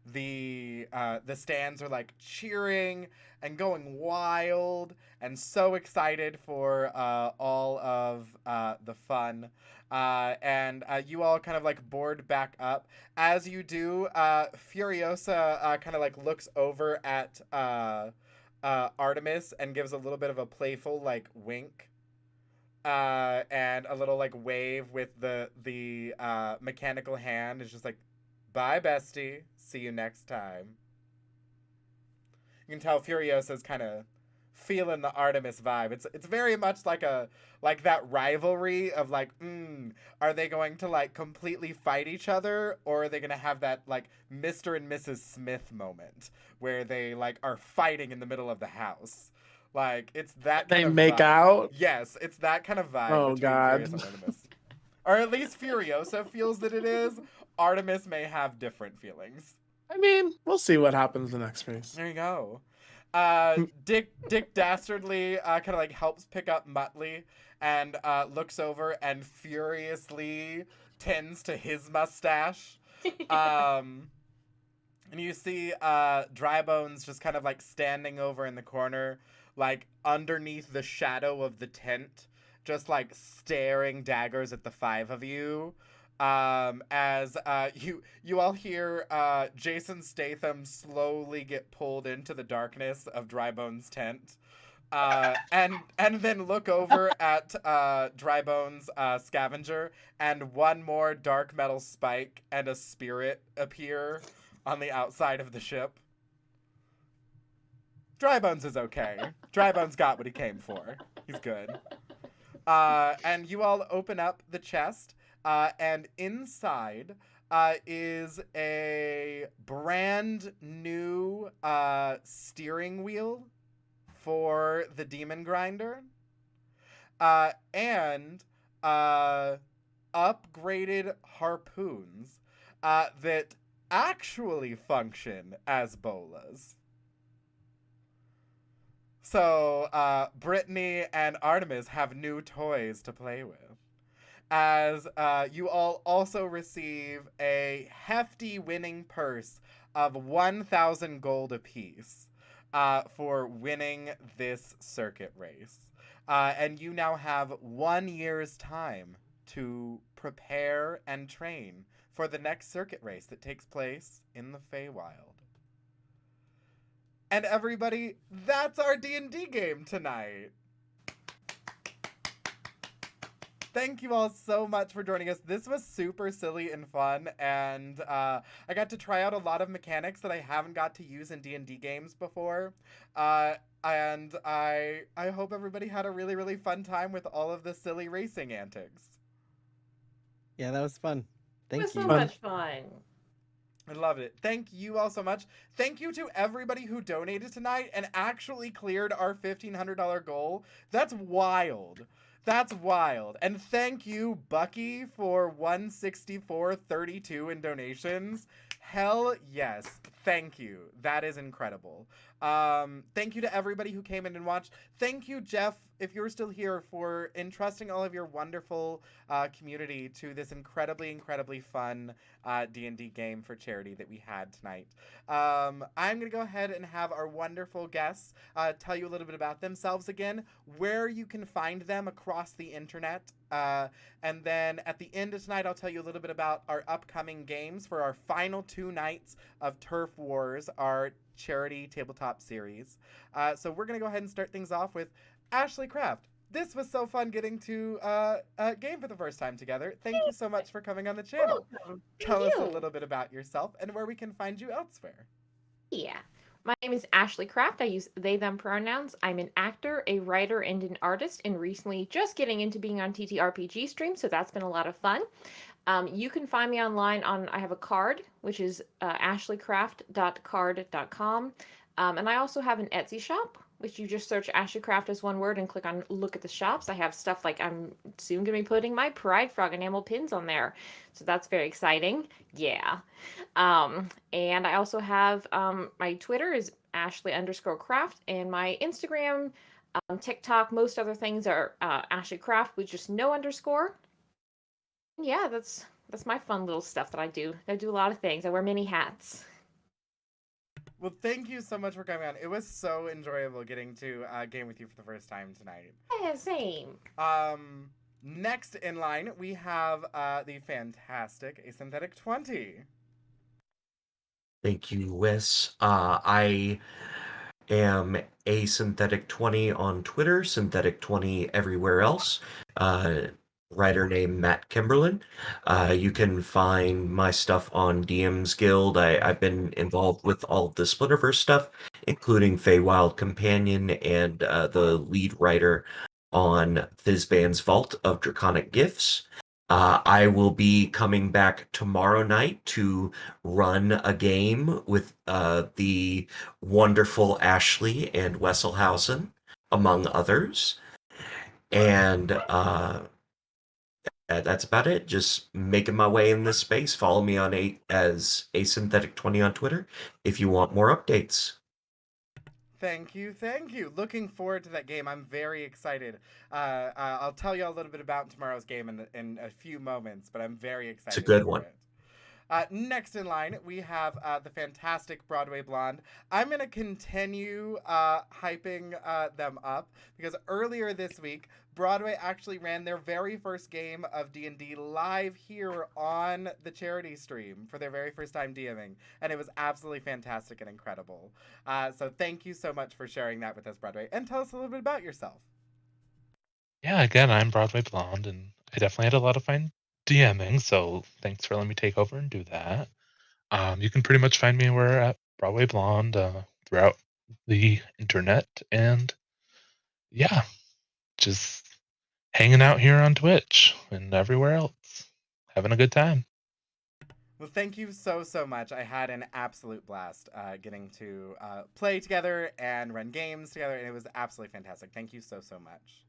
the stands are like cheering and going wild and so excited for all of the fun. And you all kind of like board back up. As you do, Furiosa kind of like looks over at Artemis and gives a little bit of a playful like wink. And a little like wave with the mechanical hand is just like, bye bestie, see you next time. You can tell Furiosa's kind of feeling the Artemis vibe. It's very much like that rivalry of like, are they going to like completely fight each other, or are they gonna have that like Mr. and Mrs. Smith moment where they like are fighting in the middle of the house? Like, it's that kind of make vibe. out? Yes, it's that kind of vibe Oh, between God. Furious and Artemis. Or at least Furiosa feels that it is. Artemis may have different feelings. I mean, we'll see what happens in the next race. There you go. Dick Dastardly kind of like helps pick up Muttley and looks over and furiously tends to his mustache. And you see Dry Bones just kind of like standing over in the corner, like underneath the shadow of the tent, just like staring daggers at the 5 of you. As you all hear Jason Statham slowly get pulled into the darkness of Dry Bones' tent. And then look over at Dry Bones' scavenger, and one more dark metal spike and a spirit appear on the outside of the ship. Dry Bones is okay. Dry Bones got what he came for. He's good. And you all open up the chest, and inside is a brand new steering wheel for the Demon Grinder, and upgraded harpoons that actually function as bolas. So Brittany and Artemis have new toys to play with. As you all also receive a hefty winning purse of 1,000 gold apiece for winning this circuit race. and you now have 1 year's time to prepare and train for the next circuit race that takes place in the Feywild. And everybody, that's our D&D game tonight. Thank you all so much for joining us. This was super silly and fun, and I got to try out a lot of mechanics that I haven't got to use in D&D games before. And I hope everybody had a really, really fun time with all of the silly racing antics. Yeah, that was fun. It was Thank so you. much fun. I loved it. Thank you all so much. Thank you to everybody who donated tonight and actually cleared our $1,500 goal. That's wild. That's wild. And thank you, Bucky, for $164.32 in donations. Hell yes. Thank you. That is incredible. Thank you to everybody who came in and watched. Thank you, Jeff, if you're still here, for entrusting all of your wonderful community to this incredibly, incredibly fun D&D game for charity that we had tonight. I'm going to go ahead and have our wonderful guests tell you a little bit about themselves again, where you can find them across the internet. And then at the end of tonight, I'll tell you a little bit about our upcoming games for our final 2 nights of Turf Wars, our charity tabletop series. So we're going to go ahead and start things off with Ashley Kraft. This was so fun getting to game for the first time together. Thank you so much for coming on the channel. Welcome. Tell Thank us a you. little bit about yourself and where we can find you elsewhere. Yeah. My name is Ashley Kraft. I use they, them pronouns. I'm an actor, a writer, and an artist, and recently just getting into being on TTRPG stream, so that's been a lot of fun. You can find me online I have a card, which is ashleycraft.card.com. And I also have an Etsy shop, which you just search Ashley Craft as one word and click on look at the shops. I have stuff like I'm soon going to be putting my Pride Frog enamel pins on there. So that's very exciting. Yeah. And I also have my Twitter is Ashley_Craft, and my Instagram, TikTok, most other things are Ashley Craft with just no underscore. Yeah, that's my fun little stuff that I do. I do a lot of things. I wear many hats. Well, thank you so much for coming on. It was so enjoyable getting to game with you for the first time tonight. Yeah, same. Next in line, we have the fantastic Asynthetic 20. Thank you, Wes. I am Asynthetic20 on Twitter, Synthetic20 everywhere else. Writer named Matt Kimberlin. You can find my stuff on DM's Guild. I've been involved with all of the Splinterverse stuff, including Feywild Companion and the lead writer on Fizban's Vault of Draconic Gifts. I will be coming back tomorrow night to run a game with the wonderful Ashley and Wesselhausen, among others. And that's about it. Just making my way in this space. Follow me on as Asynthetic20 on Twitter if you want more updates. Thank you, thank you. Looking forward to that game. I'm very excited. I'll tell you a little bit about tomorrow's game in a few moments, but I'm very excited. It's a good for one. it. Next in line, we have the fantastic Broadway Blonde. I'm going to continue hyping them up because earlier this week, Broadway actually ran their very first game of D&D live here on the charity stream for their very first time DMing, and it was absolutely fantastic and incredible. So thank you so much for sharing that with us, Broadway, and tell us a little bit about yourself. Yeah, again, I'm Broadway Blonde, and I definitely had a lot of fun DMing, so thanks for letting me take over and do that. You can pretty much find me anywhere at Broadway Blonde throughout the internet, and yeah, just hanging out here on Twitch and everywhere else, having a good time. Well, thank you so, so much. I had an absolute blast getting to play together and run games together, and it was absolutely fantastic. Thank you so, so much.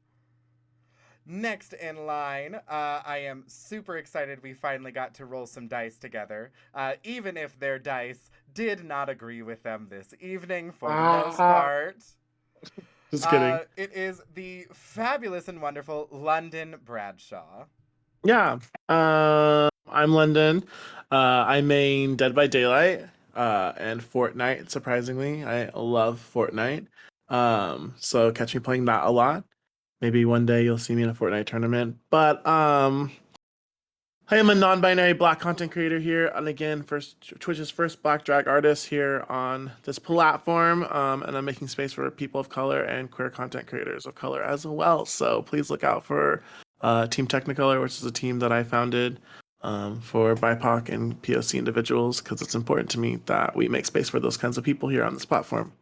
Next in line, I am super excited we finally got to roll some dice together, even if their dice did not agree with them this evening for the most part. Just kidding. It is the fabulous and wonderful London Bradshaw. Yeah. I'm London. I main Dead by Daylight and Fortnite, surprisingly. I love Fortnite. So catch me playing that a lot. Maybe one day you'll see me in a Fortnite tournament. But I am a non-binary Black content creator here, and again, Twitch's first Black drag artist here on this platform. And I'm making space for people of color and queer content creators of color as well. So please look out for Team Technicolor, which is a team that I founded for BIPOC and POC individuals, because it's important to me that we make space for those kinds of people here on this platform.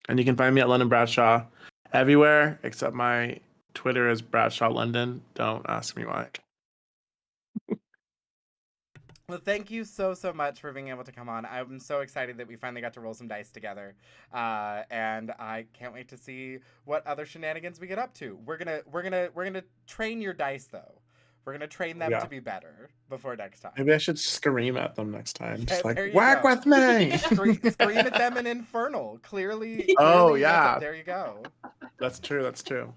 And you can find me at London Bradshaw everywhere except my Twitter is Bradshaw London. Don't ask me why. Well, thank you so much for being able to come on. I'm so excited that we finally got to roll some dice together, and I can't wait to see what other shenanigans we get up to. We're gonna train your dice though. We're gonna train them to be better before next time. Maybe I should scream at them next time. Just like there you whack go. with me. Scream at them in Infernal. Clearly. Oh yeah. There you go. That's true. That's true.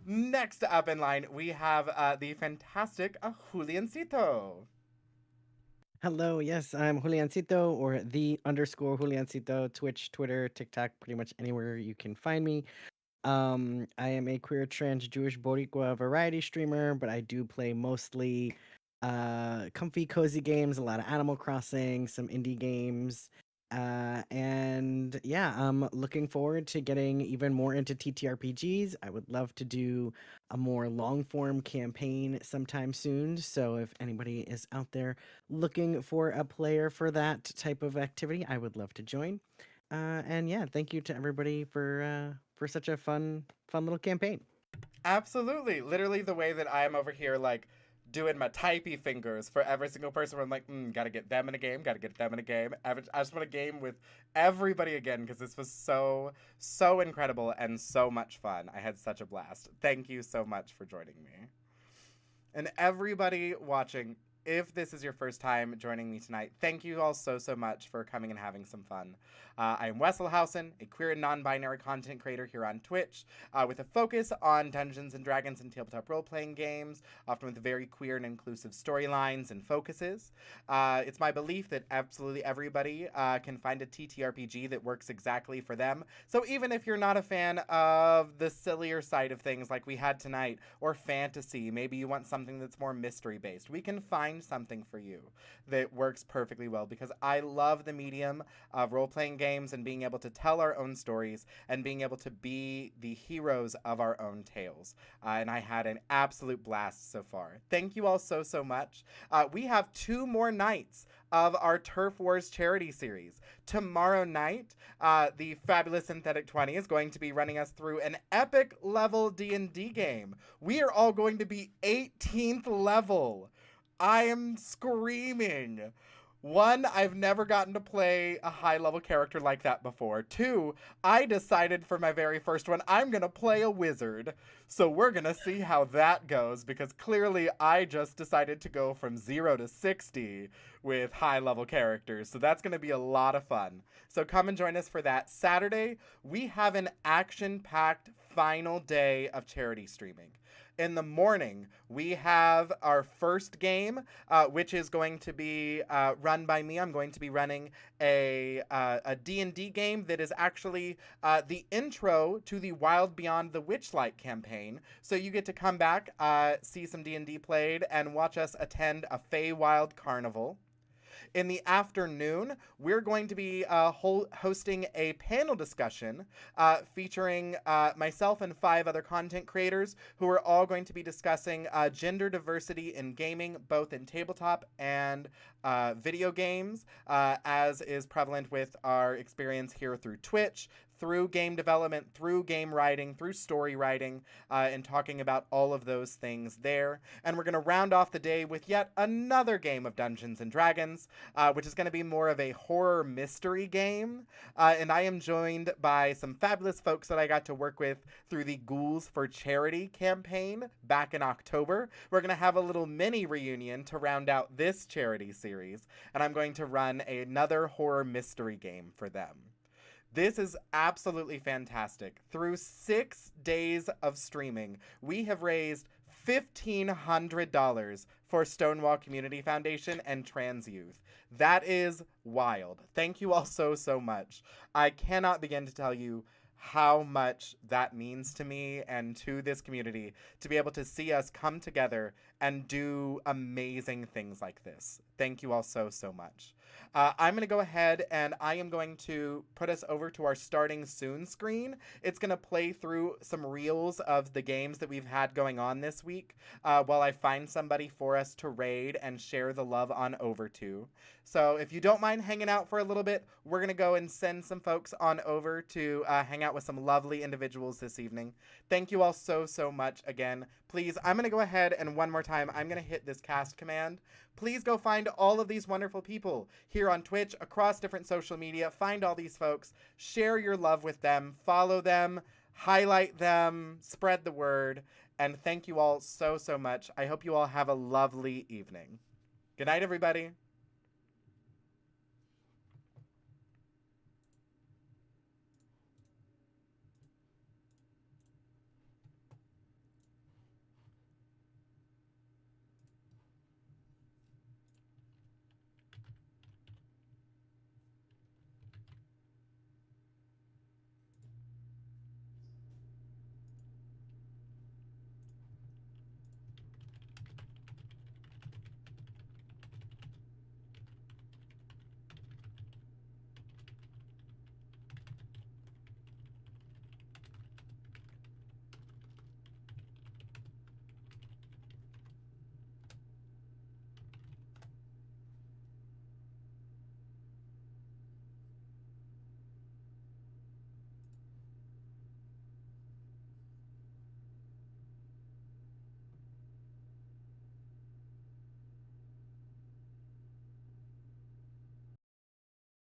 Next up in line, we have the fantastic Juliancito. Hello, yes, I'm Juliancito, or the underscore Juliancito, Twitch, Twitter, TikTok, pretty much anywhere you can find me. I am a queer, trans, Jewish, Boricua variety streamer, but I do play mostly comfy, cozy games, a lot of Animal Crossing, some indie games. And yeah, I'm looking forward to getting even more into TTRPGs. I would love to do a more long form campaign sometime soon. So if anybody is out there looking for a player for that type of activity, I would love to join. And yeah, thank you to everybody for such a fun little campaign. Absolutely. Literally the way that I am over here, like, doing my typey fingers for every single person where I'm like, gotta get them in a game, gotta get them in a game. I just want a game with everybody again because this was so incredible and so much fun. I had such a blast. Thank you so much for joining me. And everybody watching, if this is your first time joining me tonight, thank you all so much for coming and having some fun. I'm Wesselhausen, a queer and non-binary content creator here on Twitch, with a focus on Dungeons & Dragons and tabletop role-playing games, often with very queer and inclusive storylines and focuses. It's my belief that absolutely everybody can find a TTRPG that works exactly for them. So even if you're not a fan of the sillier side of things like we had tonight, or fantasy, maybe you want something that's more mystery-based, we can find something for you that works perfectly well, because I love the medium of role-playing games and being able to tell our own stories and being able to be the heroes of our own tales. And I had an absolute blast so far. Thank you all so much. We have 2 more nights of our Turf Wars charity series. Tomorrow night, the fabulous Synthetic 20 is going to be running us through an epic level D&D game. We are all going to be 18th level. I am screaming. 1, I've never gotten to play a high-level character like that before. 2, I decided for my very first one, I'm going to play a wizard. So we're going to see how that goes, because clearly I just decided to go from 0 to 60 with high-level characters. So that's going to be a lot of fun. So come and join us for that. Saturday, we have an action-packed final day of charity streaming. In the morning, we have our first game, which is going to be run by me. I'm going to be running a D&D game that is actually the intro to the Wild Beyond the Witchlight campaign. So you get to come back, see some D&D played, and watch us attend a Feywild carnival. In the afternoon, we're going to be hosting a panel discussion featuring myself and 5 other content creators who are all going to be discussing gender diversity in gaming, both in tabletop and video games, as is prevalent with our experience here through Twitch, through game development, through game writing, through story writing, and talking about all of those things there. And we're going to round off the day with yet another game of Dungeons & Dragons, which is going to be more of a horror mystery game. And I am joined by some fabulous folks that I got to work with through the Ghouls for Charity campaign back in October. We're going to have a little mini reunion to round out this charity series, and I'm going to run another horror mystery game for them. This is absolutely fantastic. Through 6 days of streaming, we have raised $1,500 for Stonewall Community Foundation and Trans Youth. That is wild. Thank you all so much. I cannot begin to tell you how much that means to me and to this community to be able to see us come together and do amazing things like this. Thank you all so, so much. I'm going to go ahead and I am going to put us over to our starting soon screen. It's going to play through some reels of the games that we've had going on this week while I find somebody for us to raid and share the love on over to. So if you don't mind hanging out for a little bit, we're going to go and send some folks on over to hang out with some lovely individuals this evening. Thank you all so, so much again. Please, I'm going to go ahead and one more time, I'm going to hit this cast command. Please go find all of these wonderful people here on Twitch, across different social media. Find all these folks, share your love with them, follow them, highlight them, spread the word, and thank you all so, so much. I hope you all have a lovely evening. Good night, everybody.